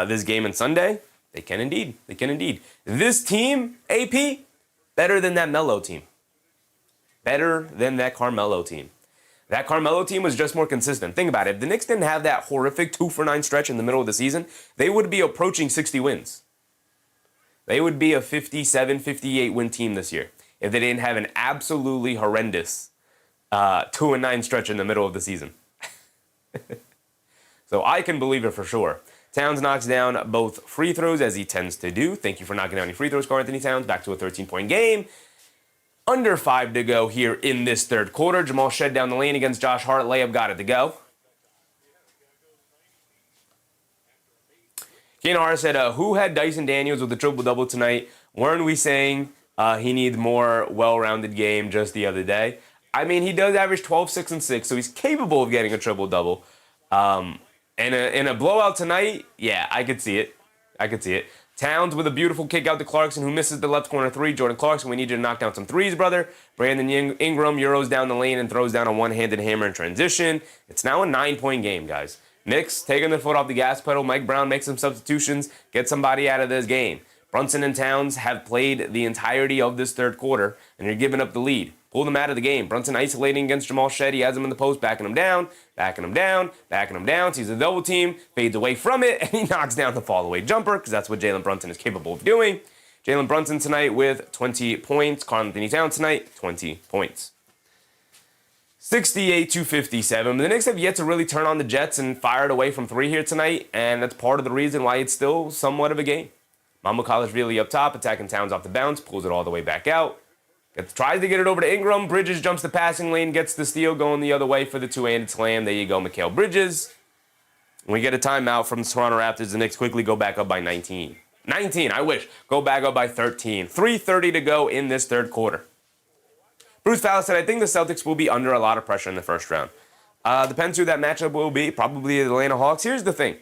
this game on Sunday. They can indeed. They can indeed. This team, AP, better than that Melo team. Better than that Carmelo team. That Carmelo team was just more consistent. Think about it. If the Knicks didn't have that horrific 2-for-9 stretch in the middle of the season, they would be approaching 60 wins. They would be a 57, 58 win team this year if they didn't have an absolutely horrendous 2-9 stretch in the middle of the season. So I can believe it for sure. Towns knocks down both free throws, as he tends to do. Thank you for knocking down your free throws, Karl-Anthony Towns. Back to a 13-point game. Under 5 to go here in this third quarter. Jamal Shed down the lane against Josh Hart. Layup got it to go. Kane R said, who had Dyson Daniels with the triple-double tonight? Weren't we saying he needs more well-rounded game just the other day? I mean, he does average 12, 6, and 6, so he's capable of getting a triple-double. In a blowout tonight, yeah, I could see it. I could see it. Towns with a beautiful kick out to Clarkson, who misses the left corner 3. Jordan Clarkson, we need you to knock down some threes, brother. Brandon Ingram Euros down the lane and throws down a one-handed hammer in transition. It's now a 9-point game, guys. Knicks taking their foot off the gas pedal. Mike Brown makes some substitutions, get somebody out of this game. Brunson and Towns have played the entirety of this third quarter, and you're giving up the lead. Pull them out of the game. Brunson isolating against Jamal Shed. He has him in the post, backing him down, backing him down, backing him down. Sees a double team, fades away from it, and he knocks down the fall-away jumper, because that's what Jalen Brunson is capable of doing. Jalen Brunson tonight with 20 points. Karl-Anthony Towns tonight, 20 points. 68-57. The Knicks have yet to really turn on the Jets and fire it away from 3 here tonight, and that's part of the reason why it's still somewhat of a game. Mamukelashvili up top, attacking Towns off the bounce, pulls it all the way back out. Tries to get it over to Ingram. Bridges jumps the passing lane, gets the steal going the other way for the two-handed slam. There you go, Mikal Bridges. We get a timeout from the Toronto Raptors. The Knicks quickly go back up by 19. 19, I wish. Go back up by 13. 3:30 to go in this third quarter. Bruce Fowler said, I think the Celtics will be under a lot of pressure in the first round. Depends who that matchup will be. Probably the Atlanta Hawks. Here's the thing.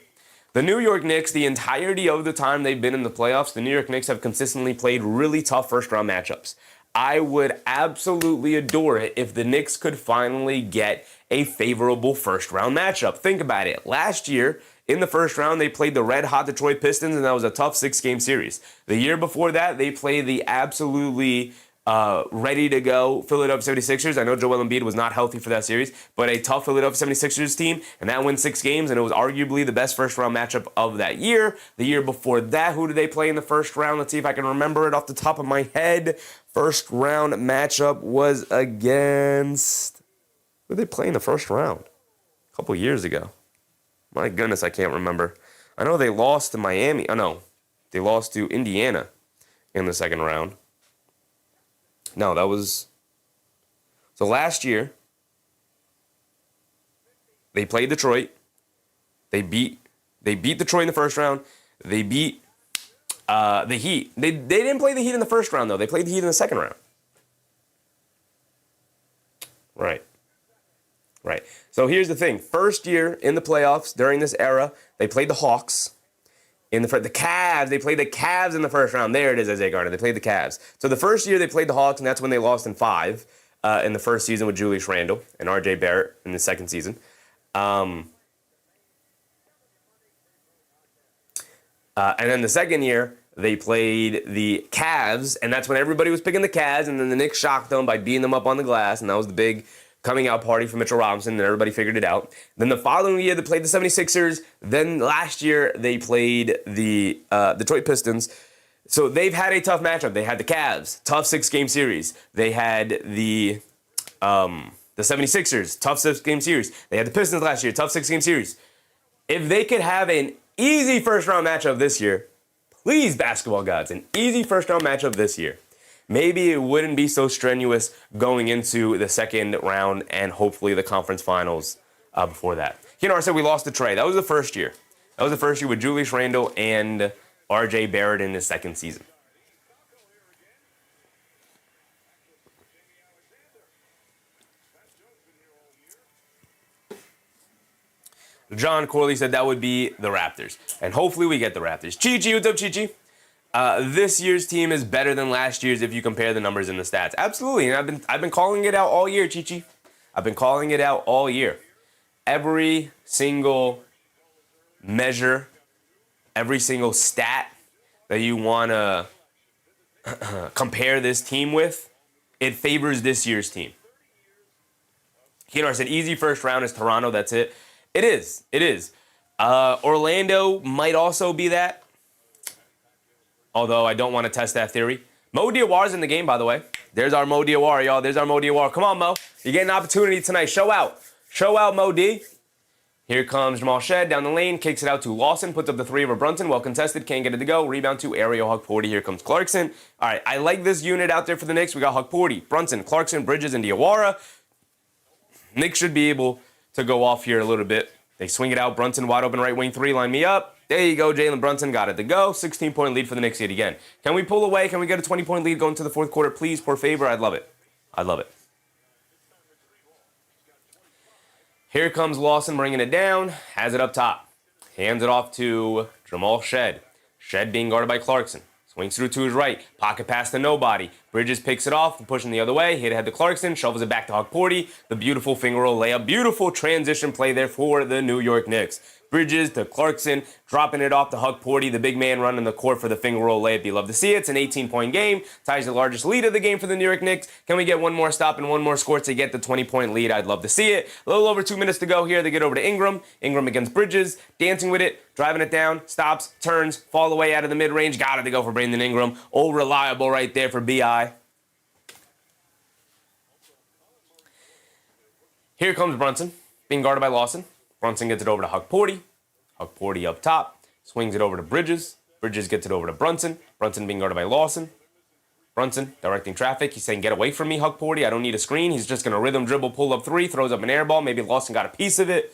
The New York Knicks, the entirety of the time they've been in the playoffs, the New York Knicks have consistently played really tough first-round matchups. I would absolutely adore it if the Knicks could finally get a favorable first-round matchup. Think about it. Last year, in the first round, they played the red-hot Detroit Pistons, and that was a tough 6-game series. The year before that, they played the absolutely ready-to-go Philadelphia 76ers. I know Joel Embiid was not healthy for that series, but a tough Philadelphia 76ers team, and that went 6 games, and it was arguably the best first-round matchup of that year. The year before that, who did they play in the first round? Let's see if I can remember it off the top of my head. First-round matchup was against... Who did they play in the first round? A couple years ago. My goodness, I can't remember. I know they lost to Miami. Oh, no. They lost to Indiana in the second round. No, that was... So last year, they played Detroit. They beat Detroit in the first round. They beat the Heat. They didn't play the Heat in the first round, though. They played the Heat in the second round. Right. So here's the thing. First year in the playoffs during this era, they played the Hawks. The Cavs, they played the Cavs in the first round. There it is, Isaiah Gardner. They played the Cavs. So the first year they played the Hawks, and that's when they lost in 5 in the first season with Julius Randle and R.J. Barrett in the second season. And then the second year, they played the Cavs, and that's when everybody was picking the Cavs, and then the Knicks shocked them by beating them up on the glass, and that was the big coming out party for Mitchell Robinson, and everybody figured it out. Then the following year, they played the 76ers. Then last year, they played the Detroit Pistons. So they've had a tough matchup. They had the Cavs, tough 6-game series. They had the 76ers, tough 6-game series. They had the Pistons last year, tough 6-game series. If they could have an easy first-round matchup this year, please, basketball gods, an easy first-round matchup this year. maybe it wouldn't be so strenuous going into the second round and hopefully the conference finals before that. I said we lost to Trey. That was the first year. That was the first year with Julius Randle and R.J. Barrett in his second season. John Corley said that would be the Raptors. And hopefully we get the Raptors. Chi-Chi, what's up, Chi-Chi? This year's team is better than last year's if you compare the numbers and the stats. Absolutely. And I've been calling it out all year, Chi-Chi. I've been calling it out all year. Every single measure, every single stat that you want to compare this team with, it favors this year's team. I said easy first round is Toronto, that's it. It is. It is. Orlando might also be that. Although I don't want to test that theory. Mo Diawar's in the game, by the way. There's our Mo Diawar, y'all. There's our Mo Diawar. Come on, Mo. You get an opportunity tonight. Show out. Show out, Mo D. Here comes Jamal Shed down the lane. Kicks it out to Lawson. Puts up the three over Brunson. Well contested. Can't get it to go. Rebound to Ariel Hukporty. Here comes Clarkson. All right. I like this unit out there for the Knicks. We got Hukporty, Brunson, Clarkson, Bridges, and Diawara. Knicks should be able to go off here a little bit. They swing it out. Brunson wide open right wing three. Line me up. There you go. Jalen Brunson got it to go. 16-point lead for the Knicks yet again. Can we pull away? Can we get a 20-point lead going to the fourth quarter? Please, por favor. I'd love it. I'd love it. Here comes Lawson bringing it down. Has it up top. Hands it off to Jamal Shed. Shed being guarded by Clarkson. Swings through to his right. Pocket pass to nobody. Bridges picks it off, pushing the other way. Hit ahead to Clarkson. Shovels it back to Hukporty. The beautiful finger roll layup. Beautiful transition play there for the New York Knicks. Bridges to Clarkson. Dropping it off to Hukporty. The big man running the court for the finger roll layup. You love to see it. It's an 18-point game. Ties the largest lead of the game for the New York Knicks. Can we get one more stop and one more score to get the 20-point lead? I'd love to see it. A little over 2 minutes to go here. They get over to Ingram. Ingram against Bridges. Dancing with it. Driving it down. Stops. Turns. Fall away out of the mid-range. Got it to go for Brandon Ingram. Oh, reliable right there for B.I. Here comes Brunson. Being guarded by Lawson. Brunson gets it over to Hukporty. Hukporty up top. Swings it over to Bridges. Bridges gets it over to Brunson. Brunson being guarded by Lawson. Brunson directing traffic. He's saying, get away from me, Hukporty. I don't need a screen. He's just going to rhythm dribble, pull up three, throws up an air ball. Maybe Lawson got a piece of it.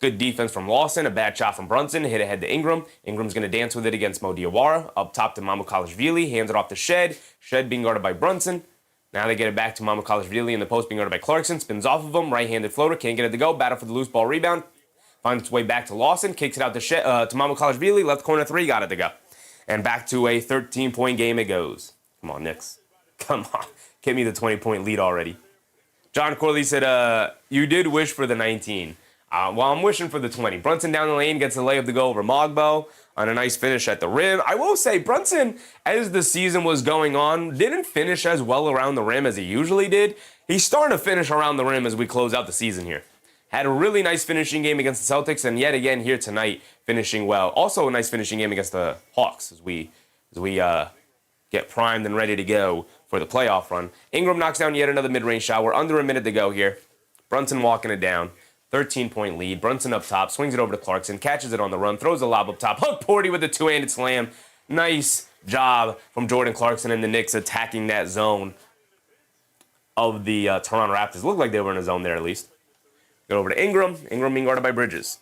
Good defense from Lawson. A bad shot from Brunson. Hit ahead to Ingram. Ingram's going to dance with it against Mo Diawara. Up top to Mamukelashvili. Hands it off to Shed. Shed being guarded by Brunson. Now they get it back to Mamukelashvili in the post being guarded by Clarkson. Spins off of him. Right-handed floater. Can't get it to go. Battle for the loose ball rebound. Finds its way back to Lawson. Kicks it out to Mamukelashvili. Left corner three. Got it to go. And back to a 13-point game it goes. Come on, Knicks. Come on. Give me the 20-point lead already. John Corley said, you did wish for the 19. Well, I'm wishing for the 20. Brunson down the lane gets the layup to go over Mogbo on a nice finish at the rim. I will say, Brunson, as the season was going on, didn't finish as well around the rim as he usually did. He's starting to finish around the rim as we close out the season here. Had a really nice finishing game against the Celtics, and yet again here tonight, finishing well. Also a nice finishing game against the Hawks as we get primed and ready to go for the playoff run. Ingram knocks down yet another mid-range shot. We're under a minute to go here. Brunson walking it down. 13-point lead. Brunson up top. Swings it over to Clarkson. Catches it on the run. Throws a lob up top. Hukporty with the two-handed slam. Nice job from Jordan Clarkson and the Knicks attacking that zone of the Toronto Raptors. Looked like they were in a zone there at least. Go over to Ingram. Ingram being guarded by Bridges.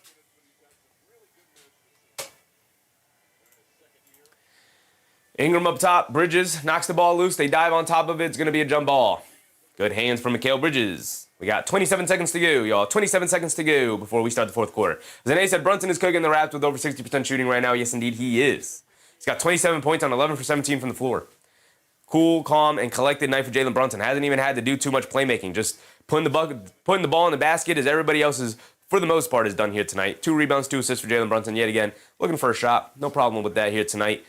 Ingram up top. Bridges knocks the ball loose. They dive on top of it. It's going to be a jump ball. Good hands from Mikal Bridges. We got 27 seconds to go, y'all. 27 seconds to go before we start the fourth quarter. Zane said Brunson is cooking the Raps with over 60% shooting right now. Yes, indeed, he is. He's got 27 points on 11 for 17 from the floor. Cool, calm, and collected night for Jalen Brunson. Hasn't even had to do too much playmaking. Just putting the ball in the basket as everybody else is, for the most part, is done here tonight. 2 rebounds, 2 assists for Jalen Brunson. Yet again, looking for a shot. No problem with that here tonight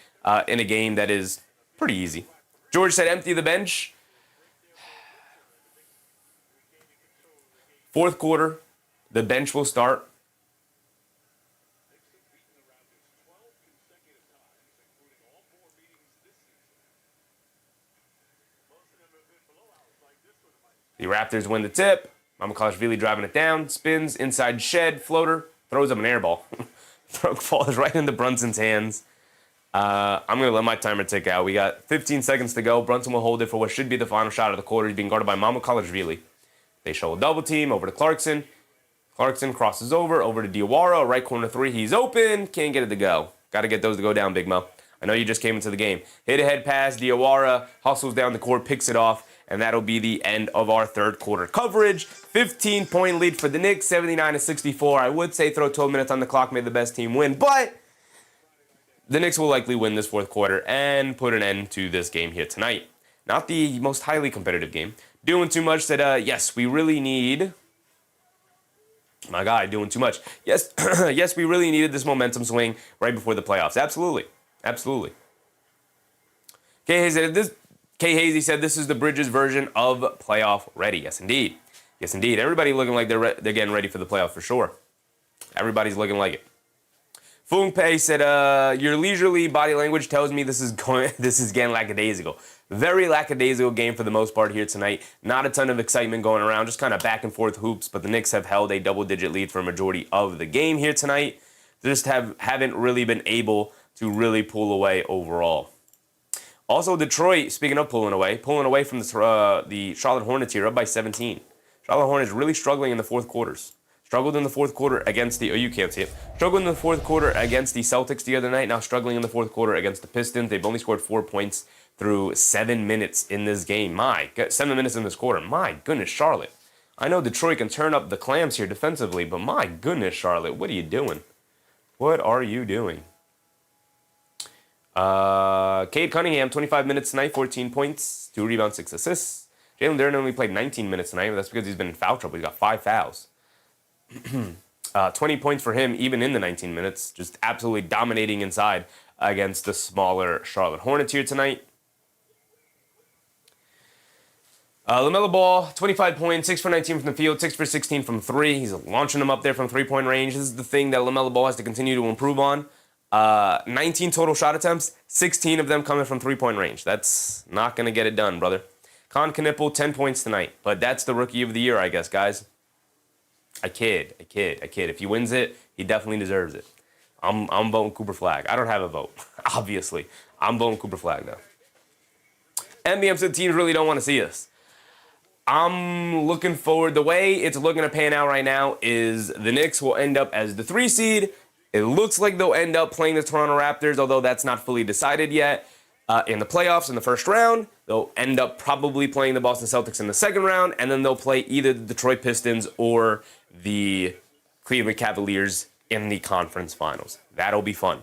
in a game that is pretty easy. George said empty the bench. Fourth quarter, the bench will start. The Raptors win the tip. Mamukelashvili driving it down. Spins, inside Shed, floater. Throws up an air ball. Falls right into Brunson's hands. I'm going to let my timer tick out. We got 15 seconds to go. Brunson will hold it for what should be the final shot of the quarter. He's being guarded by Mamu Kalashvili. They show a double team over to Clarkson. Clarkson crosses over to Diawara. Right corner three. He's open. Can't get it to go. Got to get those to go down, Big Mo. I know you just came into the game. Hit a head pass. Diawara hustles down the court, picks it off, and that'll be the end of our third quarter coverage. 15-point lead for the Knicks, 79-64. I would say throw 12 minutes on the clock, made the best team win, but the Knicks will likely win this fourth quarter and put an end to this game here tonight. Not the most highly competitive game. Doing too much said, yes, we really need... My guy, doing too much. Yes, yes, we really needed this momentum swing right before the playoffs. Absolutely. Absolutely. K. Hazy said this is the Bridges version of playoff ready. Yes, indeed. Yes, indeed. Everybody looking like they're getting ready for the playoffs for sure. Everybody's looking like it. Fung Pei said, your leisurely body language tells me this is getting lackadaisical. Very lackadaisical game for the most part here tonight. Not a ton of excitement going around, just kind of back and forth hoops, but the Knicks have held a double-digit lead for a majority of the game here tonight. They just haven't really been able to really pull away overall. Also, Detroit, speaking of pulling away from the Charlotte Hornets here, up by 17. Charlotte Hornets really struggling in the fourth quarters. Struggled in the fourth quarter against the... Oh, you can't see it. Struggled in the fourth quarter against the Celtics the other night. Now struggling in the fourth quarter against the Pistons. They've only scored 4 points through 7 minutes in this game. 7 minutes in this quarter. My goodness, Charlotte. I know Detroit can turn up the clams here defensively, but my goodness, Charlotte, what are you doing? What are you doing? Cade Cunningham, 25 minutes tonight, 14 points, 2 rebounds, 6 assists. Jalen Duren only played 19 minutes tonight, but that's because he's been in foul trouble. He's got 5 fouls. 20 points for him, even in the 19 minutes. Just absolutely dominating inside against the smaller Charlotte Hornets here tonight. LaMelo Ball, 25 points, 6 for 19 from the field, 6 for 16 from 3. He's launching them up there from three-point range. This is the thing that LaMelo Ball has to continue to improve on. 19 total shot attempts, 16 of them coming from three-point range. That's not going to get it done, brother. Con Knipple, 10 points tonight. But that's the rookie of the year, I guess, guys. I kid. If he wins it, he definitely deserves it. I'm voting Cooper Flag. I don't have a vote, obviously. I'm voting Cooper Flag, though. NBM said teams really don't want to see us. I'm looking forward. The way it's looking to pan out right now is the Knicks will end up as the 3 seed. It looks like they'll end up playing the Toronto Raptors, although that's not fully decided yet. In the playoffs in the first round, they'll end up probably playing the Boston Celtics in the second round, and then they'll play either the Detroit Pistons or the Cleveland Cavaliers in the conference finals. That'll be fun.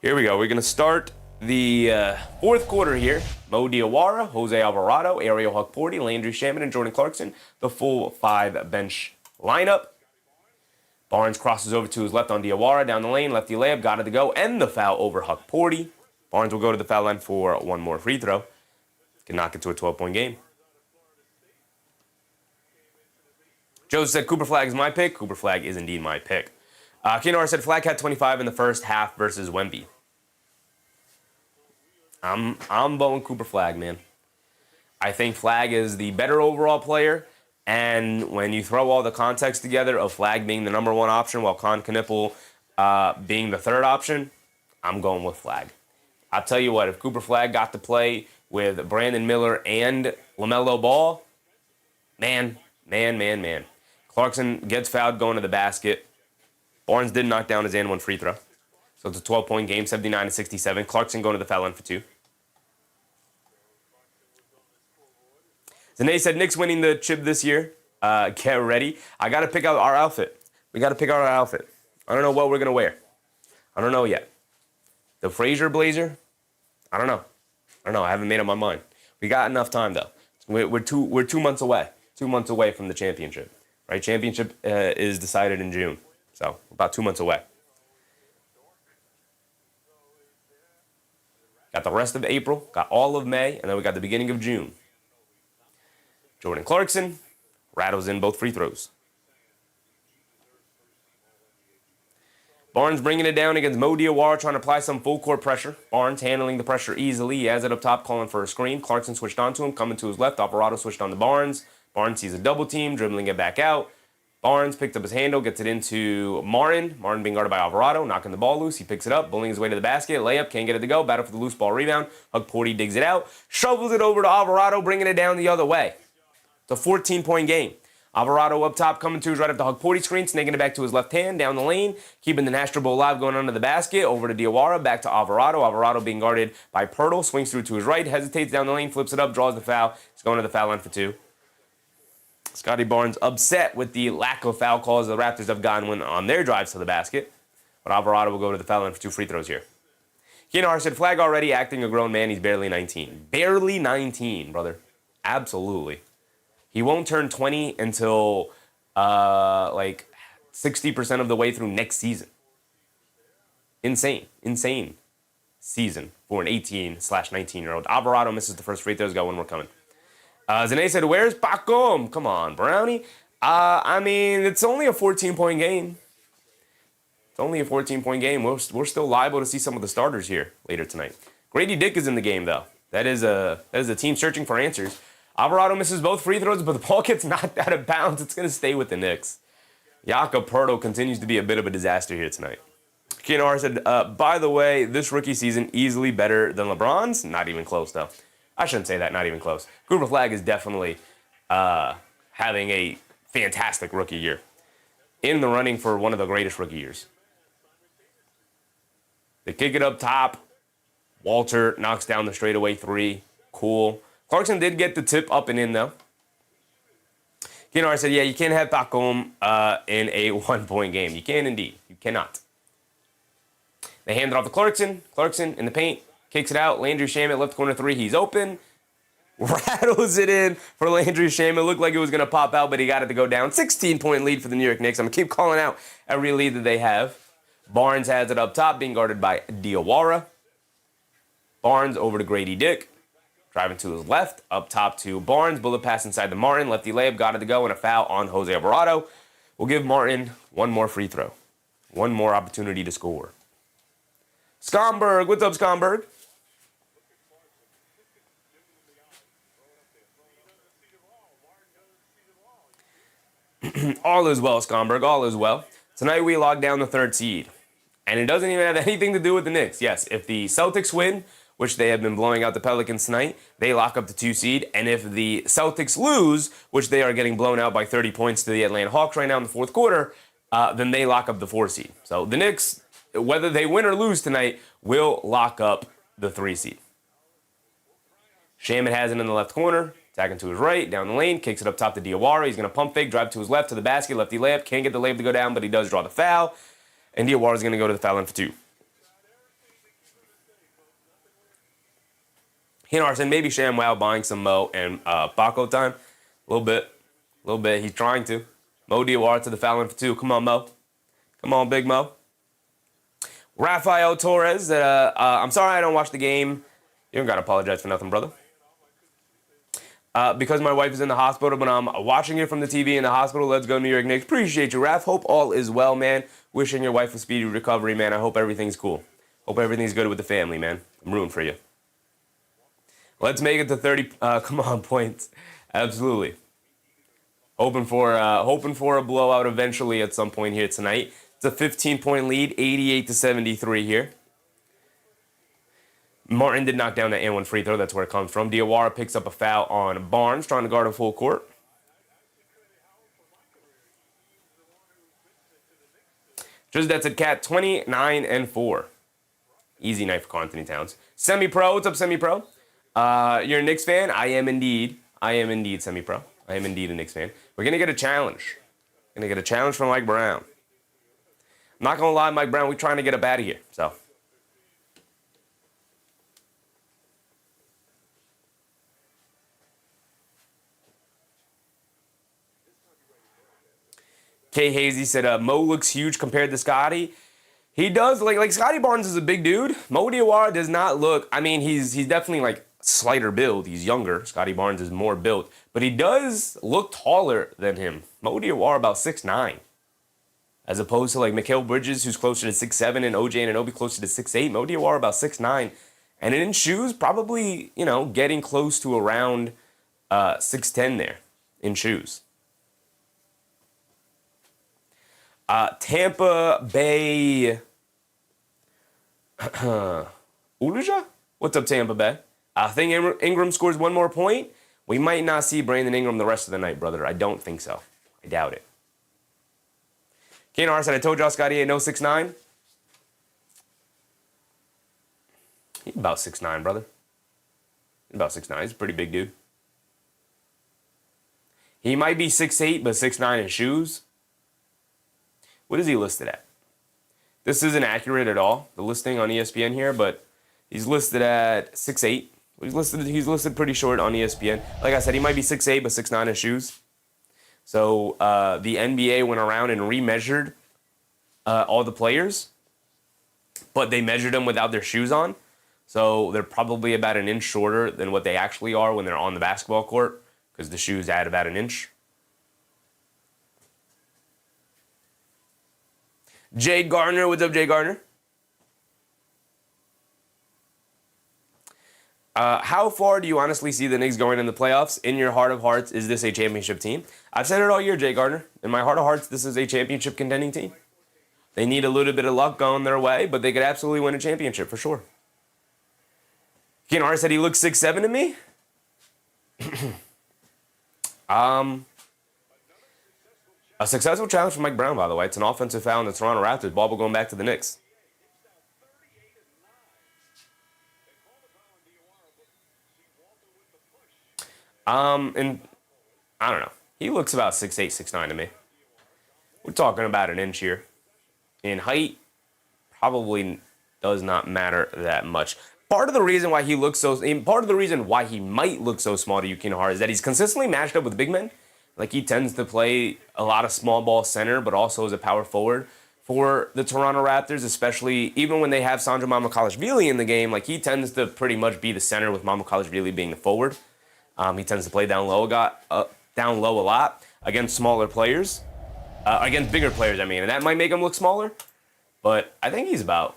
Here we go. We're going to start the fourth quarter here. Mo Diawara, Jose Alvarado, Ariel Hukporti, Landry Shamet, and Jordan Clarkson. The full 5 bench lineup. Barnes crosses over to his left on Diawara, down the lane, lefty layup, got it to go, and the foul over Hukporti. Barnes will go to the foul line for one more free throw. Can knock it to a 12-point game. Joe said Cooper Flag is my pick. Cooper Flag is indeed my pick. Kinar said Flag had 25 in the first half versus Wemby. I'm voting Cooper Flag, man. I think Flag is the better overall player. And when you throw all the context together of Flag being the number 1 option while Con Knipple being the 3rd option, I'm going with Flag. I'll tell you what, if Cooper Flag got to play with Brandon Miller and LaMelo Ball, man. Clarkson gets fouled going to the basket. Barnes did knock down his and 1 free throw. So it's a 12-point game, 79-67. Clarkson going to the foul line for 2. Zane said Knicks winning the chip this year. Get ready. I got to pick out our outfit. We got to pick out our outfit. I don't know what we're going to wear. I don't know yet. The Frazier blazer? I don't know. I haven't made up my mind. We got enough time, though. We're 2 months away. 2 months away from the championship. Right? Championship is decided in June. So, about 2 months away. Got the rest of April. Got all of May. And then we got the beginning of June. Jordan Clarkson rattles in both free throws. Barnes bringing it down against Mo Diawara, trying to apply some full court pressure. Barnes handling the pressure easily. He has it up top, calling for a screen. Clarkson switched onto him, coming to his left. Alvarado switched on to Barnes. Barnes sees a double team, dribbling it back out. Barnes picked up his handle, gets it into Martin. Martin being guarded by Alvarado, knocking the ball loose. He picks it up, bullying his way to the basket. Layup, can't get it to go. Battle for the loose ball rebound. Hugporty digs it out, shovels it over to Alvarado, bringing it down the other way. It's a 14-point game. Alvarado up top, coming to his right up the Hugporty screen, snaking it back to his left hand, down the lane, keeping the Nastro Bowl alive, going under the basket, over to Diawara, back to Alvarado. Alvarado being guarded by Pirtle, swings through to his right, hesitates down the lane, flips it up, draws the foul. He's going to the foul line for 2. Scottie Barnes upset with the lack of foul calls the Raptors have gotten on their drives to the basket. But Alvarado will go to the foul line for 2 free throws here. Keenar said, flag already, acting a grown man. He's barely 19. Barely 19, brother. Absolutely. He won't turn 20 until like 60% of the way through next season. Insane season for an 18/19-year-old. Alvarado misses the first free throws. Got one more coming. Zane said, where's Pregame? Come on, Brownie. I mean, it's only a 14-point game. It's only a 14-point game. We're still liable to see some of the starters here later tonight. Grady Dick is in the game, though. That is a team searching for answers. Alvarado misses both free throws, but the ball gets knocked out of bounds. It's going to stay with the Knicks. Jakob Poeltl continues to be a bit of a disaster here tonight. Keenar said, by the way, this rookie season easily better than LeBron's. Not even close, though. I shouldn't say that, not even close. Cooper Flag is definitely having a fantastic rookie year. In the running for one of the greatest rookie years. They kick it up top. Walter knocks down the straightaway 3. Cool. Clarkson did get the tip up and in, though. Keenar said, yeah, you can't have Pregame in a 1-point game. You can indeed. You cannot. They hand it off to Clarkson. Clarkson in the paint. Kicks it out. Landry Shamet, left corner 3. He's open. Rattles it in for Landry Shamet. Looked like it was going to pop out, but he got it to go down. 16-point lead for the New York Knicks. I'm going to keep calling out every lead that they have. Barnes has it up top, being guarded by Diawara. Barnes over to Grady Dick. Driving to his left, up top to Barnes. Bullet pass inside the Martin. Lefty layup, got it to go, and a foul on Jose Alvarado. We'll give Martin one more free throw. One more opportunity to score. Skomberg, what's up, Skomberg? All is well, Skomberg, all is well. Tonight we lock down the 3rd seed. And it doesn't even have anything to do with the Knicks. Yes, if the Celtics win, which they have been blowing out the Pelicans tonight, they lock up the 2 seed. And if the Celtics lose, which they are getting blown out by 30 points to the Atlanta Hawks right now in the 4th quarter, then they lock up the 4 seed. So the Knicks, whether they win or lose tonight, will lock up the 3 seed. Shamet has it in the left corner, attacking to his right, down the lane, kicks it up top to Diawara. He's going to pump fake, drive to his left, to the basket, lefty layup. Can't get the layup to go down, but he does draw the foul. And Diawara's going to go to the foul line for 2. Hinar said maybe ShamWow buying some Mo and Baco time. A little bit. He's trying to. Mo Diawara to the foul line for 2. Come on, Mo. Come on, big Mo. Rafael Torres. I'm sorry I don't watch the game. You don't got to apologize for nothing, brother. Because my wife is in the hospital, but I'm watching it from the TV in the hospital. Let's go, New York Knicks. Appreciate you, Raph. Hope all is well, man. Wishing your wife a speedy recovery, man. I hope everything's cool. Hope everything's good with the family, man. I'm rooting for you. Let's make it to 30. Come on, points. Absolutely. Hoping for a blowout eventually at some point here tonight. It's a 15-point lead, 88-73 here. Martin did knock down that and 1 free throw. That's where it comes from. Diawara picks up a foul on Barnes, trying to guard him full court. Just that's at Cat 29-4. Easy night for Anthony Towns. Semi-Pro, what's up, Semi-Pro? You're a Knicks fan? I am indeed, Semi-Pro. I am indeed a Knicks fan. We're going to get a challenge. Going to get a challenge from Mike Brown. I'm not going to lie, Mike Brown, we're trying to get up out of here. So. Kay Hazy said, Mo looks huge compared to Scottie. He does, like Scottie Barnes is a big dude. Mo Diawara does not look, I mean, he's definitely like slighter build. He's younger. Scottie Barnes is more built. But he does look taller than him. Mo Diawara about 6'9". As opposed to like Mikal Bridges, who's closer to 6'7", and OJ Anunoby closer to 6'8". Mo Diawara about 6'9". And in shoes, probably, getting close to around 6'10" there in shoes. Tampa Bay. Uluja? What's up, Tampa Bay? I think Ingram scores one more point. We might not see Brandon Ingram the rest of the night, brother. I don't think so. I doubt it. KNR said, I told y'all Scottie ain't no 6'9". He's about 6'9", brother. He's about 6'9". He's a pretty big dude. He might be 6'8", but 6'9" in shoes. What is he listed at? This isn't accurate at all, the listing on ESPN here, but he's listed at 6'8". He's listed pretty short on ESPN. Like I said, he might be 6'8", but 6'9" in shoes. So the NBA went around and remeasured all the players, but they measured them without their shoes on. So they're probably about an inch shorter than what they actually are when they're on the basketball court, because the shoes add about an inch. Jay Gardner, what's up, Jay Gardner? How far do you honestly see the Knicks going in the playoffs? In your heart of hearts, is this a championship team? I've said it all year, Jay Gardner. In my heart of hearts, this is a championship contending team. They need a little bit of luck going their way, but they could absolutely win a championship for sure. KNR said he looks 6'7" to me. A successful challenge for Mike Brown, by the way. It's an offensive foul on the Toronto Raptors. Ball going back to the Knicks. And I don't know. He looks about 6'8", 6'9" to me. We're talking about an inch here. In height, probably does not matter that much. Part of the reason why he might look so small to you, Keenahar, is that he's consistently matched up with big men. Like, he tends to play a lot of small ball center, but also as a power forward for the Toronto Raptors, especially even when they have Sandro Mamukelashvili in the game. Like, he tends to pretty much be the center with Mamukelashvili being the forward. He tends to play down low a lot against smaller players, against bigger players, I mean, and that might make him look smaller. But I think he's about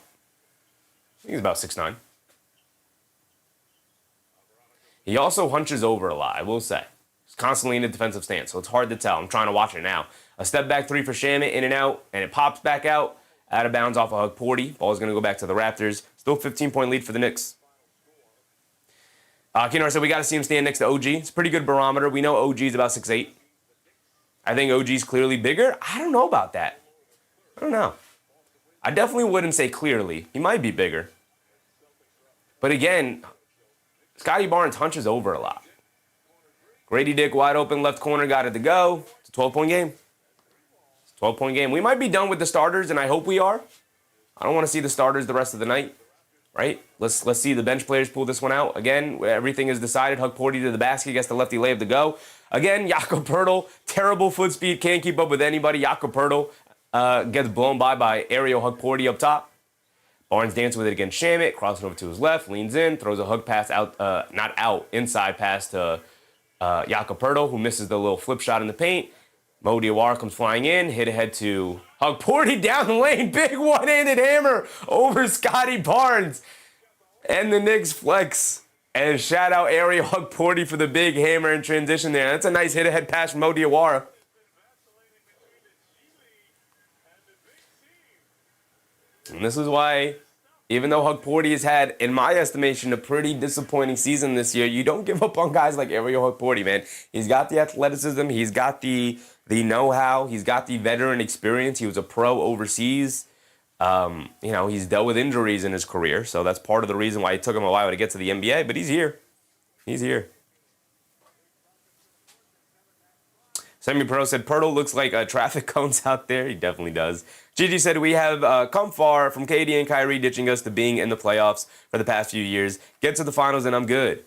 6'9". He also hunches over a lot, I will say. He's constantly in a defensive stance, so it's hard to tell. I'm trying to watch it now. A step back three for Shamet, in and out, and it pops back out of bounds off of Hugporty. Ball's going to go back to the Raptors. Still 15-point lead for the Knicks. Keenar said we got to see him stand next to OG. It's a pretty good barometer. We know OG's about 6'8". I think OG's clearly bigger. I don't know about that. I don't know. I definitely wouldn't say clearly. He might be bigger. But again, Scottie Barnes hunches over a lot. Grady Dick wide open left corner, got it to go. It's a 12-point game. It's a 12-point game. We might be done with the starters, and I hope we are. I don't want to see the starters the rest of the night. Right? Let's see the bench players pull this one out. Again, everything is decided. Hugporty to the basket, gets the lefty layup to go. Again, Jakob Poeltl, terrible foot speed, can't keep up with anybody. Jakob Poeltl gets blown by Ariel Hugporty up top. Barnes dances with it against Shamet, crossing over to his left, leans in, throws a hug pass inside pass to Jakob Poeltl, who misses the little flip shot in the paint. Mo Diawara comes flying in, hit ahead to Hugporty down the lane, big one-handed hammer over Scottie Barnes. And the Knicks flex. And shout out Ariel Hugporty for the big hammer in transition there. That's a nice hit ahead pass from Mo Diawara. And this is why, even though Hugporty has had, in my estimation, a pretty disappointing season this year, you don't give up on guys like Ariel Hugporty, man. He's got the athleticism, he's got the know-how, he's got the veteran experience. He was a pro overseas. He's dealt with injuries in his career, so that's part of the reason why it took him a while to get to the NBA, but he's here. He's here. Semi-Pro said, Poeltl looks like traffic cones out there. He definitely does. Gigi said, we have come far from KD and Kyrie ditching us to being in the playoffs for the past few years. Get to the finals and I'm good.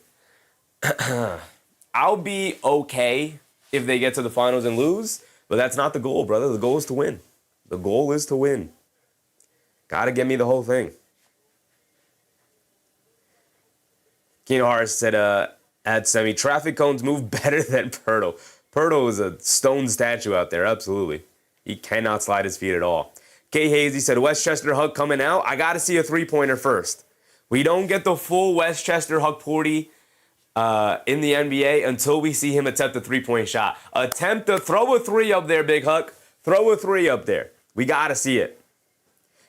I'll be okay if they get to the finals and lose, but that's not the goal, brother. The goal is to win. The goal is to win. Gotta get me the whole thing. Keno Harris said, at semi, traffic cones move better than Poeltl. Poeltl is a stone statue out there, absolutely. He cannot slide his feet at all. Kay Hazy said, Westchester Hug coming out. I got to see a three-pointer first. We don't get the full Westchester Hugporty in the NBA until we see him attempt a three-point shot. Attempt to throw a three up there, Big Huck. Throw a three up there. We got to see it.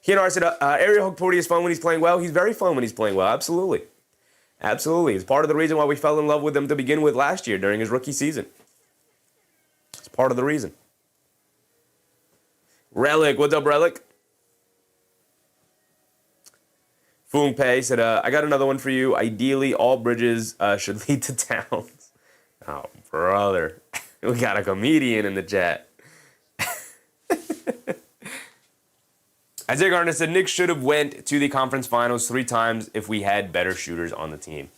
Keanar said, Ariel Hookporty is fun when he's playing well. He's very fun when he's playing well. Absolutely. Absolutely. It's part of the reason why we fell in love with him to begin with last year during his rookie season. It's part of the reason. Relic. What's up, Relic? Foong Pei said, I got another one for you. Ideally, all bridges should lead to towns. Oh, brother. We got a comedian in the chat. Isaiah Gardner said, Knicks should have went to the conference finals 3 times if we had better shooters on the team.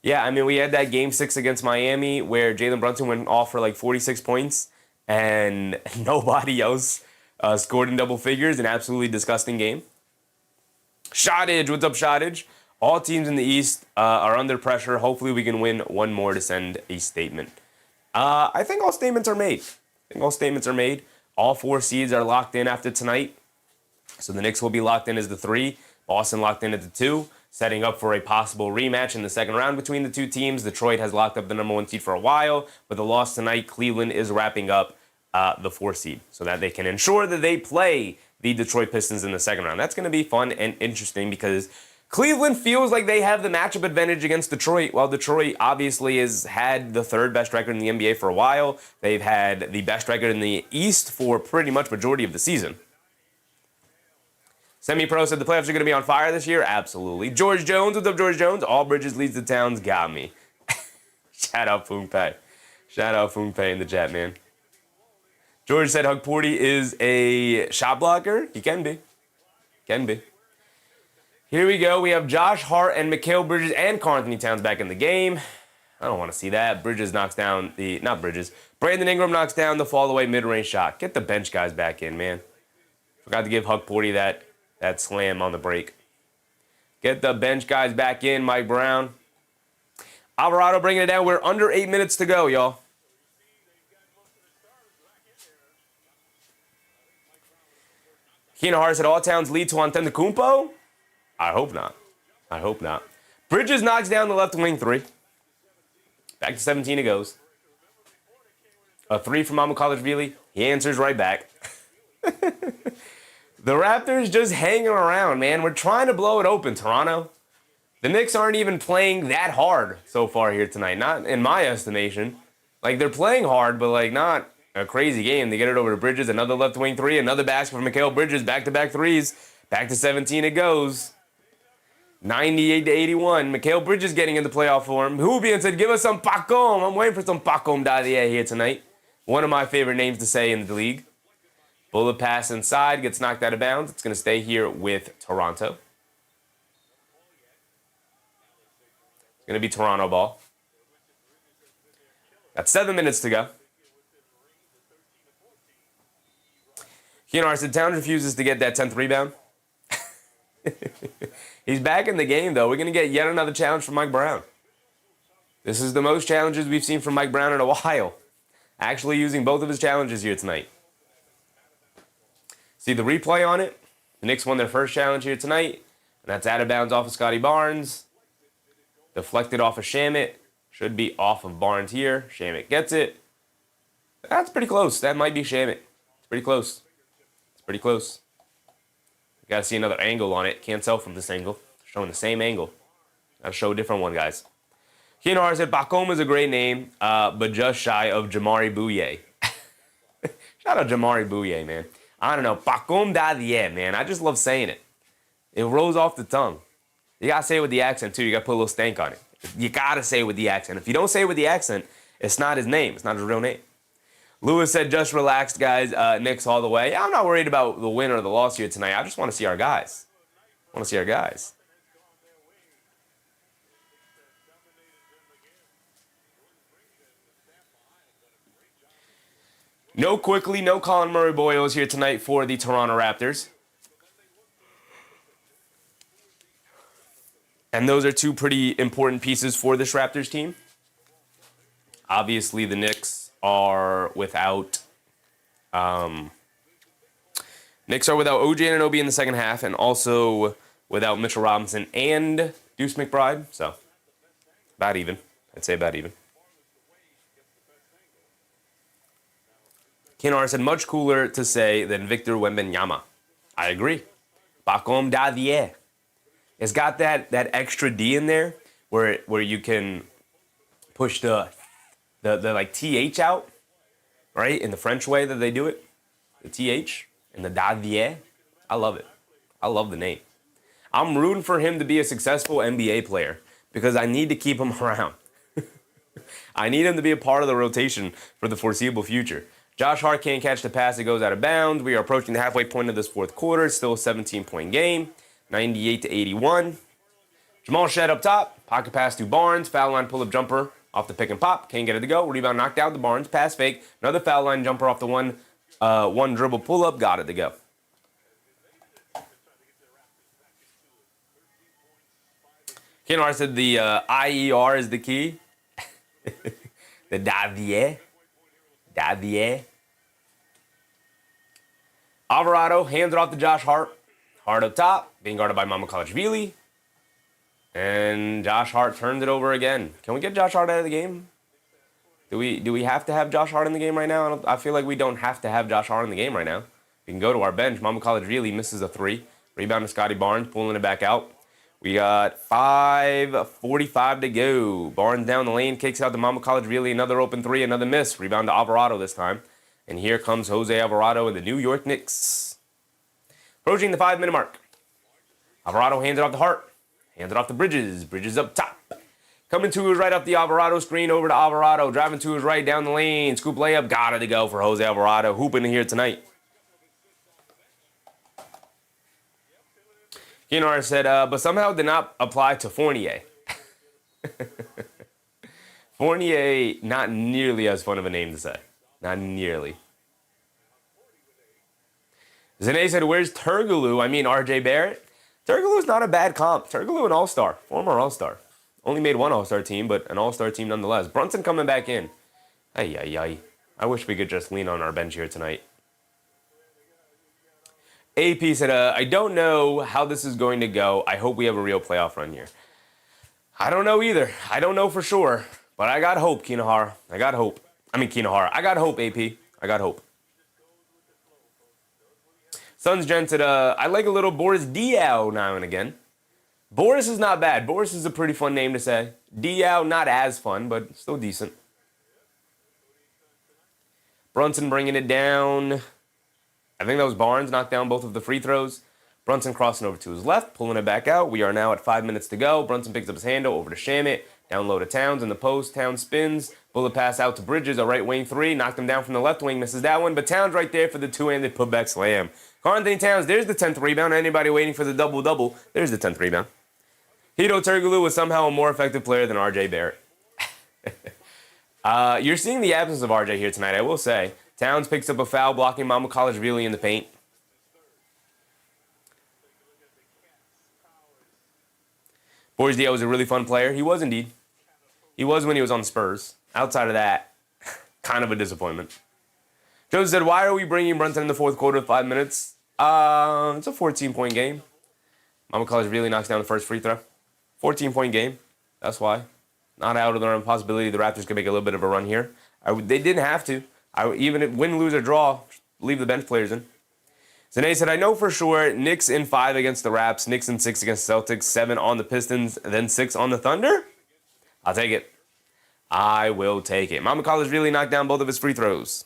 Yeah, I mean, we had that game 6 against Miami where Jalen Brunson went off for like 46 points and nobody else scored in double figures. An absolutely disgusting game. Shottage, what's up, Shottage? All teams in the East are under pressure. Hopefully we can win one more to send a statement. I think all statements are made. All 4 seeds are locked in after tonight. So the Knicks will be locked in as the 3. Boston locked in at the 2, setting up for a possible rematch in the second round between the 2 teams. Detroit has locked up the number 1 seed for a while. With the loss tonight, Cleveland is wrapping up the 4 seed so that they can ensure that they play the Detroit Pistons in the second round. That's going to be fun and interesting because Cleveland feels like they have the matchup advantage against Detroit, while Detroit obviously has had the 3rd best record in the NBA for a while. They've had the best record in the East for pretty much majority of the season. Semi-Pro said the playoffs are going to be on fire this year. Absolutely. George Jones, what's up, George Jones? All bridges leads to towns. Got me. Shout out Foong Pei. Shout out Foong Pei in the chat, man. George said Hookporty is a shot blocker. He can be. Can be. Here we go. We have Josh Hart and Mikal Bridges and Karl Anthony Towns back in the game. I don't want to see that. Bridges knocks down the... Not Bridges. Brandon Ingram knocks down the fall-away mid-range shot. Get the bench guys back in, man. Forgot to give Hookporty that slam on the break. Get the bench guys back in, Mike Brown. Alvarado bringing it down. We're under 8 minutes to go, y'all. Keenan Hart said all towns lead to Antetokounmpo? I hope not. I hope not. Bridges knocks down the left wing 3. Back to 17 it goes. A 3 from Amukalashvili. He answers right back. The Raptors just hanging around, man. We're trying to blow it open, Toronto. The Knicks aren't even playing that hard so far here tonight. Not in my estimation. Like, they're playing hard, but, like, not a crazy game. They get it over to Bridges. Another left wing 3. Another basket for Mikal Bridges. Back-to-back 3s. Back to 17 it goes. 98 to 81. Mikal Bridges getting into playoff form. Hubian said, give us some Pacom. I'm waiting for some Pacom Davier here tonight. One of my favorite names to say in the league. Bullet pass inside, gets knocked out of bounds. It's going to stay here with Toronto. It's going to be Toronto ball. Got 7 minutes to go. Keenar said Towns refuses to get that 10th rebound. He's back in the game, though. We're going to get yet another challenge from Mike Brown. This is the most challenges we've seen from Mike Brown in a while. Actually using both of his challenges here tonight. See the replay on it? The Knicks won their first challenge here tonight. And that's out of bounds off of Scottie Barnes. Deflected off of Shamet. Should be off of Barnes here. Shamet gets it. That's pretty close. That might be Shamet. It's pretty close. It's pretty close. Got to see another angle on it. Can't tell from this angle. Showing the same angle. I'll show a different one, guys. Keenar said, Pacom is a great name, but just shy of Jamari Bouye. Shout out Jamari Bouye, man. I don't know. Pacom Davier, man. I just love saying it. It rolls off the tongue. You got to say it with the accent, too. You got to put a little stank on it. You got to say it with the accent. If you don't say it with the accent, it's not his name. It's not his real name. Lewis said, just relaxed, guys. Knicks all the way. Yeah, I'm not worried about the win or the loss here tonight. I just want to see our guys. I want to see our guys. No Quickly, no Colin Murray-Boyles here tonight for the Toronto Raptors. And those are 2 pretty important pieces for this Raptors team. Obviously, the Knicks are without Knicks are without OG Anunoby in the second half, and also without Mitchell Robinson and Deuce McBride. So, about even. I'd say about even. Kinar said, much cooler to say than Victor Wembanyama. I agree. Bakom Dadie. It's got that extra D in there where you can push the like TH out, right? In the French way that they do it. The TH and the Dadie. I love it. I love the name. I'm rooting for him to be a successful NBA player because I need to keep him around. I need him to be a part of the rotation for the foreseeable future. Josh Hart can't catch the pass. It goes out of bounds. We are approaching the halfway point of this fourth quarter. It's still a 17-point game, 98-81. Jamal Shed up top. Pocket pass to Barnes. Foul line pull-up jumper off the pick and pop. Can't get it to go. Rebound knocked out to Barnes. Pass fake. Another foul line jumper off the one dribble pull-up. Got it to go. Kinar said the IER is the key. The Davier. Alvarado hands it off to Josh Hart. Hart up top, being guarded by Mamukelashvili. And Josh Hart turns it over again. Can we get Josh Hart out of the game? Do we have to have Josh Hart in the game right now? I feel like we don't have to have Josh Hart in the game right now. We can go to our bench. Mamukelashvili misses a three. Rebound to Scottie Barnes, pulling it back out. We got 5:45 to go. Barnes down the lane, kicks out to Mamukelashvili. Another open three, another miss. Rebound to Alvarado this time. And here comes Jose Alvarado and the New York Knicks. Approaching the 5-minute mark. Alvarado hands it off to Hart. Hands it off to Bridges. Bridges up top. Coming to his right up the Alvarado screen over to Alvarado. Driving to his right down the lane. Scoop layup. Got it to go for Jose Alvarado. Hooping here tonight. Kinar said, but somehow did not apply to Fournier. Fournier, not nearly as fun of a name to say. Not nearly. Zane said, where's Turgaloo? I mean, RJ Barrett. Turgaloo's not a bad comp. Turgaloo, an all-star. Former all-star. Only made one all-star team, but an all-star team nonetheless. Brunson coming back in. Ay. I wish we could just lean on our bench here tonight. AP said, I don't know how this is going to go. I hope we have a real playoff run here. I don't know either. I don't know for sure. But I got hope, Kinahar. I got hope. Kinahar. I got hope, AP. I got hope. Sons Gen said, I like a little Boris Diaw now and again. Boris is not bad. Boris is a pretty fun name to say. Diaw, not as fun, but still decent. Brunson bringing it down. I think that was Barnes, knocked down both of the free throws. Brunson crossing over to his left, pulling it back out. We are now at 5 minutes to go. Brunson picks up his handle over to Shamit. Down low to Towns in the post. Towns spins. Bullet pass out to Bridges, a right wing three. Knocked him down from the left wing, misses that one. But Towns right there for the two-handed putback slam. Karl-Anthony Towns, there's the 10th rebound. Anybody waiting for the double-double, there's the 10th rebound. Hito Turgaloo was somehow a more effective player than RJ Barrett. You're seeing the absence of RJ here tonight, I will say. Towns picks up a foul, blocking Mamukelashvili in the paint. Boris Diaw was a really fun player. He was indeed. He was when he was on the Spurs. Outside of that, kind of a disappointment. Joe said, why are we bringing Brunson in the fourth quarter with 5 minutes? It's a 14-point game. Mamukelashvili knocks down the first free throw. 14-point game. That's why. Not out of the realm of possibility the Raptors could make a little bit of a run here. They didn't have to. Even if win, lose, or draw, leave the bench players in. Zane said, I know for sure Knicks in 5 against the Raps, Knicks in 6 against the Celtics, 7 on the Pistons, then 6 on the Thunder? I'll take it. I will take it. Mamukelashvili knocked down both of his free throws.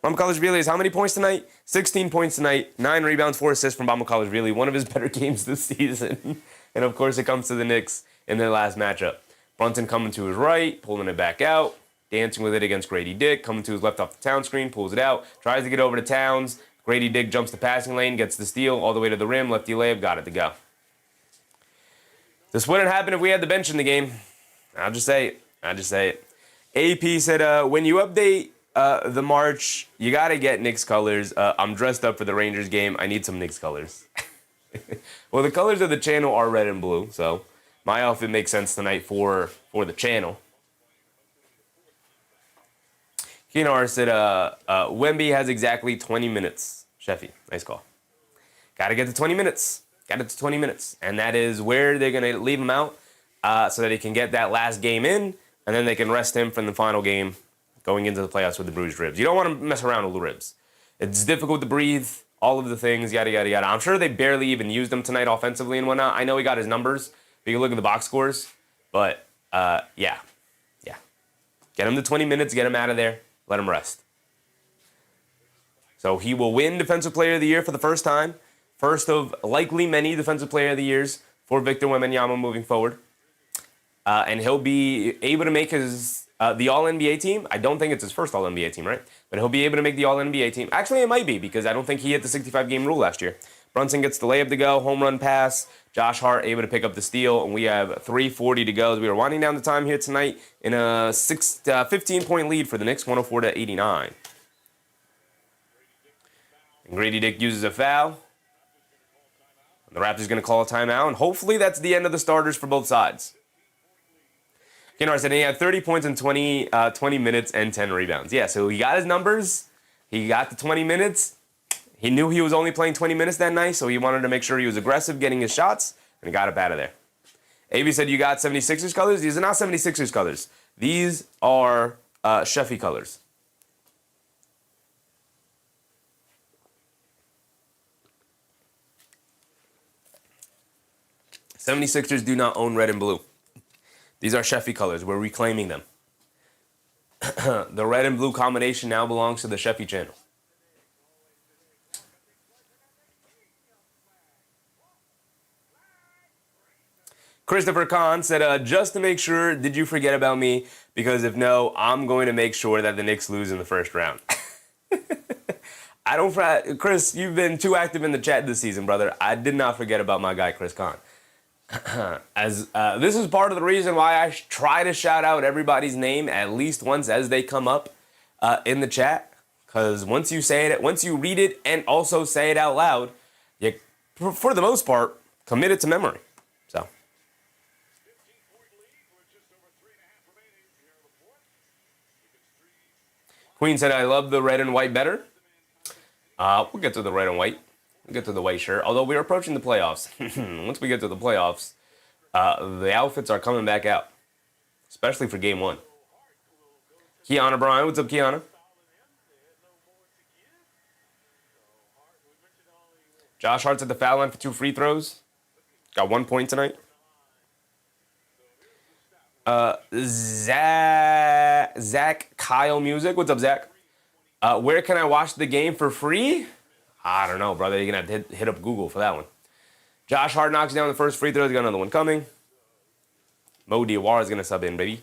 Mamukelashvili has how many points tonight? 16 points tonight, 9 rebounds, 4 assists from Mamukelashvili, one of his better games this season. And of course it comes to the Knicks in their last matchup. Brunson coming to his right, pulling it back out. Dancing with it against Grady Dick, coming to his left off the Towns screen, pulls it out, tries to get over to Towns. Grady Dick jumps the passing lane, gets the steal all the way to the rim, lefty layup, got it to go. This wouldn't happen if we had the bench in the game. I'll just say it. AP said, when you update the March, you got to get Knicks colors. I'm dressed up for the Rangers game. I need some Knicks colors. Well, the colors of the channel are red and blue, so my outfit makes sense tonight for the channel. Kinar said, Wemby has exactly 20 minutes. Sheffy, nice call. Got to get to 20 minutes. And that is where they're going to leave him out so that he can get that last game in, and then they can rest him from the final game going into the playoffs with the bruised ribs. You don't want to mess around with the ribs. It's difficult to breathe, all of the things, yada, yada, yada. I'm sure they barely even used him tonight offensively and whatnot. I know he got his numbers. But you can look at the box scores. But, yeah. Get him to 20 minutes, get him out of there, let him rest. So he will win Defensive Player of the Year for the first time. First of likely many Defensive Player of the Years for Victor Wembanyama moving forward. And he'll be able to make his the All-NBA team. I don't think it's his first All-NBA team, right? But he'll be able to make the All-NBA team. Actually, it might be because I don't think he hit the 65-game rule last year. Brunson gets the layup to go, home run pass. Josh Hart able to pick up the steal, and we have 3:40 to go as we are winding down the time here tonight in a 15-point lead for the Knicks, 104-89. And Grady Dick uses a foul. And the Raptors going to call a timeout, and hopefully that's the end of the starters for both sides. Kennard said he had 30 points in 20 minutes and 10 rebounds. Yeah, so he got his numbers. He got the 20 minutes. He knew he was only playing 20 minutes that night, so he wanted to make sure he was aggressive getting his shots, and he got up out of there. Avi said you got 76ers colors. These are not 76ers colors. These are Sheffy colors. '76ers do not own red and blue. These are Sheffy colors. We're reclaiming them. The red and blue combination now belongs to the Sheffy channel. Christopher Kahn said, just to make sure, did you forget about me? Because if no, I'm going to make sure that the Knicks lose in the first round. Chris, you've been too active in the chat this season, brother. I did not forget about my guy, Chris Kahn. This is part of the reason why I try to shout out everybody's name at least once as they come up in the chat. Because once you say it, once you read it and also say it out loud, you, for the most part, commit it to memory. So. Queen said, I love the red and white better. We'll get to the red and white. We'll get to the white shirt. Although we're approaching the playoffs. Once we get to the playoffs, the outfits are coming back out. Especially for game one. Kiana Bryan. What's up, Kiana? Josh Hart's at the foul line for 2 free throws. Got 1 point tonight. Zach Kyle Music. What's up, Zach? Where can I watch the game for free? I don't know, brother. You're going to have to hit up Google for that one. Josh Hart knocks down the first free throw. He's got another one coming. Mo Diawara is going to sub in, baby.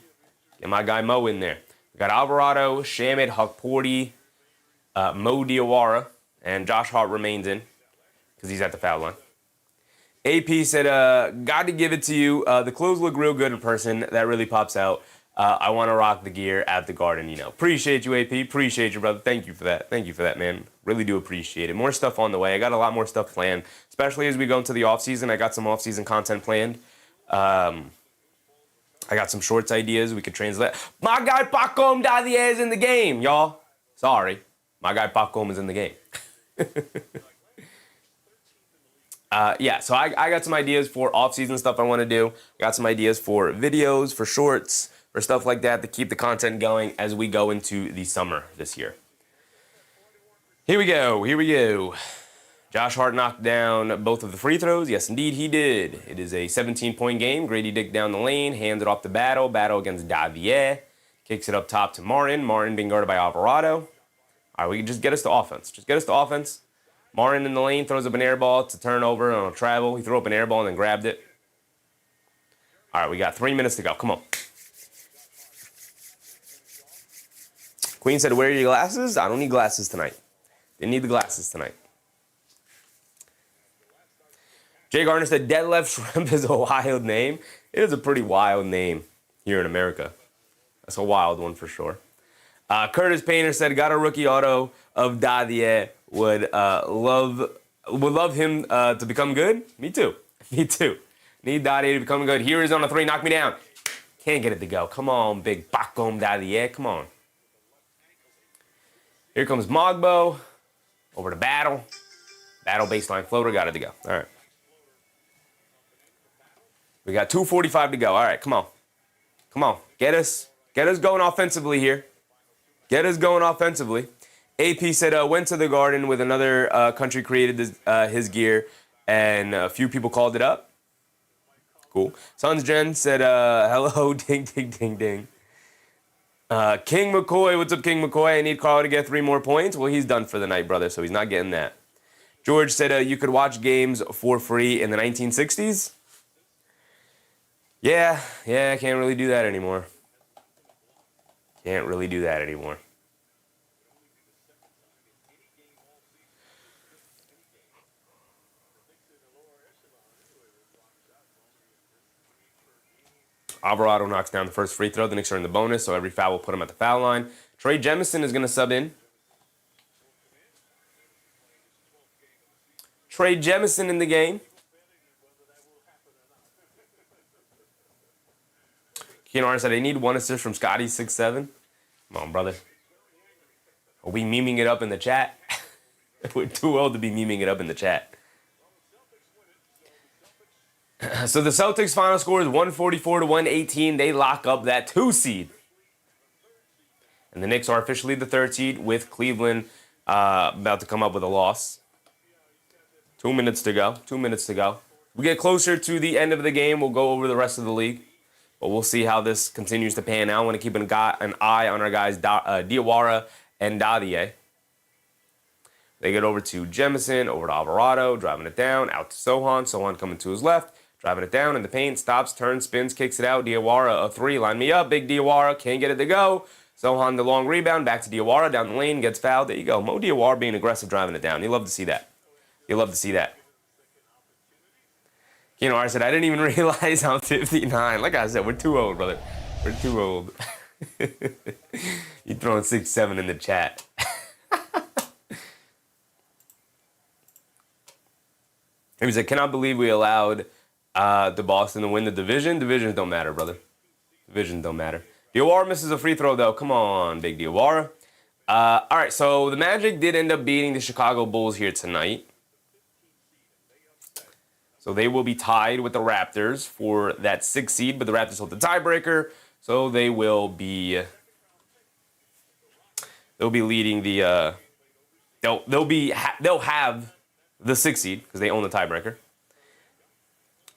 Get my guy Mo in there. We got Alvarado, Shamet, Hukporti, Mo Diawara, and Josh Hart remains in because he's at the foul line. AP said, got to give it to you. The clothes look real good in person. That really pops out. I want to rock the gear at the Garden, you know. Appreciate you, AP. Appreciate you, brother. Thank you for that. Thank you for that, man. Really do appreciate it. More stuff on the way. I got a lot more stuff planned, especially as we go into the offseason. I got some offseason content planned. I got some shorts ideas we could translate. My guy Pacom Dadier is in the game, y'all. Sorry. My guy Pacom is in the game. Yeah, so I got some ideas for off-season stuff I want to do. Got some ideas for videos, for shorts, for stuff like that to keep the content going as we go into the summer this year. Here we go. Josh Hart knocked down both of the free throws. Yes, indeed, he did. It is a 17-point game. Grady Dick down the lane, hands it off to Battle. Battle against Davier. Kicks it up top to Martin. Martin being guarded by Alvarado. All right, we can just get us to offense. Martin in the lane throws up an air ball. It's a turnover on a travel. He threw up an air ball and then grabbed it. All right, we got 3 minutes to go. Come on. Queen said, where are your glasses? I don't need glasses tonight. Didn't need the glasses tonight. Jay Gardner said, Deadlift Shrimp is a wild name. It is a pretty wild name here in America. That's a wild one for sure. Curtis Painter said, got a rookie auto of Dadier. Would love him to become good. Me too. Need Dadier to become good. Here is on a 3. Knock me down. Can't get it to go. Come on, big Pacom Dadier. Come on. Here comes Mogbo. Over to Battle. Battle baseline floater. Got it to go. All right. We got 2:45 to go. All right, come on. Get us going offensively here. Get us going offensively. AP said, went to the Garden with another country created his gear, and a few people called it up. Cool. Sons Jen said, hello, ding, ding, ding, ding. King McCoy, what's up, King McCoy? I need Carl to get 3 more points. Well, he's done for the night, brother, so he's not getting that. George said, you could watch games for free in the 1960s. Yeah, I can't really do that anymore. Can't really do that anymore. Alvarado knocks down the first free throw. The Knicks are in the bonus, so every foul will put him at the foul line. Trey Jemison is going to sub in. Trey Jemison in the game. Keanu said, I need 1 assist from Scottie, 6'7". Come on, brother. Are we memeing it up in the chat? We're too old to be memeing it up in the chat. So the Celtics' final score is 144-118. They lock up that 2 seed. And the Knicks are officially the 3rd seed with Cleveland about to come up with a loss. 2 minutes to go. 2 minutes to go. We get closer to the end of the game. We'll go over the rest of the league. But we'll see how this continues to pan out. I want to keep an eye on our guys, Diawara and Dadier. They get over to Jemison, over to Alvarado, driving it down, out to Sohan. Sohan coming to his left, driving it down in the paint, stops, turns, spins, kicks it out. Diawara, a 3, line me up. Big Diawara, can't get it to go. Sohan, the long rebound, back to Diawara, down the lane, gets fouled. There you go. Mo Diawara being aggressive, driving it down. You love to see that. You love to see that. I said, I didn't even realize I'm 59. Like I said, we're too old, brother. We're too old. You throwing 6'7" in the chat. He said, cannot believe we allowed the Boston to win the division. Divisions don't matter, brother. Divisions don't matter. Diawara misses a free throw, though. Come on, big Diawara. All right, so the Magic did end up beating the Chicago Bulls here tonight. So they will be tied with the Raptors for that 6th seed, but the Raptors hold the tiebreaker, so they will be leading the they'll have the 6th seed because they own the tiebreaker.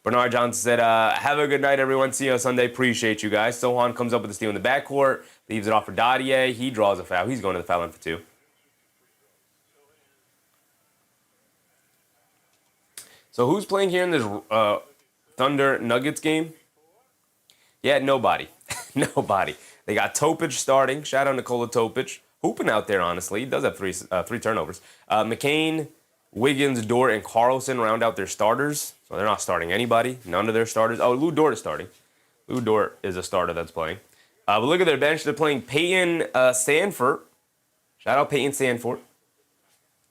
Bernard Johnson said, have a good night, everyone. See you on Sunday. Appreciate you guys. Sohan comes up with a steal in the backcourt, leaves it off for Dadier. He draws a foul. He's going to the foul line for 2. So who's playing here in this Thunder Nuggets game? Yeah, nobody. Nobody. They got Topic starting. Shout out Nikola Topic. Hooping out there, honestly. He does have three turnovers. McCain, Wiggins, Dort, and Carlson round out their starters. So they're not starting anybody. None of their starters. Oh, Lou Dort is starting. Lou Dort is a starter that's playing. But look at their bench. They're playing Peyton Sanford. Shout out Peyton Sanford.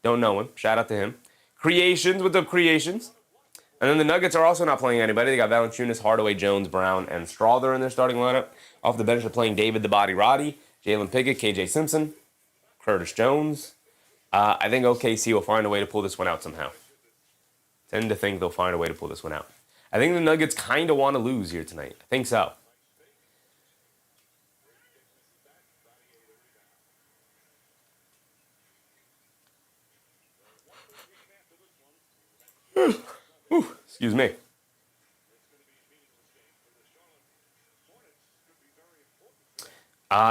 Don't know him. Shout out to him. Creations with the Creations. And then the Nuggets are also not playing anybody. They got Valanciunas, Hardaway, Jones, Brown, and Strawther in their starting lineup. Off the bench, they're playing David the Body Roddy, Jalen Pickett, KJ Simpson, Curtis Jones. I think OKC will find a way to pull this one out somehow. Tend to think they'll find a way to pull this one out. I think the Nuggets kind of want to lose here tonight. I think so. Excuse me.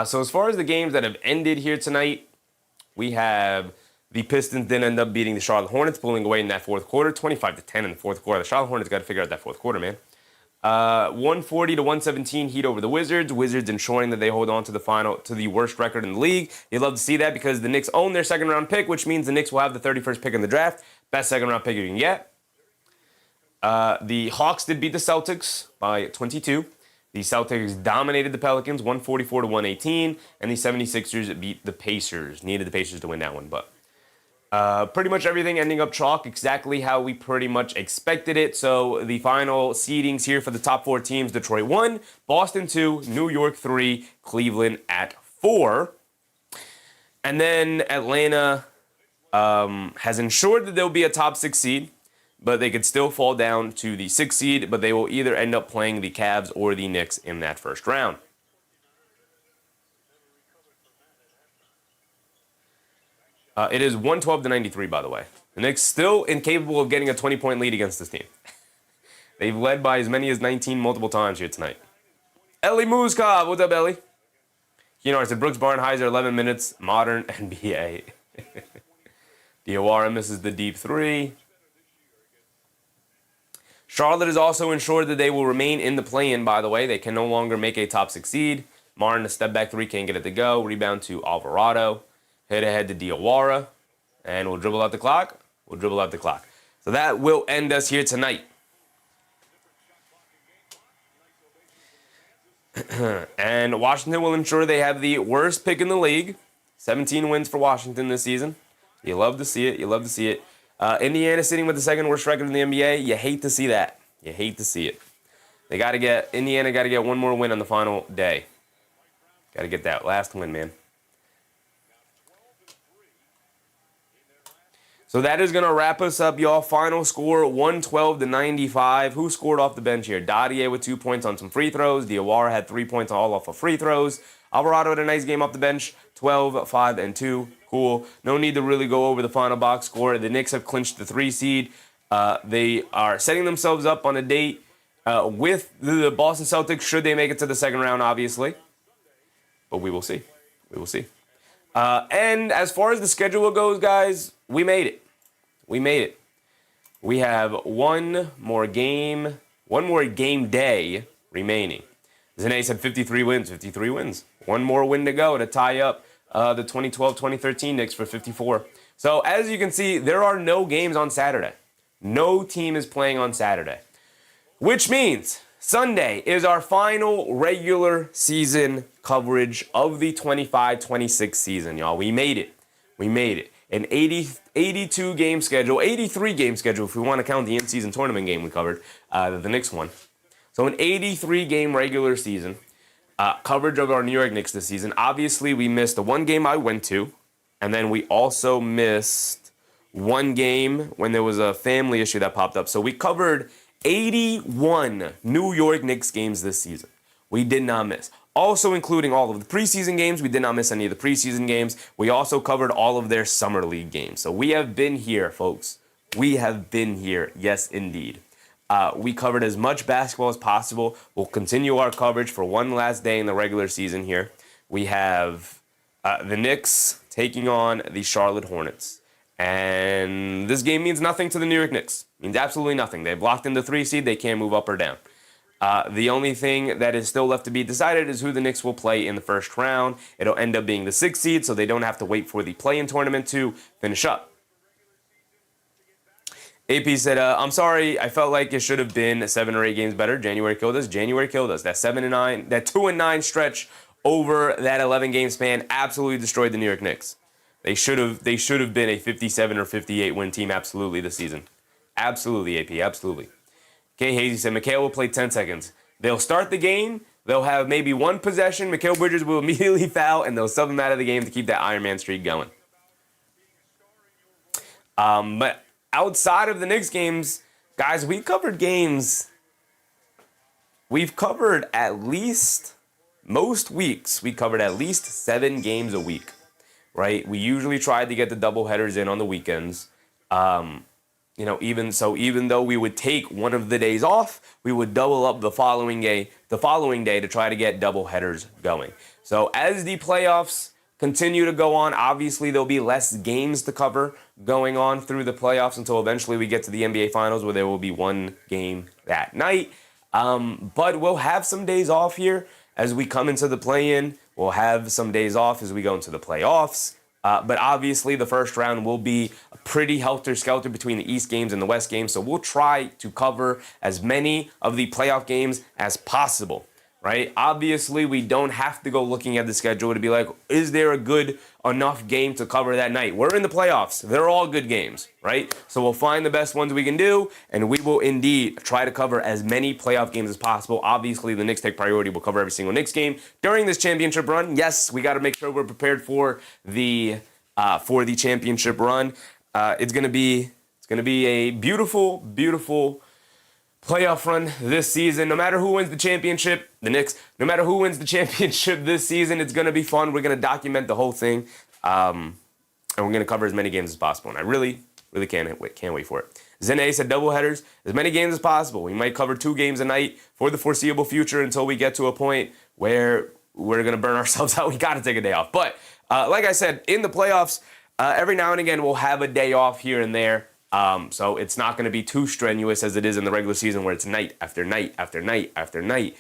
So as far as the games that have ended here tonight, we have the Pistons didn't end up beating the Charlotte Hornets, pulling away in that fourth quarter, 25-10 in the fourth quarter. The Charlotte Hornets got to figure out that fourth quarter, man. 140-117 Heat over the Wizards. Wizards ensuring that they hold on to the worst record in the league. You'd love to see that because the Knicks own their second round pick, which means the Knicks will have the 31st pick in the draft. Best second round pick you can get. The Hawks did beat the Celtics by 22. The Celtics dominated the Pelicans 144-118, and the 76ers beat the Pacers. Needed the Pacers to win that one, but pretty much everything ending up chalk exactly how we pretty much expected it. So the final seedings here for the top 4 teams: Detroit 1, Boston 2, New York 3, Cleveland at 4. And then Atlanta has ensured that there'll be a top 6 seed, but they could still fall down to the 6th seed, but they will either end up playing the Cavs or the Knicks in that first round. It is 112-93, by the way. The Knicks still incapable of getting a 20-point lead against this team. They've led by as many as 19 multiple times here tonight. Ellie Muzkov, what's up, Ellie? I said Brooks Barnheiser, 11 minutes, modern NBA. Diawara misses the deep three. Charlotte is also ensured that they will remain in the play-in, by the way. They can no longer make a top 6 seed. Martin, a step-back three, can't get it to go. Rebound to Alvarado. Hit ahead to Diawara. And we'll dribble out the clock. So that will end us here tonight. And Washington will ensure they have the worst pick in the league. 17 wins for Washington this season. You love to see it. Indiana sitting with the second worst record in the NBA. You hate to see that. Indiana got to get one more win on the final day. Got to get that last win, man. So that is going to wrap us up, y'all. Final score, 112-95. Who scored off the bench here? Dadier with 2 points on some free throws. Diawara had 3 points all off of free throws. Alvarado had a nice game off the bench, 12, 5, and 2. Cool. No need to really go over the final box score. The Knicks have clinched the 3 seed. They are setting themselves up on a date with the Boston Celtics, should they make it to the second round, obviously. But we will see. And as far as the schedule goes, guys, we made it. We have one more game day remaining. Zane said 53 wins. One more win to go to tie up the 2012-2013 Knicks for 54. So as you can see, there are no games on Saturday. No team is playing on Saturday. Which means Sunday is our final regular season coverage of the 25-26 season, y'all. We made it. An 82 game schedule, 83 game schedule if we want to count the in-season tournament game we covered, the Knicks one. So an 83 game regular season coverage of our New York Knicks this season. Obviously, we missed the one game I went to, and then we also missed one game when there was a family issue that popped up. So we covered 81 New York Knicks games this season. We did not miss. Also including all of the preseason games. We did not miss any of the preseason games. We also covered all of their summer league games. So we have been here, folks. We have been here. Yes, indeed. We covered as much basketball as possible. We'll continue our coverage for one last day in the regular season here. We have the Knicks taking on the Charlotte Hornets. And this game means nothing to the New York Knicks. It means absolutely nothing. They've locked in the 3 seed. They can't move up or down. The only thing that is still left to be decided is who the Knicks will play in the first round. It'll end up being the 6th seed, so they don't have to wait for the play-in tournament to finish up. AP said, I'm sorry, I felt like it should have been 7 or 8 games better. January killed us. That 7-9, that 2-9 stretch over that 11-game span absolutely destroyed the New York Knicks. They should have been a 57 or 58 win team absolutely this season. Absolutely, AP, absolutely. Kay Hazy said, Mikal will play 10 seconds. They'll start the game. They'll have maybe one possession. Mikal Bridges will immediately foul, and they'll sub him out of the game to keep that Iron Man streak going. But outside of the Knicks games, guys, we covered games. We've covered at least, most weeks, we covered at least 7 games a week, right? We usually tried to get the doubleheaders in on the weekends. Even though we would take one of the days off, we would double up the following day to try to get double headers going. So as the playoffs continue to go on, obviously there'll be less games to cover going on through the playoffs until eventually we get to the NBA Finals where there will be one game that night. But we'll have some days off here as we come into the play-in. We'll have some days off as we go into the playoffs. But obviously, the first round will be a pretty helter-skelter between the East games and the West games. So we'll try to cover as many of the playoff games as possible, right? Obviously, we don't have to go looking at the schedule to be like, is there a good enough game to cover that night? We're in the playoffs. They're all good games, right? So we'll find the best ones we can do, and we will indeed try to cover as many playoff games as possible. Obviously, the Knicks take priority. We'll cover every single Knicks game during this championship run. Yes, we got to make sure we're prepared for the championship run. It's gonna be a beautiful, beautiful playoff run this season. No matter who wins the championship, the Knicks, no matter who wins the championship this season, it's going to be fun. We're going to document the whole thing. and we're going to cover as many games as possible. And I really can't wait for it. Zene said doubleheaders, as many games as possible. We might cover 2 games a night for the foreseeable future until we get to a point where we're going to burn ourselves out. We got to take a day off. But like I said, in the playoffs, every now and again, we'll have a day off here and there. So it's not going to be too strenuous as it is in the regular season where it's night after night after night after night.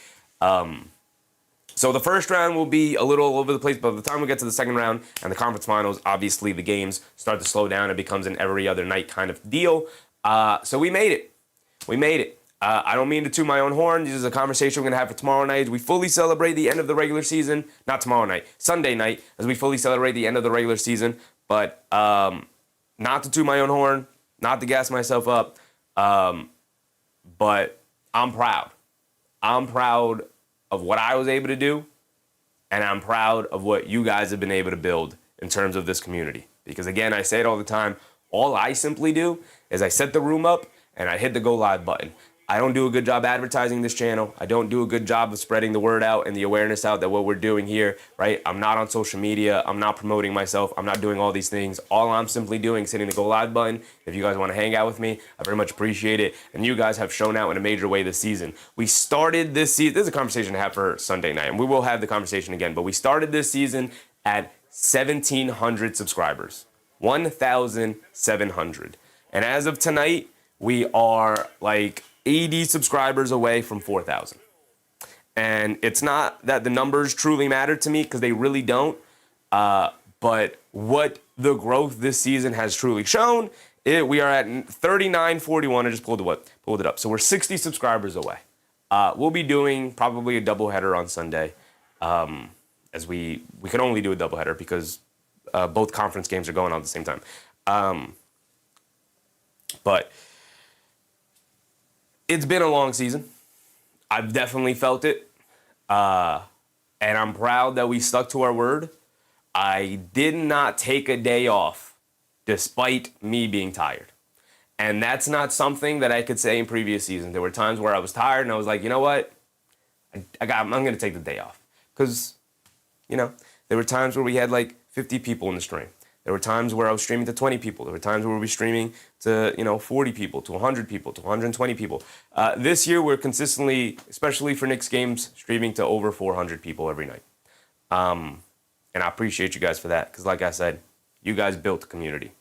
So the first round will be a little all over the place, but by the time we get to the second round and the conference finals, obviously the games start to slow down. It becomes an every other night kind of deal. So we made it. We made it. I don't mean to toot my own horn. This is a conversation we're going to have for tomorrow night as we fully celebrate the end of the regular season. Not tomorrow night, Sunday night, as we fully celebrate the end of the regular season. But not to toot my own horn, not to gas myself up, but I'm proud. I'm proud of what I was able to do, and I'm proud of what you guys have been able to build in terms of this community. Because again, I say it all the time, all I simply do is I set the room up and I hit the go live button. I don't do a good job advertising this channel. I don't do a good job of spreading the word out and the awareness out that what we're doing here, right? I'm not on social media. I'm not promoting myself. I'm not doing all these things. All I'm simply doing is hitting the go live button. If you guys want to hang out with me, I very much appreciate it. And you guys have shown out in a major way this season. We started this season, this is a conversation to have for Sunday night, and we will have the conversation again, but we started this season at 1,700 subscribers. 1,700. And as of tonight, we are like 80 subscribers away from 4,000. And it's not that the numbers truly matter to me, because they really don't. But what the growth this season has truly shown, we are at 3941. I just pulled it up. So we're 60 subscribers away. We'll be doing probably a doubleheader on Sunday, as we can only do a doubleheader because both conference games are going on at the same time. But it's been a long season. I've definitely felt it. And I'm proud that we stuck to our word. I did not take a day off despite me being tired. And that's not something that I could say in previous seasons. There were times where I was tired and I was like, you know what? I'm going to take the day off. Because, there were times where we had like 50 people in the stream. There were times where I was streaming to 20 people. There were times where we were streaming to, 40 people, to 100 people, to 120 people. This year, we're consistently, especially for Knicks games, streaming to over 400 people every night. And I appreciate you guys for that. Because like I said, you guys built the community.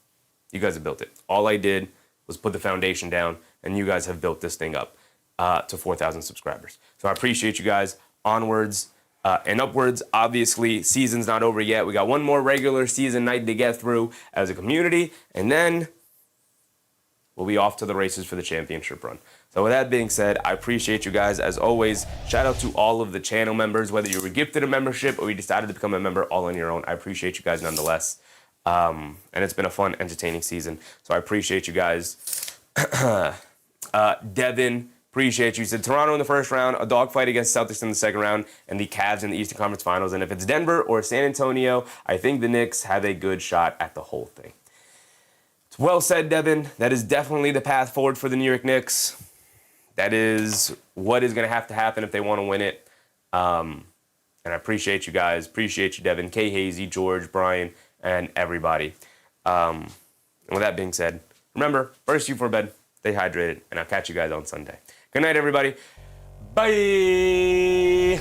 You guys have built it. All I did was put the foundation down, and you guys have built this thing up to 4,000 subscribers. So I appreciate you guys. Onwards and upwards. Obviously, season's not over yet. We got one more regular season night to get through as a community, and then we'll be off to the races for the championship run. So with that being said, I appreciate you guys. As always, shout out to all of the channel members, whether you were gifted a membership or you decided to become a member all on your own. I appreciate you guys nonetheless. And it's been a fun, entertaining season. So I appreciate you guys. Devin, appreciate you. Said Toronto in the first round, a dogfight against Celtics in the second round, and the Cavs in the Eastern Conference Finals. And if it's Denver or San Antonio, I think the Knicks have a good shot at the whole thing. It's well said, Devin. That is definitely the path forward for the New York Knicks. That is what is going to happen if they want to win it. And I appreciate you guys. Appreciate you, Devin, K. Hazy, George, Brian, and everybody. And with that being said, remember, first you for bed, stay hydrated, and I'll catch you guys on Sunday. Good night, everybody. Bye.